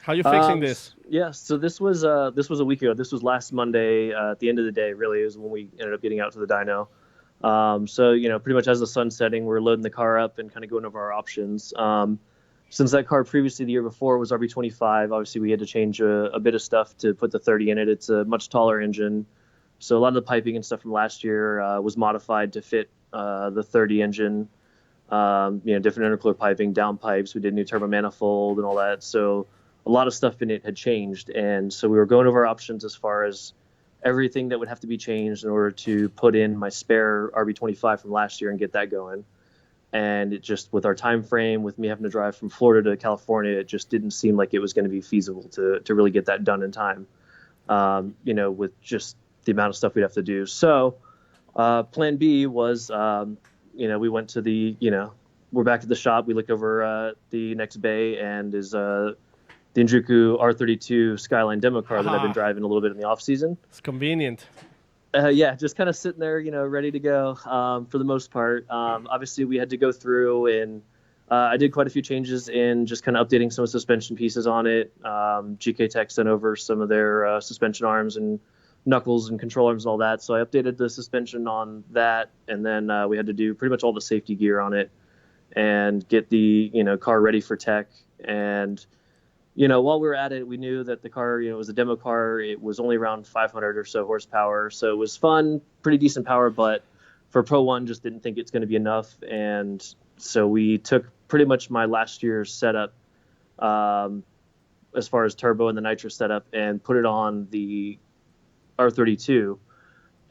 How are you fixing this? Yeah, so this was a week ago. This was last Monday at the end of the day, really, is when we ended up getting out to the dyno. So, pretty much as the sun's setting, we're loading the car up and kind of going over our options. Since that car previously the year before was RB25, obviously we had to change a bit of stuff to put the 30 in it. It's a much taller engine. So a lot of the piping and stuff from last year was modified to fit the 30 engine. Different intercooler piping, down pipes. We did new turbo manifold and all that. So a lot of stuff in it had changed. And so we were going over our options as far as everything that would have to be changed in order to put in my spare RB25 from last year and get that going. And it just, with our time frame, with me having to drive from Florida to California, it just didn't seem like it was going to be feasible to really get that done in time, with just the amount of stuff we'd have to do. So plan B was, we went to we're back at the shop. We looked over the next bay, and is the Injuku R32 Skyline demo car that I've been driving a little bit in the off season. It's convenient. Just kind of sitting there, ready to go for the most part. Obviously, we had to go through and I did quite a few changes in just kind of updating some of the suspension pieces on it. GK Tech sent over some of their suspension arms and knuckles and control arms and all that. So I updated the suspension on that, and then we had to do pretty much all the safety gear on it and get the car ready for tech. And while we were at it, we knew that the car, it was a demo car. It was only around 500 or so horsepower. So it was fun, pretty decent power, but for Pro 1, just didn't think it's going to be enough. And so we took pretty much my last year's setup, as far as turbo and the nitro setup, and put it on the R32.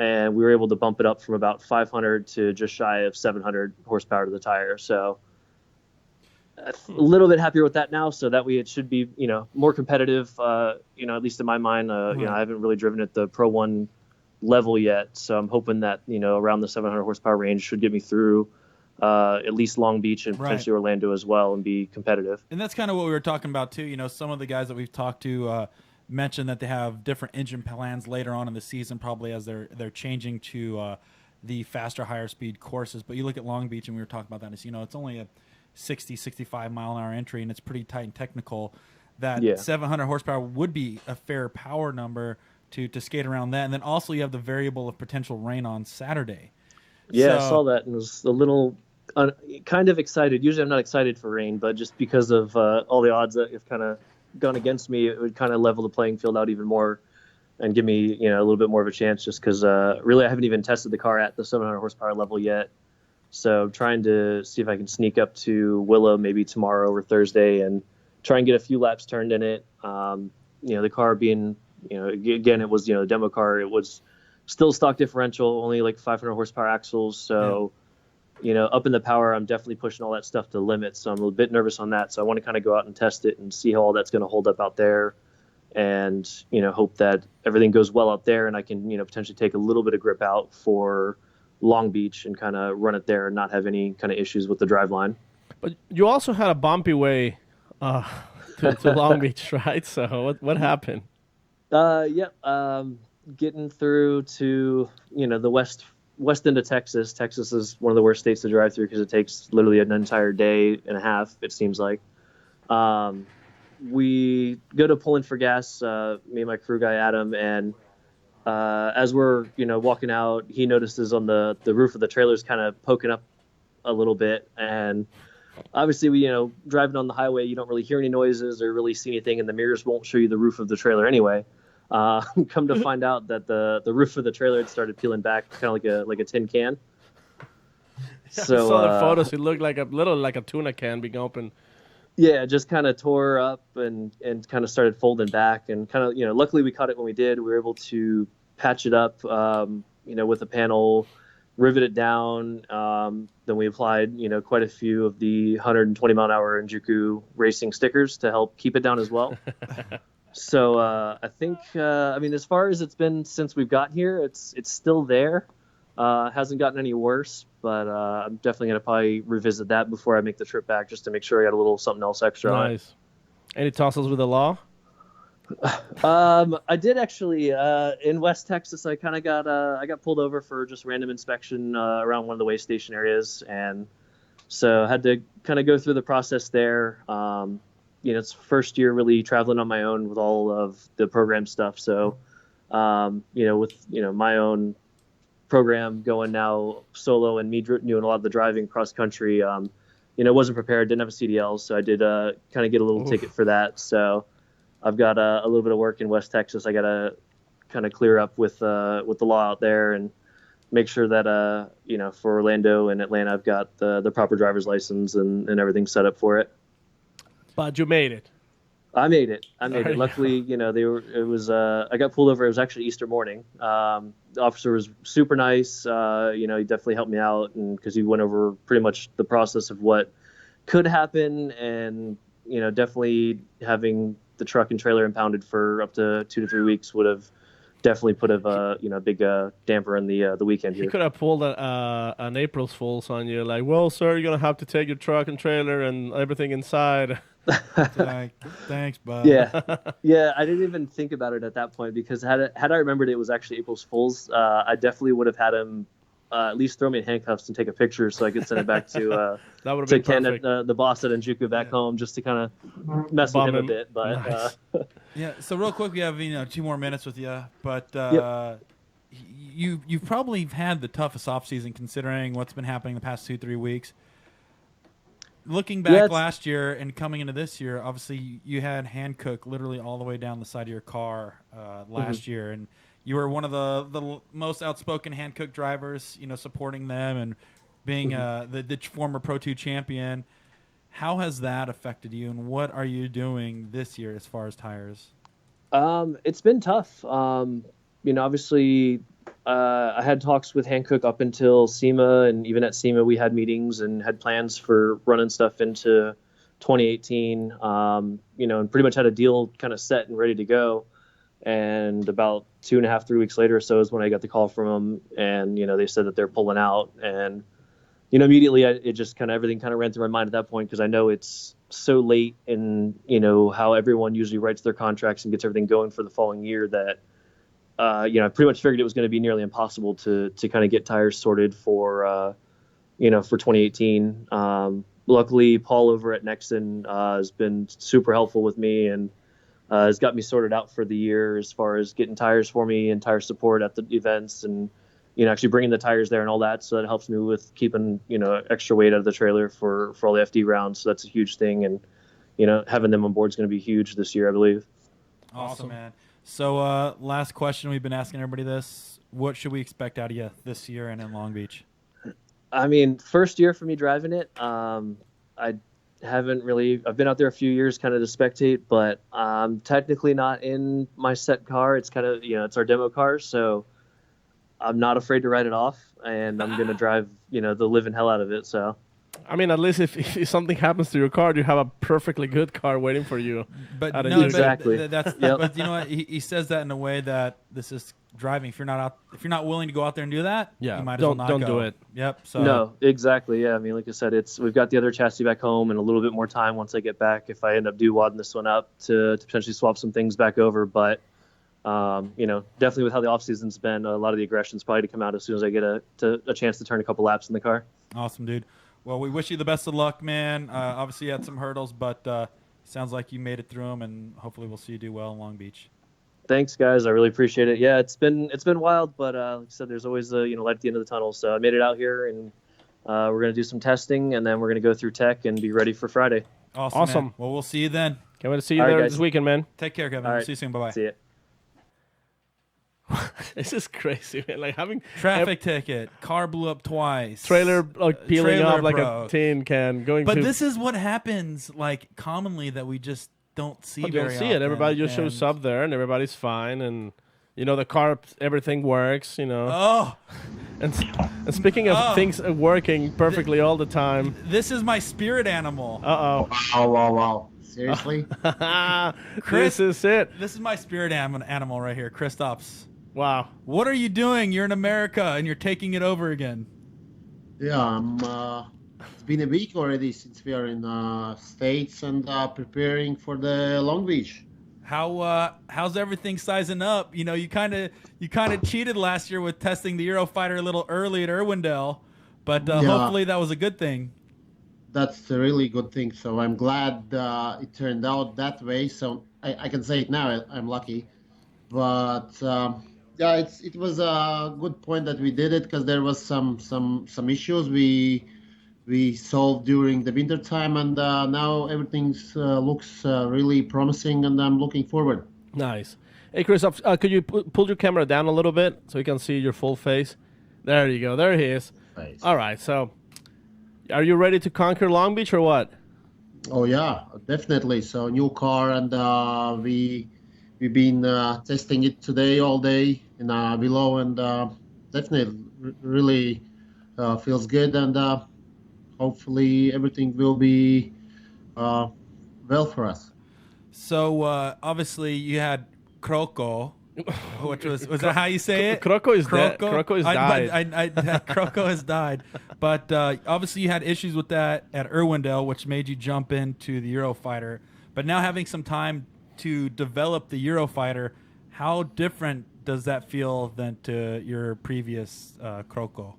And we were able to bump it up from about 500 to just shy of 700 horsepower to the tire. So a little bit happier with that now. So that way it should be, more competitive, at least in my mind. I haven't really driven at the Pro 1 level yet. So I'm hoping that, around the 700 horsepower range should get me through at least Long Beach and potentially Orlando as well, and be competitive. And that's kind of what we were talking about too. Some of the guys that we've talked to mentioned that they have different engine plans later on in the season, probably as they're changing to the faster, higher speed courses. But you look at Long Beach, and we were talking about that. It's only a 60, 65 mile an hour entry, and it's pretty tight and technical. That 700 horsepower would be a fair power number to skate around that. And then also you have the variable of potential rain on Saturday. Yeah, I saw that and was a little kind of excited. Usually I'm not excited for rain, but just because of all the odds that have kind of gone against me, it would kind of level the playing field out even more and give me, a little bit more of a chance, just because really I haven't even tested the car at the 700 horsepower level yet. So I'm trying to see if I can sneak up to Willow maybe tomorrow or Thursday and try and get a few laps turned in it. The car being, again, it was, the demo car, it was still stock differential, only like 500 horsepower axles. So, up in the power, I'm definitely pushing all that stuff to the limit. So I'm a bit nervous on that. So I want to kind of go out and test it and see how all that's going to hold up out there, and, hope that everything goes well out there and I can, potentially take a little bit of grip out for Long Beach and kind of run it there and not have any kind of issues with the driveline. But you also had a bumpy way to Long Beach, right? So what happened? Getting through to, the west end of Texas. Texas is one of the worst states to drive through because it takes literally an entire day and a half, it seems like. We go to pull in for gas, me and my crew guy, Adam, and as we're, walking out, he notices on the roof of the trailer is kind of poking up a little bit. And obviously, we, driving on the highway, you don't really hear any noises or really see anything, and the mirrors won't show you the roof of the trailer anyway. Come to find out that the roof of the trailer had started peeling back, kind of like a tin can. So I saw the photos. It looked like a tuna can being open. Yeah, just kind of tore up and kind of started folding back, and kind of, luckily we caught it when we did. We were able to patch it up, with a panel, rivet it down. Then we applied, quite a few of the 120 mile an hour Injuku racing stickers to help keep it down as well. So I think, as far as it's been since we've got here, it's still there. Hasn't gotten any worse, but I'm definitely going to probably revisit that before I make the trip back, just to make sure I got a little something else extra on it. Nice. Any tussles with the law? I did actually in West Texas. I kind of got pulled over for just random inspection around one of the way station areas, and so I had to kind of go through the process there. It's first year really traveling on my own with all of the program stuff. So, with my own program going now solo and me doing a lot of the driving cross country, wasn't prepared, didn't have a CDL, so I did kind of get a little ticket for that. So I've got a little bit of work in West Texas. I got to kind of clear up with the law out there and make sure that for Orlando and Atlanta I've got the proper driver's license and everything set up for it. But you made it. I made it. Luckily, I got pulled over. It was actually Easter morning. The officer was super nice. He definitely helped me out, and because he went over pretty much the process of what could happen, and definitely having the truck and trailer impounded for up to 2 to 3 weeks would have definitely put a big damper in the weekend here. He could have pulled an April's Fools on you, like, well, sir, you're gonna have to take your truck and trailer and everything inside. Like, thanks, bud. Yeah. I didn't even think about it at that point, because had I remembered it was actually April's Fools, I definitely would have had him at least throw me in handcuffs and take a picture so I could send it back to Ken, the boss at Injuku back home, just to kind of mess with him a bit. But nice. Yeah. So real quick, we have 2 more minutes with you, but you've probably had the toughest off season considering what's been happening the past 2-3 weeks. Looking back last year and coming into this year, obviously you had hand cook literally all the way down the side of your car last year, and you were one of the most outspoken Hankook drivers, supporting them and being the former Pro 2 champion. How has that affected you, and what are you doing this year as far as tires? It's been tough. Obviously, I had talks with Hankook up until SEMA, and even at SEMA, we had meetings and had plans for running stuff into 2018. And pretty much had a deal kind of set and ready to go. And about 2.5, 3 weeks later or so is when I got the call from them, and they said that they're pulling out. And immediately it just kind of everything kind of ran through my mind at that point, because I know it's so late in how everyone usually writes their contracts and gets everything going for the following year that I pretty much figured it was going to be nearly impossible to kind of get tires sorted for 2018. Luckily, Paul over at Nexon has been super helpful with me and has got me sorted out for the year as far as getting tires for me and tire support at the events and actually bringing the tires there and all that. So that helps me with keeping, extra weight out of the trailer for all the FD rounds. So that's a huge thing. And, having them on board is going to be huge this year, I believe. Awesome, man. So last question, we've been asking everybody this. What should we expect out of you this year and in Long Beach? I mean, first year for me driving it. I've been out there a few years kind of to spectate, but I'm technically not in my set car. It's kind of, it's our demo car. So I'm not afraid to write it off, and I'm going to drive, the living hell out of it. So, I mean, at least if something happens to your car, you have a perfectly good car waiting for you. But no, exactly. That's Yep. But you know what? He says that in a way that this is driving. If you're not willing to go out there and do that, you might as well not don't go. do it. Yep. So No, exactly. Yeah. I mean, like I said, we've got the other chassis back home and a little bit more time once I get back, if I end up wadding this one up to potentially swap some things back over. But, definitely with how the off season's been, a lot of the aggression's probably to come out as soon as I get a chance to turn a couple laps in the car. Awesome, dude. Well, we wish you the best of luck, man. Obviously, you had some hurdles, but sounds like you made it through them, and hopefully we'll see you do well in Long Beach. Thanks, guys. I really appreciate it. Yeah, it's been wild, but like I said, there's always a light at the end of the tunnel. So I made it out here, and we're gonna do some testing, and then we're gonna go through tech and be ready for Friday. Awesome. Man. Well, we'll see you then. Can't wait to see you All right, there guys. this weekend, man. Take care, Kevin. All right. See you soon. Bye-bye. See ya. This is crazy, man. Like having Traffic ticket, car blew up twice, trailer peeling trailer off like broke. a tin can. But this is what happens, like commonly, that we just don't see. You don't very see often. it. Everybody just shows up there, and everybody's fine, and the car, everything works. Oh, and speaking of things working perfectly all the time, this is my spirit animal. Wow. Seriously? Chris, this is it. This is my spirit animal right here, Kristaps. Wow. What are you doing? You're in America and you're taking it over again. Yeah, it's been a week already since we are in States and preparing for the Long Beach. How's everything sizing up? You kind of cheated last year with testing the Eurofighter a little early at Irwindale, but hopefully that was a good thing. That's a really good thing. So I'm glad it turned out that way. So I can say it now. I'm lucky, but yeah, it was a good point that we did it, because there was some issues we solved during the winter time, and now everything looks really promising, and I'm looking forward. Nice. Hey, Chris, could you pull your camera down a little bit so we can see your full face? There you go. There he is. Nice. All right. So, are you ready to conquer Long Beach or what? Oh yeah, definitely. So new car, and we've been testing it today all day in below, and definitely really feels good, and hopefully everything will be well for us. So obviously you had Kroko, which was that how you say it? Kroko is dead. Kroko has died. Kroko has died. But obviously you had issues with that at Irwindale, which made you jump into the Eurofighter. But now having some time to develop the Eurofighter, how different does that feel than to your previous Kroko?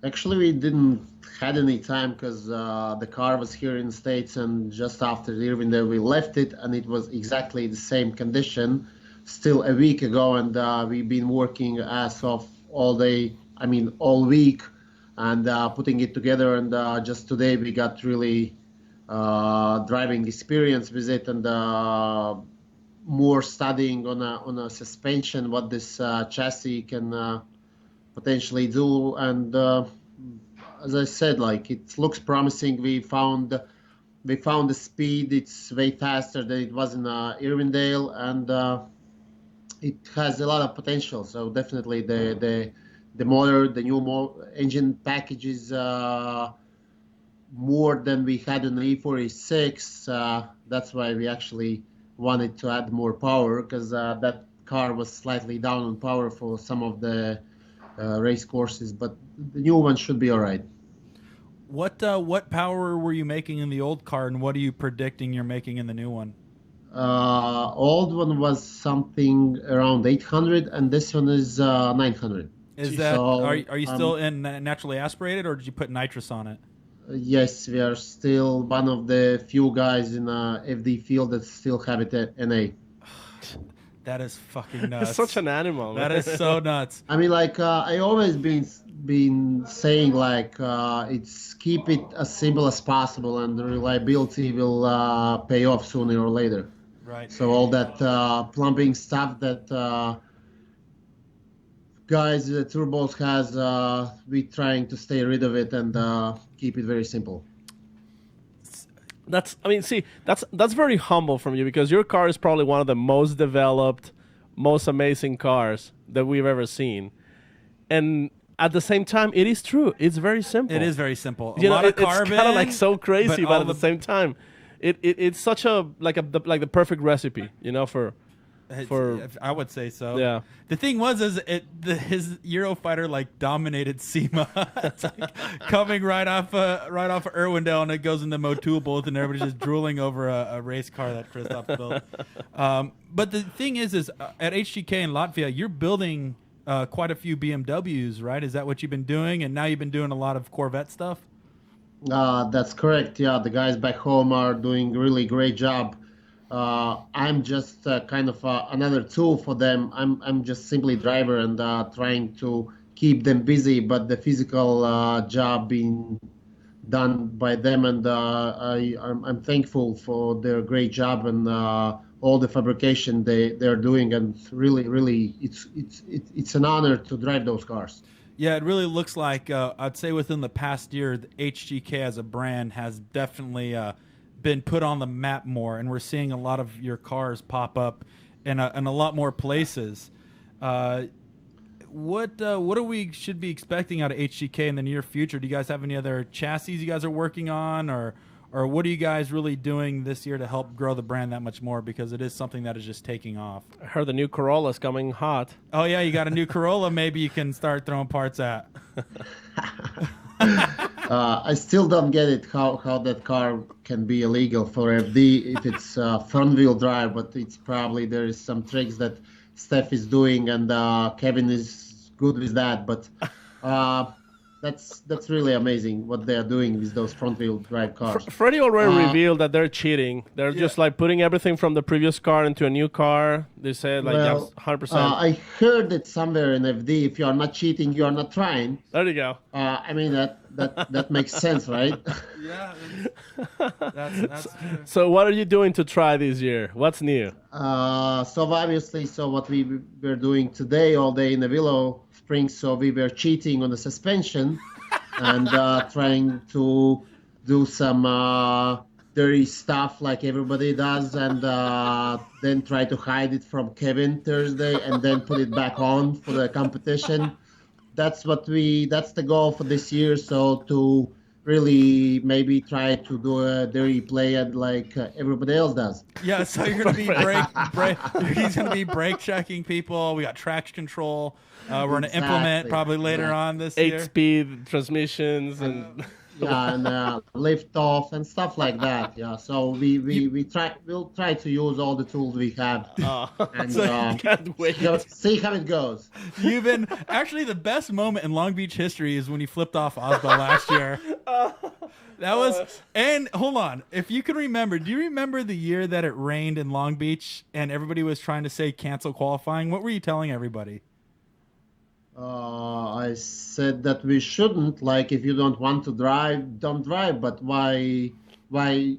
Actually, we didn't had any time, because the car was here in the States, and just after the Irwindale we left it, and it was exactly the same condition still a week ago, and we've been working ass off all day, all week, and putting it together, and just today we got really driving experience with it, and more studying on a suspension, what this chassis can potentially do. And as I said, like it looks promising. We found the speed. It's way faster than it was in Irwindale, and it has a lot of potential. So definitely the motor, the new engine package is more than we had in the E46. That's why we actually wanted to add more power, because that car was slightly down on power for some of the race courses, but the new one should be all right. What power were you making in the old car, and what are you predicting you're making in the new one? Old one was something around 800, and this one is 900. Is that So, are you still in naturally aspirated, or did you put nitrous on it? Yes, we are still one of the few guys in FD field that still have it at NA. That is fucking nuts. It's such an animal. That is so nuts. I mean, like I always been saying, like it's keep it as simple as possible, and the reliability will pay off sooner or later. Right. So all that plumbing stuff that guys turbos has, we trying to stay rid of it and keep it very simple. That's very humble from you, because your car is probably one of the most developed, most amazing cars that we've ever seen. And at the same time, it is true. It's very simple. It is very simple. You know, lot of it's carbon, kind of like so crazy, but all at the same time, it's such a like the perfect recipe, you know, for I would say so. Yeah. The thing was, his Eurofighter like dominated SEMA. It's like coming right off of Irwindale, and it goes into Motul both, and everybody's just drooling over a race car that Christoph built. But the thing is at HGK in Latvia, you're building quite a few BMWs, right? Is that what you've been doing? And now you've been doing a lot of Corvette stuff? That's correct. Yeah, the guys back home are doing really great job. I'm just kind of another tool for them. I'm just simply driver and trying to keep them busy, but the physical job being done by them, and I'm thankful for their great job and all the fabrication they're doing, and really it's an honor to drive those cars. Yeah, it really looks like I'd say within the past year, the HGK as a brand has definitely been put on the map more, and we're seeing a lot of your cars pop up in a lot more places. What do we should be expecting out of HGK in the near future? Do you guys have any other chassis you guys are working on, or what are you guys really doing this year to help grow the brand that much more? Because it is something that is just taking off. I heard the new Corolla's coming hot. Oh yeah, you got a new Corolla. Maybe you can start throwing parts at. I still don't get it how that car can be illegal for FD if it's front wheel drive, but it's probably there is some tricks that Steph is doing, and Kevin is good with that. But that's really amazing what they are doing with those front wheel drive cars. Freddie already revealed that they're cheating. They're just like putting everything from the previous car into a new car. They said like 100%. I heard it somewhere in FD. If you are not cheating, you are not trying. There you go. I mean that makes sense, right? Yeah, that's true. So what are you doing to try this year? What's new? So obviously, what we were doing today all day in the Willow Springs, so we were cheating on the suspension and trying to do some dirty stuff like everybody does, and then try to hide it from Kevin Thursday and then put it back on for the competition. That's the goal for this year. So to really maybe try to do a dirty play like everybody else does. Yeah, so you're going to be he's going to be brake checking people. We got traction control. We're going to implement probably later on this year. 8-speed transmissions and and lift off and stuff like that. Yeah, so we'll try to use all the tools we have and can't wait. See how it goes. You've been actually the best moment in Long Beach history is when you flipped off Aasbo last year. That was, and hold on, if you can remember, do you remember the year that it rained in Long Beach and everybody was trying to say cancel qualifying? What were you telling everybody? I said that we shouldn't, like, if you don't want to drive, don't drive, but why why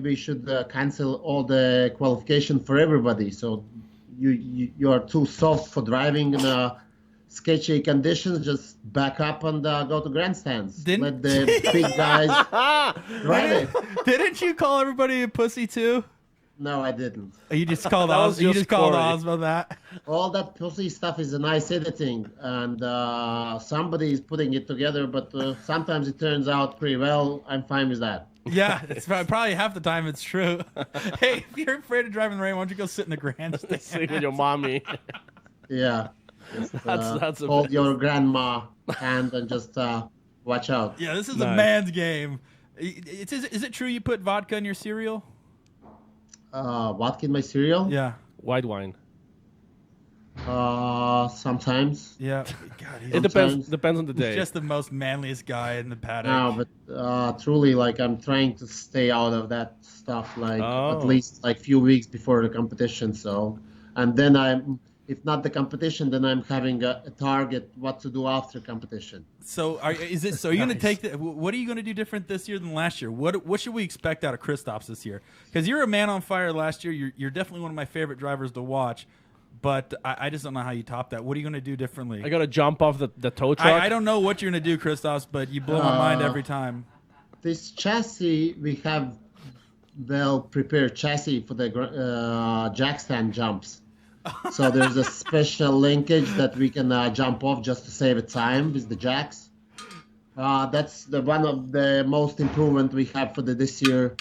we should cancel all the qualification for everybody. So you are too soft for driving in sketchy conditions. Just back up and go to grandstands. Let the big guys drive it. Didn't you call everybody a pussy too? No, I didn't. You just called That was you just just called Corey. Aasbo that. All that pussy stuff is a nice editing, and somebody is putting it together. But sometimes it turns out pretty well. I'm fine with that. Yeah, it's probably half the time it's true. Hey, if you're afraid of driving in the rain, why don't you go sit in the grandstand? Sleep with your mommy. Yeah. Just, That's hold amazing. your grandma hand and just watch out. Yeah, this is a man's game. Is it true you put vodka in your cereal? Vodka in my cereal? Yeah. White wine. Sometimes. Yeah. God, It depends on the day. He's just the most manliest guy in the paddock. No, but truly, like, I'm trying to stay out of that stuff, like, at least, like, few weeks before the competition, so. And then if not the competition, then I'm having a target what to do after competition. So are you going to take what are you going to do different this year than last year? What should we expect out of Kristaps this year? Because you're a man on fire last year. You're definitely one of my favorite drivers to watch. But I just don't know how you top that. What are you going to do differently? I got to jump off the tow truck. I don't know what you're going to do, Kristaps, but you blow my mind every time. This chassis, we have well-prepared chassis for the jack stand jumps. So there's a special linkage that we can jump off just to save time with the jacks. That's one of the most improvement we have for this year.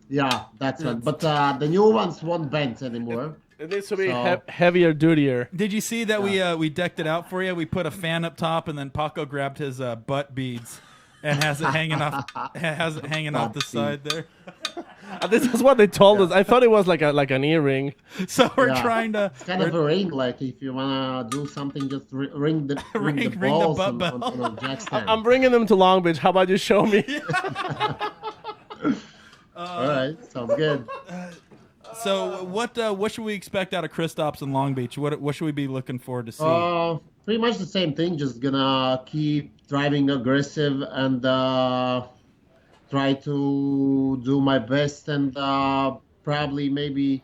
Yeah, that's one. But the new ones won't bend anymore. It needs to be heavier, dutier. Did you see that we decked it out for you? We put a fan up top, and then Paco grabbed his butt beads and has it hanging off the side there. This is what they told us. I thought it was like an earring. So we're trying to. It's kind of a ring. Like if you wanna do something, just ring the balls butt on a jack stand. I'm bringing them to Long Beach. How about you show me? All right, sounds good. So what should we expect out of Kristaps in Long Beach? What should we be looking forward to see? Pretty much the same thing. Just gonna keep driving aggressive and try to do my best and probably maybe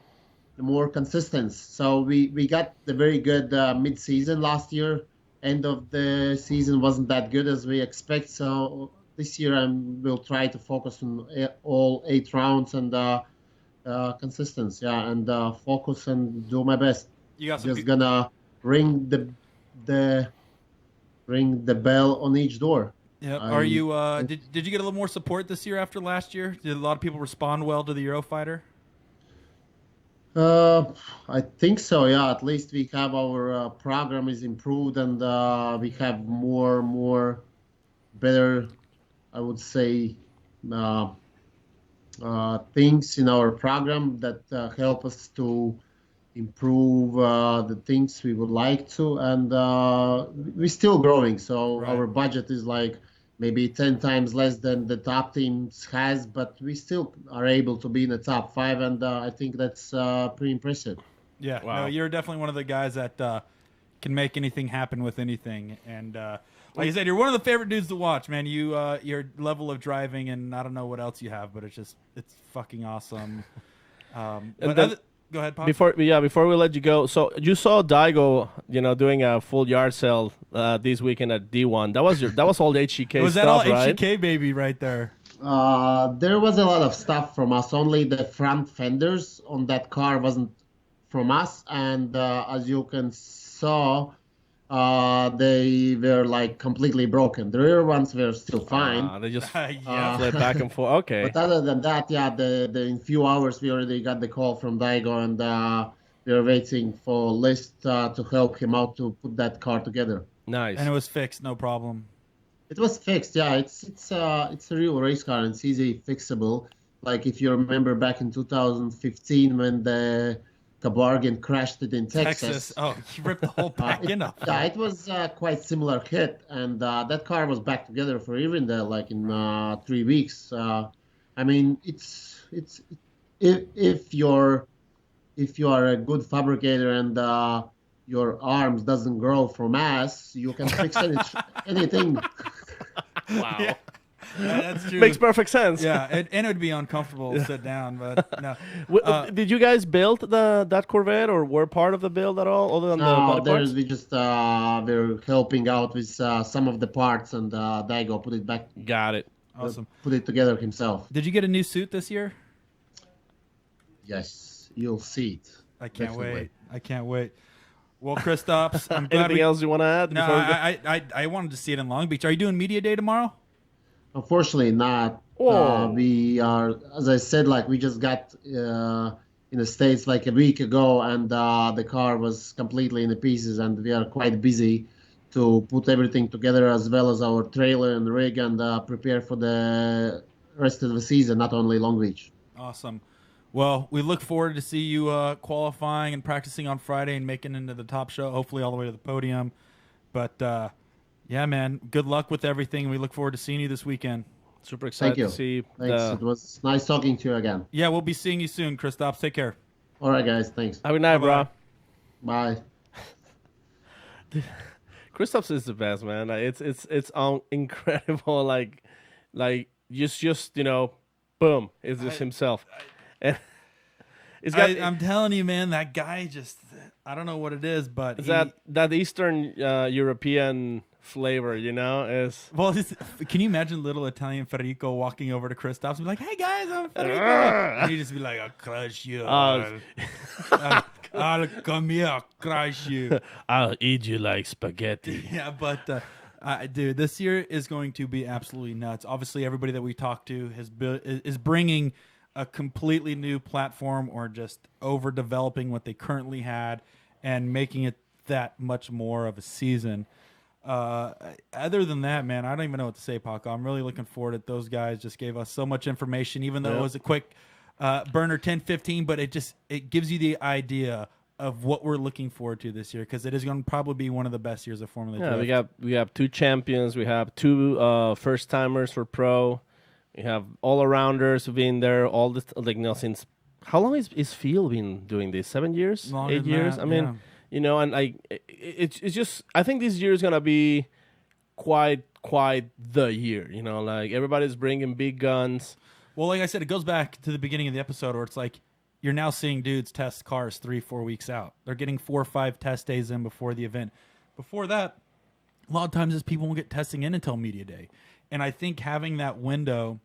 more consistent. So we got the very good mid-season last year. End of the season wasn't that good as we expect. So this year will try to focus on all 8 rounds and consistency, and focus and do my best. You got just gonna ring the bell on each door. Yeah. Are you? Did you get a little more support this year after last year? Did a lot of people respond well to the Eurofighter? I think so. Yeah. At least we have our program is improved, and we have more better, I would say, things in our program that help us to improve the things we would like to, and we're still growing. So our budget is like maybe 10 times less than the top teams has, but we still are able to be in the top 5, and I think that's pretty impressive. Yeah, no, you're definitely one of the guys that can make anything happen with anything, and like I said, you're one of the favorite dudes to watch, man. Your level of driving, and I don't know what else you have, but it's fucking awesome. Go ahead, Pop. Before we let you go, so you saw Daigo, doing a full yard sale this weekend at D1. That was all HGK was stuff, that all right? HGK baby right there? There was a lot of stuff from us. Only the front fenders on that car wasn't from us, and as you can saw, they were like completely broken. The rear ones were still fine. They just flip back and forth. Okay. But other than that, yeah, in few hours we already got the call from Daigo, and we were waiting for List to help him out to put that car together. Nice. And it was fixed, no problem. It was fixed, yeah. It's a real race car, and it's easy fixable. Like if you remember back in 2015 when the Kabargan crashed it in Texas. Oh, he ripped the whole back end up. Yeah, it was quite similar hit, and that car was back together for Irvindale like in 3 weeks. I mean, it's if you are a good fabricator and your arms doesn't grow from ass, you can fix anything. Wow. Yeah. That's true. Makes perfect sense. Yeah, and it would be uncomfortable to sit down, but no. Did you guys build that Corvette or were part of the build at all, other than the body parts? We just we're helping out with some of the parts, and Daigo put it back. Got it. Awesome. Put it together himself. Did you get a new suit this year? Yes, you'll see it. I can't Definitely. wait. I can't wait. Well, Kristaps, I'm glad. Anything else you want to add? No, before we go? I wanted to see it in Long Beach. Are you doing media day tomorrow? Unfortunately, not. Oh. We are, as I said, like we just got in the States like a week ago, and the car was completely in the pieces, and we are quite busy to put everything together, as well as our trailer and rig, and prepare for the rest of the season, not only Long Beach. Awesome. Well, we look forward to see you qualifying and practicing on Friday and making into the top show, hopefully all the way to the podium. But, yeah, man, good luck with everything. We look forward to seeing you this weekend. Super excited Thank you. to see. Thanks. It was nice talking to you again. Yeah, we'll be seeing you soon, Kristaps. Take care. All right, guys. Thanks. Have a good night, bro. Bye. Kristaps is the best, man. Like, it's incredible. Like just boom, it's just himself. And it's got. I'm telling you, man, that guy just. I don't know what it is, but it's that Eastern European flavor, is. Well, can you imagine little Italian Federico walking over to Kristaps and be like, "Hey guys, I'm Federico," and he'd just be like, "I'll crush you. I'll come here, I'll crush you. I'll eat you like spaghetti." Yeah, but dude, this year is going to be absolutely nuts. Obviously, everybody that we talk to is bringing a completely new platform or just over developing what they currently had and making it that much more of a season. Other than that, man, I don't even know what to say, Paco. I'm really looking forward to those guys. Just gave us so much information, even though it was a quick burner 10-15, but it gives you the idea of what we're looking forward to this year, because it is going to probably be one of the best years of Formula Drift. We have 2 champions. We have 2 first timers for pro. We have all arounders who've been there all this since. How long is Phil been doing this? 7 years, Longer 8 than years. that, I mean, and it's just. I think this year is gonna be quite the year. Everybody's bringing big guns. Well, like I said, it goes back to the beginning of the episode where it's like you're now seeing dudes test cars 3-4 weeks out. They're getting 4 or 5 test days in before the event. Before that, a lot of times people won't get testing in until media day. And I think having that window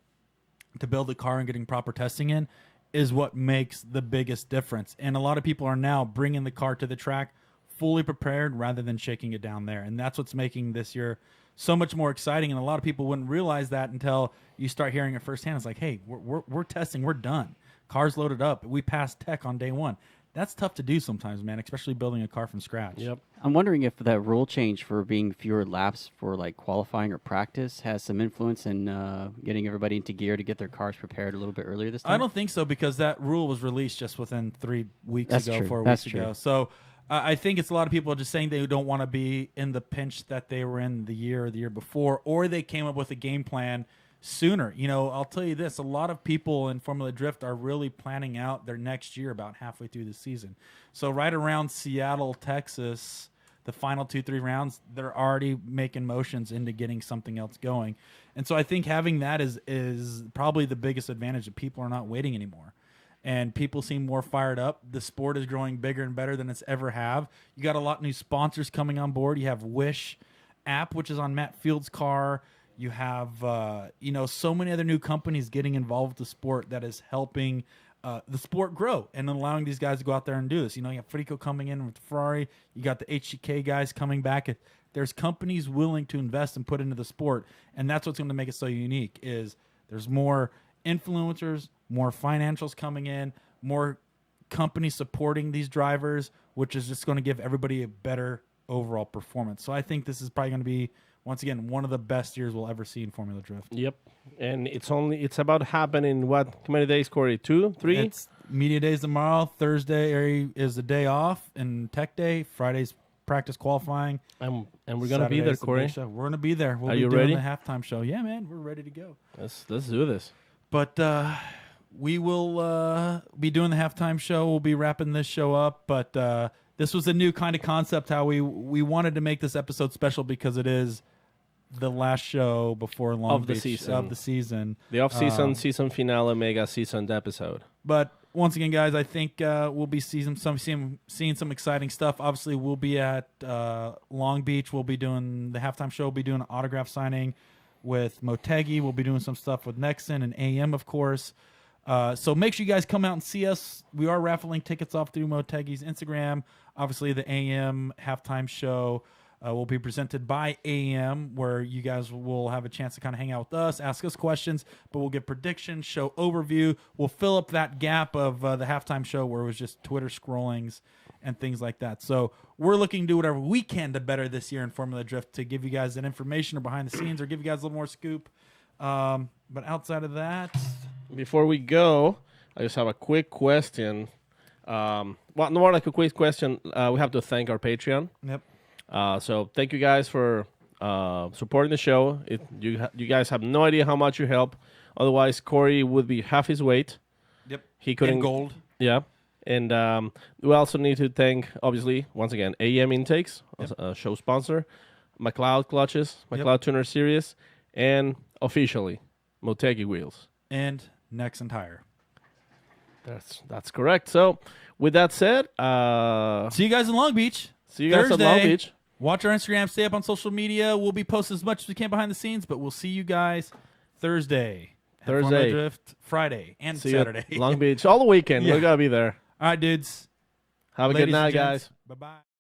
to build a car and getting proper testing in is what makes the biggest difference. And a lot of people are now bringing the car to the track fully prepared rather than shaking it down there. And that's what's making this year so much more exciting. And a lot of people wouldn't realize that until you start hearing it firsthand. It's like, hey, we're testing. We're done. Car's loaded up. We passed tech on day one. That's tough to do sometimes, man, especially building a car from scratch. Yep. I'm wondering if that rule change for being fewer laps for qualifying or practice has some influence in getting everybody into gear to get their cars prepared a little bit earlier this time. I don't think so, because that rule was released just within 3 weeks That's ago, true. 4 That's weeks true. ago. So I think it's a lot of people just saying they don't want to be in the pinch that they were in the year or the year before, or they came up with a game plan sooner. I'll tell you this, a lot of people in Formula Drift are really planning out their next year about halfway through the season. So right around Seattle, Texas, the final 2-3 rounds, they're already making motions into getting something else going. And so I think having that is probably the biggest advantage, that people are not waiting anymore. And people seem more fired up. The sport is growing bigger and better than it's ever have. You got a lot of new sponsors coming on board. You have Wish app, which is on Matt Field's car. You have, so many other new companies getting involved with the sport that is helping the sport grow and allowing these guys to go out there and do this. You have Federico coming in with Ferrari. You got the HGK guys coming back. There's companies willing to invest and put into the sport, and that's what's going to make it so unique. Is there's more influencers, more financials coming in, more companies supporting these drivers, which is just going to give everybody a better overall performance. So I think this is probably going to be, once again, one of the best years we'll ever see in Formula Drift. Yep. And it's about happening how many days, Corey? 2, 3? It's media days tomorrow. Thursday is the day off and tech day. Friday's practice qualifying. And we're going to be there, Corey. We're going to be there. We'll Are be you doing ready? the halftime show. Yeah, man, we're ready to go. Let's do this. But we will be doing the halftime show. We'll be wrapping this show up. But this was a new kind of concept, how we wanted to make this episode special, because it is the last show before Long Of the Beach season. of the season. The off-season season finale mega season episode. But once again, guys, I think we'll be seeing some exciting stuff. Obviously, we'll be at Long Beach. We'll be doing the halftime show. We'll be doing an autograph signing with Motegi. We'll be doing some stuff with Nexon and AM, of course. So make sure you guys come out and see us. We are raffling tickets off through Motegi's Instagram. Obviously, the AM halftime show will be presented by AM, where you guys will have a chance to kind of hang out with us, ask us questions, but we'll get predictions, show overview. We'll fill up that gap of the halftime show where it was just Twitter scrollings and things like that. So we're looking to do whatever we can to better this year in Formula Drift to give you guys that information or behind the scenes or give you guys a little more scoop. But outside of that... Before we go, I just have a quick question. Well, no more like a quick question. We have to thank our Patreon. Yep. So thank you guys for supporting the show. You guys have no idea how much you help. Otherwise, Corey would be half his weight. Yep. He couldn't. In gold. Yeah. And we also need to thank, obviously, once again, AM Intakes, a show sponsor, McLeod Clutches, McLeod Tuner Series, and officially, Motegi Wheels. And Nexon Tire. That's correct. So, with that said, see you guys in Long Beach. See you guys in Long Beach. Watch our Instagram. Stay up on social media. We'll be posting as much as we can behind the scenes, but we'll see you guys Thursday. Thursday. Drift Friday and See Saturday. you at Long Beach all the weekend. Yeah. We gotta be there. All right, dudes. Have a good night, guys. Bye-bye.